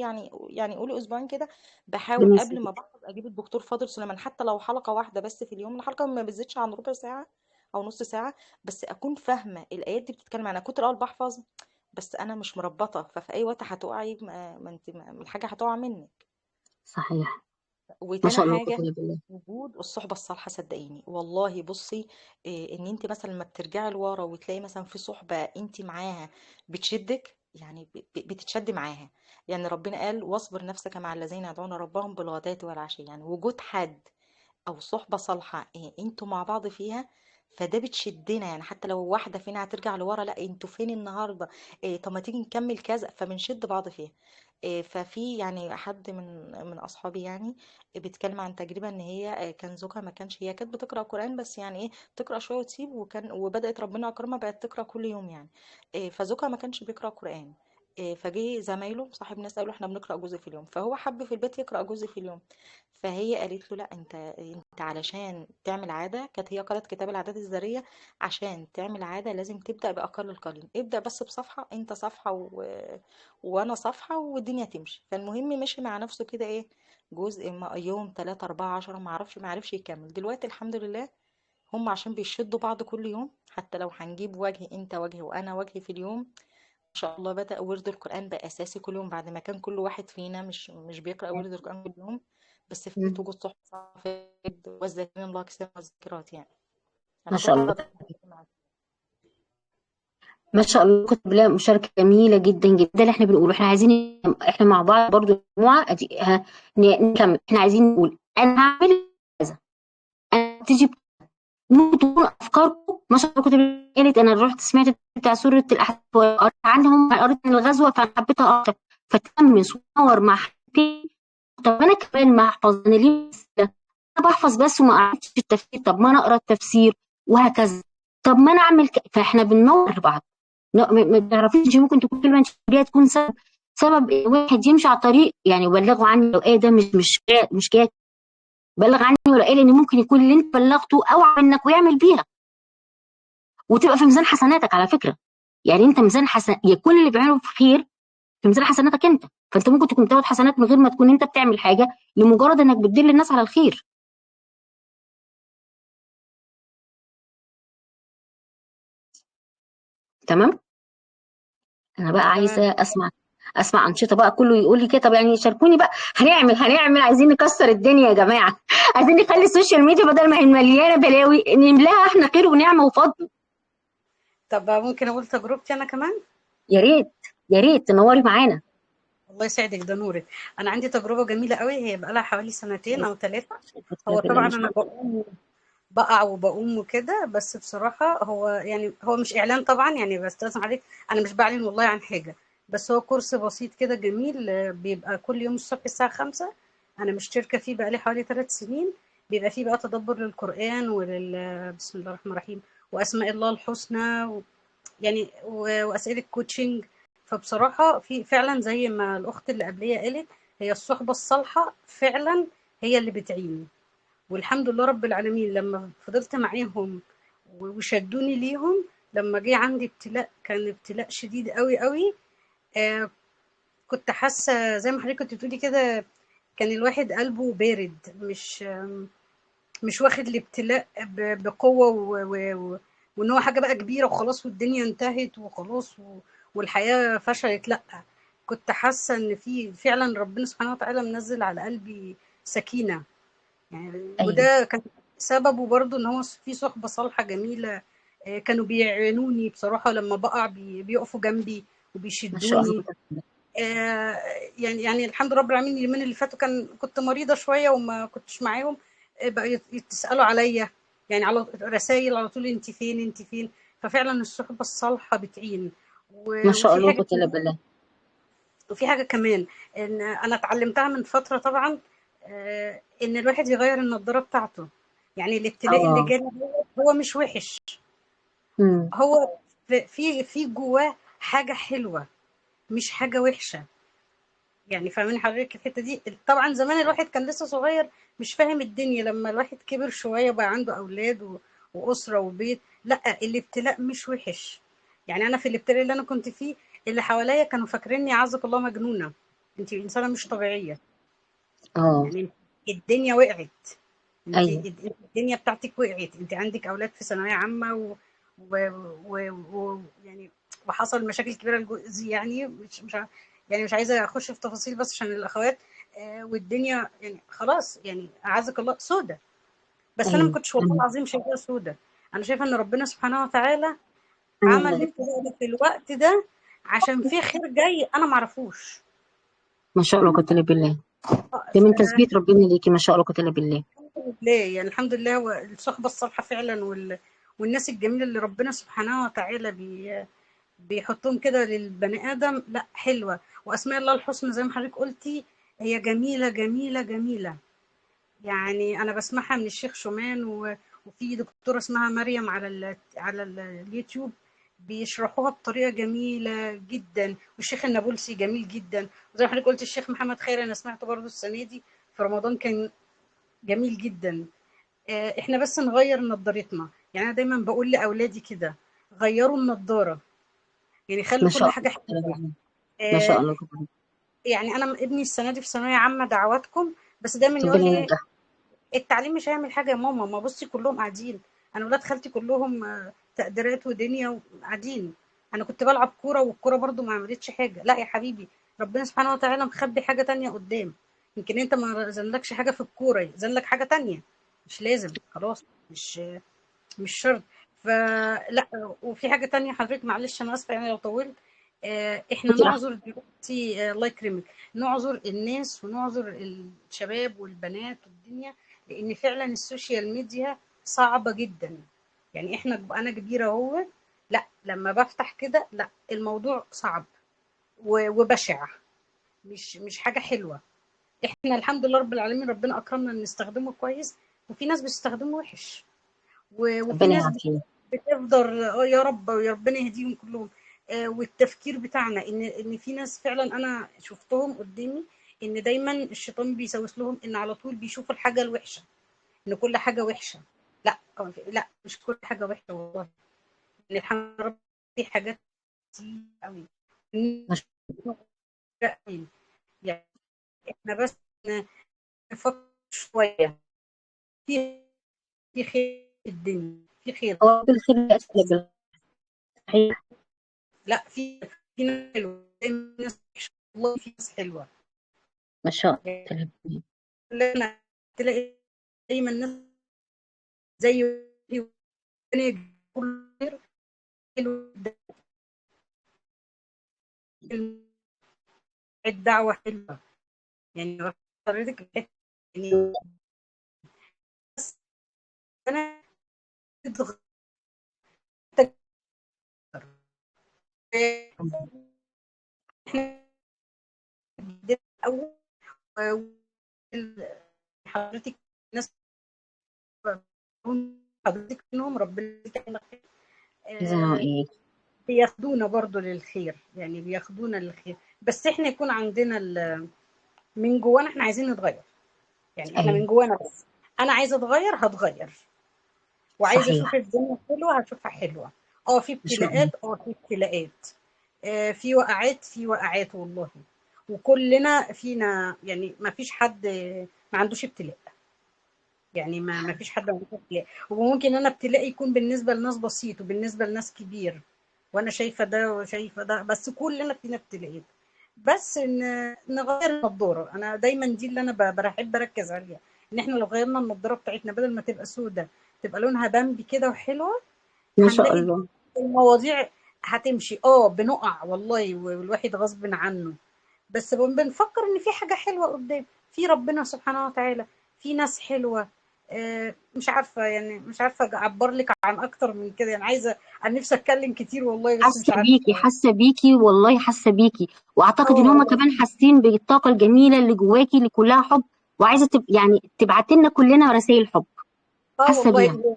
Speaker 2: يعني قولي اسبوعين كده بحاول
Speaker 1: ربنا
Speaker 2: قبل
Speaker 1: يسلمك.
Speaker 2: ما بحفظ اجيب الدكتور فاضل سليمان، حتى لو حلقه واحده بس في اليوم، الحلقه ما بتزيدش عن ربع ساعه او نص ساعه، بس اكون فاهمه الايات دي بتتكلم عن. انا كنت الاول بحفظ بس انا مش مربطه، ففي اي وقت هتقعي ما انت الحاجه هتقع منك.
Speaker 1: صحيح. ما
Speaker 2: وتاني
Speaker 1: شاء الله
Speaker 2: حاجة
Speaker 1: قسما بالله.
Speaker 2: وجود الصحبة الصالحة، صدقيني والله. بصي ان انت مثلا لما بترجعي لورا وتلاقي مثلا في صحبة انت معاها بتشدك، يعني بتتشد معاها. يعني ربنا قال واصبر نفسك مع الذين يدعون ربهم بالغداة والعشي، يعني وجود حد او صحبة صالحة انتوا مع بعض فيها، فده بتشدنا. يعني حتى لو واحدة فينا هترجع لورا، لا انتوا فين النهاردة، طب ما تيجي نكمل كذا، فبنشد بعض فيها. ففي يعني حد من اصحابي يعني بيتكلم عن تجربة ان هي كان زوجها ما كانش، هي كانت بتقرأ قرآن بس يعني ايه تقرأ شوية وتسيب، وبدأت ربنا اكرمها بقت تقرأ كل يوم يعني. فزوجها ما كانش بيقرأ قرآن. فجه زمايله صاحب ناس قالوا احنا بنقرأ جزء في اليوم، فهو حب في البيت يقرأ جزء في اليوم. فهي قالت له لا انت علشان تعمل عاده، كانت هي قرأت كتاب العادات الذريه، عشان تعمل عاده لازم تبدا باقل القليل، ابدا بس بصفحه، انت صفحه وانا صفحه والدنيا تمشي. فالمهم مشي مع نفسه كده ايه جزء يوم 3 4 10 ما عرفش يكمل. دلوقتي الحمد لله هم عشان بيشدوا بعض كل يوم، حتى لو هنجيب وجه انت وجه وانا وجه في اليوم، ما شاء الله بدأ ورد القرآن بقى أساسي كل يوم، بعد ما كان كل واحد فينا مش بيقرأ ورد القرآن كل يوم. بس في بيت
Speaker 1: مم.
Speaker 2: وجود صحبة صالحة والذاكرين الله كثيرا والذاكرات يعني.
Speaker 1: ما
Speaker 2: أنا
Speaker 1: شاء
Speaker 2: كنت
Speaker 1: الله.
Speaker 2: حاضرة معاك.
Speaker 1: ما شاء الله كنت بالله مشاركة جميلة جدا جدا. ده اللي احنا بنقوله، احنا عايزين احنا مع بعض برضو مجموعة نكمل. احنا عايزين نقول انا هعمل كذا، انا تيجي ممكن تكون افكاركم. ما شاء الله كنت قالت انا رحت سمعت بتاع سورة الاحزاب وقريت عنهم، قريت من الغزوة فانا حبيتها اكتر، فتلمس وتنور مع حد. طب انا كمان ما احفظ، انا ليه انا بحفظ بس وما قرأتش التفسير؟ طب ما انا اقرا التفسير وهكذا. طب ما انا اعمل فاحنا بننور بعض. ما تعرفيش ممكن تكون كلمه انت بتقوليها تكون سبب واحد يمشي على الطريق. يعني بلغوا عني لو ايه ده مش جاي بلغ عني ولا ايه، لان ممكن يكون اللي انت بلغته اوعى منك ويعمل بيها وتبقى في ميزان حسناتك على فكره. يعني انت ميزان حسن، يا كل اللي بيعمله في خير في ميزان حسناتك انت، فانت ممكن تكون بتاخد حسنات من غير ما تكون انت بتعمل حاجه، لمجرد انك بتدل الناس على الخير. تمام. انا بقى
Speaker 2: تمام.
Speaker 1: عايزه اسمع انشطه بقى، كله يقول لي كده. طب يعني شاركوني بقى، هنعمل عايزين نكسر الدنيا يا جماعه. عايزين نخلي السوشيال ميديا بدل ما هي مليانه بلاوي نملاها احنا خير ونعمه وفضل.
Speaker 9: طب ممكن اقول تجربتي انا كمان؟
Speaker 1: يا ريت، يا ريت تنوري معانا.
Speaker 9: الله يسعدك، ده نورك. انا عندي تجربه جميله قوي، هي بقى لها حوالي سنتين او 3. هو
Speaker 1: بالله
Speaker 9: طبعا
Speaker 1: ما شاء
Speaker 9: انا
Speaker 1: الله.
Speaker 9: بقع وبقوم وكده، بس بصراحه هو يعني هو مش اعلان طبعا، يعني بستأذن عليك، انا مش بعلن والله عن حاجه، بس هو كورس بسيط كده جميل، بيبقى كل يوم الصبح الساعه 5. انا مشتركه فيه بقى لي حوالي 3 سنين. بيبقى فيه بقى تدبر للقرآن بسم الله الرحمن الرحيم، واسماء الله الحسنى، يعني واسئله كوتشنج. فبصراحه في فعلا زي ما الاخت اللي قبليه قالت، هي الصحبه الصالحه فعلا هي اللي بتعين. والحمد لله رب العالمين لما فضلت معاهم وشدوني ليهم. لما جه عندي ابتلاء، كان ابتلاء شديد قوي قوي. آه كنت حاسه زي ما حضرتك كنت بتقولي كده، كان الواحد قلبه بارد، مش واخد الابتلاء بقوة وان هو حاجة بقى كبيرة وخلاص والدنيا انتهت وخلاص والحياة فشلت. لا، كنت حاسة ان في فعلا ربنا سبحانه وتعالى منزل على قلبي سكينة يعني.
Speaker 1: ايوه
Speaker 9: وده كان سببه برضو ان هو في صحبة صالحة جميلة. كانوا بيعينوني بصراحة لما بقع، بيقفوا جنبي
Speaker 1: ما شاء الله.
Speaker 9: وبيشدوني. آه، يعني الحمد لله رب العالمين، اليومين اللي فاتوا كنت مريضة شوية وما كنتش معاهم. بقى يتسألوا عليا، يعني على رسائل على طول، انت فين انت فين. ففعلا الصحبة الصالحة بتعين.
Speaker 1: ما
Speaker 9: و-
Speaker 1: شاء
Speaker 9: وفي
Speaker 1: الله
Speaker 9: حاجة
Speaker 1: قلت الا بالله.
Speaker 9: وفي حاجة كمان، ان انا اتعلمتها من فترة طبعا، ان الواحد يغير النضارة بتاعته. يعني الابتلاء اللي
Speaker 1: اه.
Speaker 9: جالي هو مش وحش،
Speaker 1: امم.
Speaker 9: هو في جواه حاجة حلوة، مش حاجة وحشة. يعني فاهمين حضرتك الحته دي؟ طبعا زمان الواحد كان لسه صغير، مش فاهم الدنيا. لما الواحد كبر شويه بقى عنده اولاد واسره وبيت، لا الابتلاء مش وحش. يعني انا في الابتلاء اللي انا كنت فيه، اللي حواليا كانوا فاكريني عزك الله مجنونه، انت انسانه مش طبيعيه.
Speaker 1: اه.
Speaker 9: يعني الدنيا وقعت، انت
Speaker 1: ايوه
Speaker 9: الدنيا بتاعتك وقعت، انت عندك اولاد في ثانويه عامه يعني وحصل مشاكل كبيره لجوزي، يعني يعني مش عايزه اخش في تفاصيل بس عشان الاخوات. والدنيا يعني خلاص، يعني اعزك الله سودة. بس انا ما
Speaker 1: ايوه
Speaker 9: كنتش والله العظيم شايفاها سودة. انا شايفه ان ربنا سبحانه وتعالى عمل
Speaker 1: ايوه.
Speaker 9: الابتلاء ده في الوقت ده عشان في خير جاي انا ما اعرفوش.
Speaker 1: ما شاء الله قلت الا بالله. ده من تثبيت ربنا ليكي، ما شاء الله قلت الا بالله.
Speaker 9: الحمد لله، يعني الحمد لله. والصحبة الصالحة فعلا والناس الجميلة اللي ربنا سبحانه وتعالى بيحطهم كده للبني آدم، لا حلوة. وأسماء الله الحسنى زي ما حضرتك قلتي، هي جميلة جميلة جميلة. يعني أنا بسمعها من الشيخ شومان وفي دكتورة اسمها مريم على اليوتيوب، بيشرحوها بطريقة جميلة جدا. والشيخ النابلسي جميل جدا. وزي ما حضرتك قلت الشيخ محمد خير، أنا سمعته برضو السنة دي في رمضان، كان جميل جدا. احنا بس نغير نظارتنا. يعني انا دايما بقول لاولادي كده، غيروا النظاره، يعني خلوا
Speaker 1: ما
Speaker 9: كل
Speaker 1: شاء
Speaker 9: حاجه
Speaker 1: الله قلت الا
Speaker 9: حلوه.
Speaker 1: بالله. ما شاء
Speaker 9: آه،
Speaker 1: الله قلت الا
Speaker 9: يعني انا ابني السنه دي في ثانويه عامه، دعواتكم. بس دايما
Speaker 1: بالله.
Speaker 9: يقول
Speaker 1: ربنا
Speaker 9: لي
Speaker 1: ينجح.
Speaker 9: التعليم مش هيعمل حاجه يا ماما، ما بصي كلهم قاعدين. انا ولاد خالتي كلهم تقديرات ودنيا وقاعدين. انا كنت بلعب كوره والكوره برضو ما عملتش حاجه. لا يا حبيبي، ربنا سبحانه وتعالى مخبي حاجه تانية قدام. يمكن انت ما زنلكش حاجه في الكوره، زنلك حاجه تانية. مش لازم، خلاص، مش شرط. فلا. وفي حاجة تانية حضرتك، معلش أنا آسفة يعني لو طولت. إحنا
Speaker 1: انت راح.
Speaker 9: نعذر دلوقتي، الله يكرمك، نعذر الناس ونعذر الشباب والبنات والدنيا، لأن فعلا السوشيال ميديا صعبة جدا. يعني أنا كبيرة أهو، لا لما بفتح كده لا الموضوع صعب وبشع، مش حاجة حلوة. إحنا الحمد لله رب العالمين ربنا أكرمنا إن نستخدمه كويس، وفي ناس بتستخدمه وحش. وفي
Speaker 1: ربنا
Speaker 9: ناس
Speaker 1: يعافينا.
Speaker 9: بتفضل يا رب يا ربنا يهديهم كلهم. والتفكير بتاعنا ان في ناس فعلا انا شفتهم قدامي، ان دايما الشيطان بيسوس لهم ان على طول بيشوفوا الحاجه الوحشه، ان كل حاجه وحشه. لا، لا مش كل حاجه وحشه والله. ان الحمد لله في حاجات كتير قوي
Speaker 1: ما شاء
Speaker 9: يعني. احنا بس نفكر شويه في خير في الدنيا، في خير.
Speaker 1: الله. هو بالخير يأتي بالله. صحيح.
Speaker 9: لا، في ناس حلوه دايما، ناس وحشة. والله في ناس حلوه.
Speaker 1: ما شاء الله قلت
Speaker 9: يعني
Speaker 1: الا بالله.
Speaker 9: لنا تلاقي دايما ناس زي كل خير. حلو جدا، الدعوة حلوة يعني حضرتك الحتة يعني. بس أنا اتغيرت احنا جدنا الأول حضرتك الناس حضرتك منهم ربنا يجعلنا خير.
Speaker 1: جزاها ايه.
Speaker 9: بياخدونا برضو للخير، يعني بياخدونا للخير، بس احنا يكون عندنا من جوانا احنا عايزين نتغير، يعني احنا من
Speaker 1: ايوه
Speaker 9: جوانا بس انا عايزه اتغير هتغير، وعايزه اشوف
Speaker 1: صحيح.
Speaker 9: الدنيا حلوه هشوفها حلوه. في
Speaker 1: ما شاء الله.
Speaker 9: ابتلاءات، في ابتلاءات، في وقعات، في وقعات والله، وكلنا فينا يعني ما فيش حد ما عندوش ابتلاء، يعني ما فيش حد ما عندوش ابتلاء، وممكن انا ابتلاء يكون بالنسبه لناس بسيط وبالنسبه لناس كبير، وانا شايفه ده وشايفه ده، بس كلنا فينا ابتلاءات، بس نغير النضاره. انا دايما دي اللي انا بحب اركز عليها، ان احنا لو غيرنا النضاره بتاعتنا بدل ما تبقى سودة تبقى لونها بامبي كده وحلوه،
Speaker 1: ما شاء
Speaker 9: هنلاقي
Speaker 1: الله.
Speaker 9: المواضيع هتمشي. بنقع والله والواحد غصب عنه، بس بنفكر ان في حاجه حلوه قدام، في ربنا سبحانه وتعالى، في ناس حلوه. مش عارفه يعني، مش عارفه اعبر لك عن اكتر من كده، يعني عايزه، انا نفسي اتكلم كتير والله بس مش
Speaker 1: حاسه
Speaker 9: عارفه.
Speaker 1: بيكي، حاسه بيكي والله، حاسه بيكي، واعتقد ان هم
Speaker 9: اه
Speaker 1: كمان حاسين بالطاقه الجميله اللي جواكي اللي كلها حب، وعايزه يعني تبعت لنا كلنا رسائل حب. حاسه بيها.
Speaker 9: والله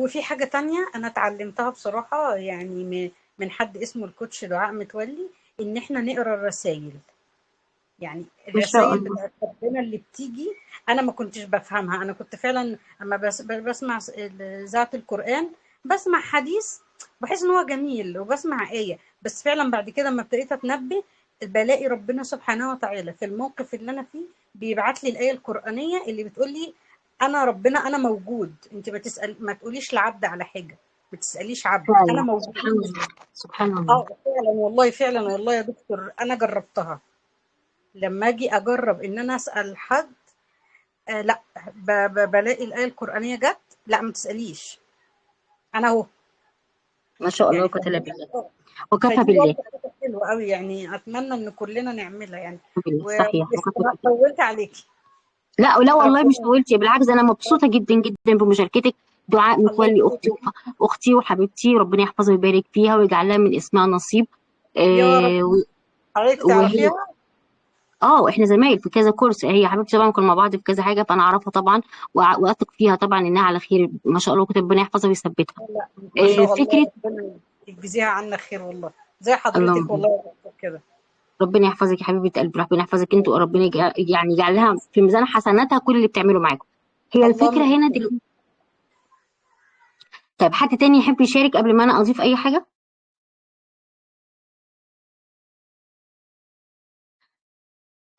Speaker 9: وفي حاجة تانية أنا اتعلمتها بصراحة، يعني من حد اسمه الكوتش دعاء متولي، إن إحنا نقرأ الرسائل، يعني
Speaker 1: ما شاء
Speaker 9: الرسائل
Speaker 1: الله.
Speaker 9: بتاعت ربنا اللي بتيجي. أنا ما كنتش بفهمها، أنا كنت فعلا أما بسمع إذاعة القرآن، بسمع حديث بحس إن هو جميل وبسمع آية، بس فعلا بعد كده لما ابتديت أتنبه بلاقي ربنا سبحانه وتعالى في الموقف اللي أنا فيه بيبعت لي الآية القرآنية اللي بتقول لي أنا ربنا، أنا موجود، أنت ما تقوليش لعبد على حاجة، ما تسأليش عبد، أنا
Speaker 1: فعلا
Speaker 9: موجود.
Speaker 1: سبحان الله. سبحان الله.
Speaker 9: فعلا والله، فعلا والله يا دكتور أنا جربتها، لما اجي اجرب ان انا اسال حد لا بلاقي الايه القرانيه جت، لا ما تساليش، انا اهو.
Speaker 1: ما شاء الله
Speaker 9: يعني
Speaker 1: وكتب بالله.
Speaker 9: آه،
Speaker 1: وكفى
Speaker 9: فدي
Speaker 1: بالله.
Speaker 9: برضه حاجه حلوه قوي، يعني اتمنى ان كلنا نعملها يعني.
Speaker 1: بالله صحيح،
Speaker 9: ومعلش
Speaker 1: وكفى
Speaker 9: انا
Speaker 1: بالله.
Speaker 9: طولت عليكي.
Speaker 1: لا لا والله مش
Speaker 9: ربنا
Speaker 1: طولتي، بالعكس انا مبسوطه جدا جدا بمشاركتك. دعاء
Speaker 9: الله
Speaker 1: متولي
Speaker 9: يخليك.
Speaker 1: اختي اختي وحبيبتي، ربنا يحفظها ويبارك فيها ويجعل لها من اسمها نصيب.
Speaker 9: يا رب.
Speaker 1: آه
Speaker 9: حضرتك
Speaker 1: وهي
Speaker 9: تعرفيها؟
Speaker 1: احنا زمايل في كذا كورس، هي حبيبتي طبعا كنا مع بعض في كذا حاجه، فانا اعرفها طبعا واثق فيها طبعا انها على خير ما شاء الله، كتب ربنا يحفظها ويثبتها.
Speaker 9: لا ما شاء
Speaker 1: فكره.
Speaker 9: الله، ربنا يجزيها عنا خير والله، زي حضرتك
Speaker 1: اللهم
Speaker 9: والله يا دكتور كده.
Speaker 1: ربنا يحفظك يا حبيبه قلبي، ربنا يحفظك انتوا، وربنا يعني يجعل لها في ميزان حسناتها كل اللي بتعمله معاكم. هي الفكره
Speaker 9: اللهم
Speaker 1: هنا دلوقتي. طيب حد تاني يحب يشارك قبل ما انا اضيف اي حاجه؟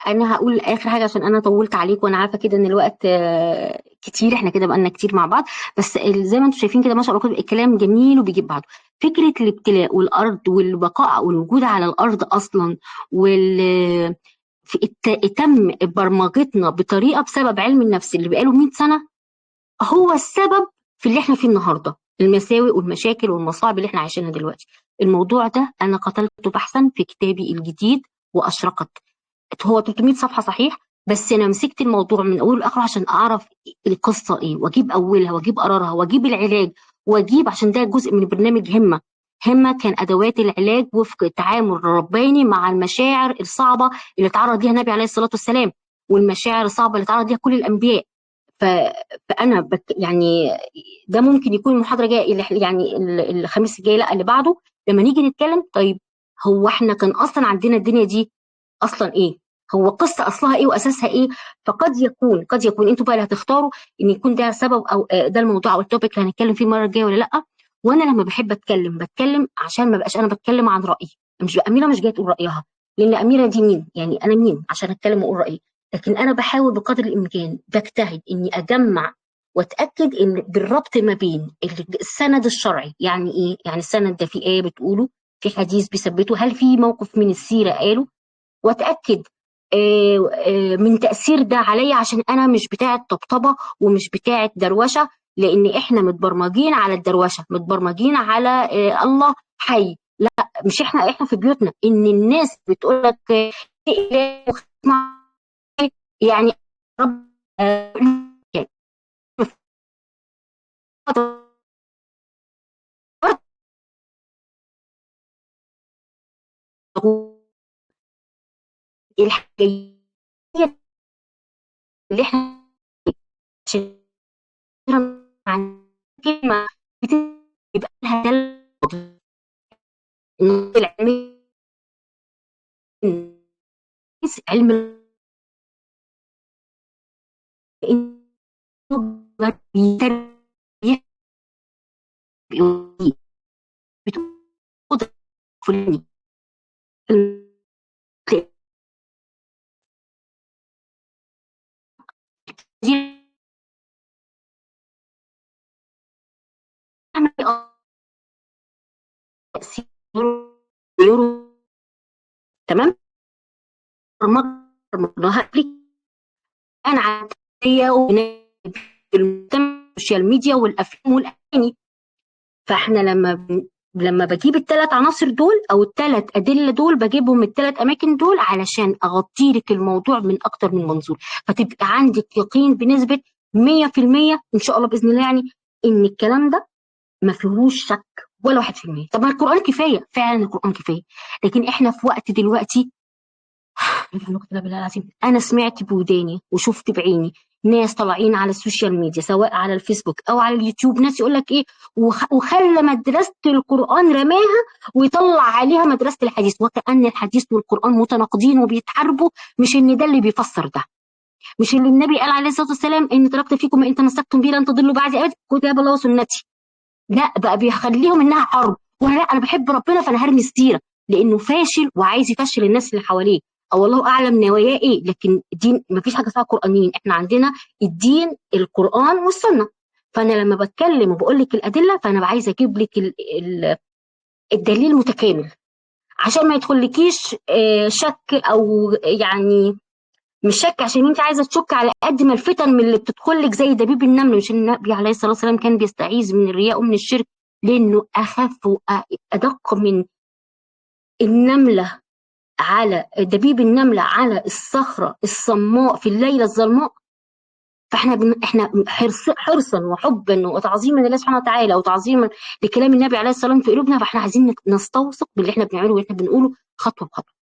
Speaker 1: انا هقول اخر حاجه عشان انا طولت عليك، وانا عارفه كده ان الوقت كتير، احنا كده بقالنا كتير مع بعض، بس زي ما انتم شايفين كده ما شاء الله كده الكلام جميل وبيجيب بعضه. فكره الابتلاء والارض والبقاء والوجود على الارض اصلا، وال تم برمجتنا بطريقه بسبب علم النفس اللي بقاله 100 سنه، هو السبب في اللي احنا فيه النهارده، المساوئ والمشاكل والمصاعب اللي احنا عايشينها دلوقتي. الموضوع ده انا قتلته بحثا في كتابي الجديد واشرقت. هو 300 صفحة صحيح، بس أنا مسكت الموضوع من أوله لآخره عشان أعرف القصة إيه، وأجيب أولها وأجيب قرارها وأجيب العلاج، وأجيب عشان ده جزء من برنامج همة. همة كان أدوات العلاج وفق التعامل الرباني مع المشاعر الصعبة اللي تعرض ليها النبي عليه الصلاة والسلام، والمشاعر الصعبة اللي تعرض ليها كل الأنبياء. ف... فأنا يعني ده ممكن يكون محاضرة جاية يعني الخميس الجاي، لا اللي بعده، لما نيجي نتكلم طيب هو احنا كان أصلا عندنا الدنيا دي اصلا ايه، هو قصه اصلها ايه واساسها ايه. قد يكون انتوا بقى اللي هتختاروا ان يكون ده سبب، او ده الموضوع او التوبيك اللي هنتكلم فيه المره الجايه ولا لا. وانا لما بحب بتكلم عشان ما بقاش انا بتكلم عن رايي، مش اميره مش جايه تقول رايها، لان اميره دي مين يعني، انا مين عشان اتكلم واقول رايي. لكن انا بحاول بقدر الامكان بجتهد اني اجمع واتاكد ان بالربط ما بين السند الشرعي، يعني ايه، يعني السند ده في ايه بتقوله، في حديث بيثبته، هل في موقف من السيره قاله، واتاكد من تاثير ده عليا، عشان انا مش بتاعه طبطبه ومش بتاعه دروشه. لان احنا متبرمجين على الدروشه، متبرمجين على الله حي. لا، مش احنا في بيوتنا ان الناس بتقول لك يعني رب الحاجه اللي احنا عشان عن كلمه بيبقى لها دلالة العلمي، علم بتوضع فلاني تمام. برمجناها انا عاديه السوشيال ميديا والافلام والاغاني. فاحنا لما بجيب الثلاث عناصر دول او الثلاث ادله دول، بجيبهم من الثلاث اماكن دول علشان اغطي لك الموضوع من اكتر من منظور، فتبقى عندك يقين بنسبه 100% ان شاء الله باذن الله، يعني ان الكلام ده ما فيهوش شك ولا 1%. طب ما القران كفايه، فعلا القران كفايه، لكن احنا في وقت دلوقتي بالله العظيم انا سمعت بوداني وشفت بعيني ناس طالعين على السوشيال ميديا سواء على الفيسبوك او على اليوتيوب، ناس يقول لك ايه وخلى مدرسه القران رماها ويطلع عليها مدرسه الحديث، وكأن الحديث والقران متناقضين وبيتحاربوا. مش ان ده اللي بيفسر ده، مش اللي النبي قال عليه الصلاه والسلام ان تركت فيكم ما ان تمسكتم به لن تضلوا بعدي ابدا كتاب الله وسنتي. لا بقى بيخليهم انها حرب، وانا لا، انا بحب ربنا فانا هرمي السيره، لانه فاشل وعايز يفشل الناس اللي حواليه، او الله اعلم نواياه ايه. لكن الدين ما فيش حاجه اسمها قرانيين، احنا عندنا الدين القران والسنه. فانا لما بتكلم وبقول لك الادله، فانا عايزه اجيب لك الدليل متكامل عشان ما يدخلكيش شك، او يعني مش شك عشان انت عايزه تشك، على قد ما الفتن من اللي بتدخل لك زي دبيب النمل. مش النبي عليه الصلاه والسلام كان بيستعيذ من الرياء ومن الشرك، لانه اخف وادق من النمله على دبيب النمله على الصخره الصماء في الليله الظلماء. فاحنا احنا حرصا وحبا وتعظيما لله سبحانه وتعالى، وتعظيما لكلام النبي عليه الصلاه والسلام في قلوبنا، فاحنا عايزين نستوثق باللي احنا بنعمله واللي احنا بنقوله خطوه بخطوه.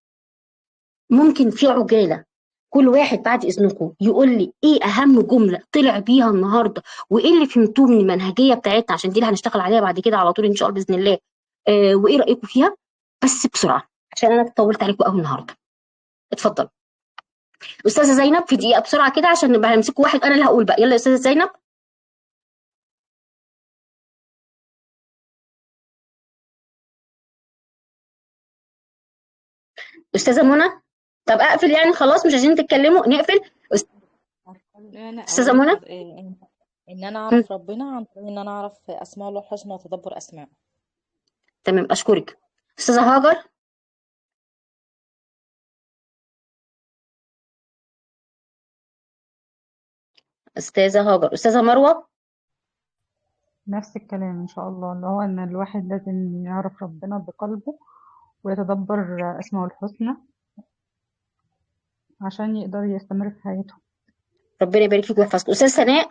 Speaker 1: ممكن في عجاله كل واحد بعد اذنكم يقول لي ايه اهم جمله طلع بيها النهارده، وايه اللي فهمتوه من المنهجيه بتاعتنا، عشان دي اللي هنشتغل عليها بعد كده على طول ان شاء الله باذن الله. وايه رايكم فيها؟ بس بسرعه عشان انا طولت عليكم قوي النهارده. اتفضل استاذه زينب في دقيقه بسرعه كده، عشان نبقى هنمسكوا واحد انا اللي هقول بقى. يلا يا استاذه زينب. استاذه منى. طب اقفل يعني خلاص، مش عايزين تتكلموا نقفل.
Speaker 2: انا
Speaker 1: استاذه
Speaker 2: اقول
Speaker 1: منى.
Speaker 2: ان انا اعرف ربنا عن طريق ان انا اعرف اسماء الله الحسنى واتدبر اسماءه.
Speaker 1: تمام اشكرك. استاذه هاجر. استاذه هاجر. استاذه مروه.
Speaker 7: نفس الكلام إن شاء الله، اللي هو إن الواحد لازم يعرف ربنا بقلبه ويتدبر أسماءه الحسنى عشان يقدر يستمر في حياته.
Speaker 1: ربنا يبارك فيك ويحفظك. استاذ سناء.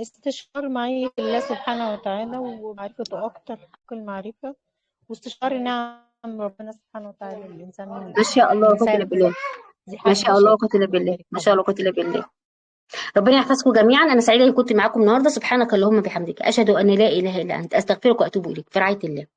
Speaker 3: استشعار معية الله سبحانه وتعالى ومعرفته أكتر حق المعرفة، واستشعار نعم ربنا سبحانه وتعالى الإنسان
Speaker 1: ما شاء الله وقوة
Speaker 3: يساعد
Speaker 1: الا بالله.
Speaker 3: دي
Speaker 1: ما
Speaker 3: حاجة
Speaker 1: شاء الله
Speaker 3: شيء.
Speaker 1: وقوة الا بالله.
Speaker 3: بارك
Speaker 1: ما شاء الله
Speaker 3: الله.
Speaker 1: وقوة الا بالله. ربنا يحفظكم جميعا. انا سعيده اني كنت معاكم النهارده. سبحانك اللهم بحمدك اشهد ان لا اله الا انت استغفرك واتوب اليك. في رعايه الله.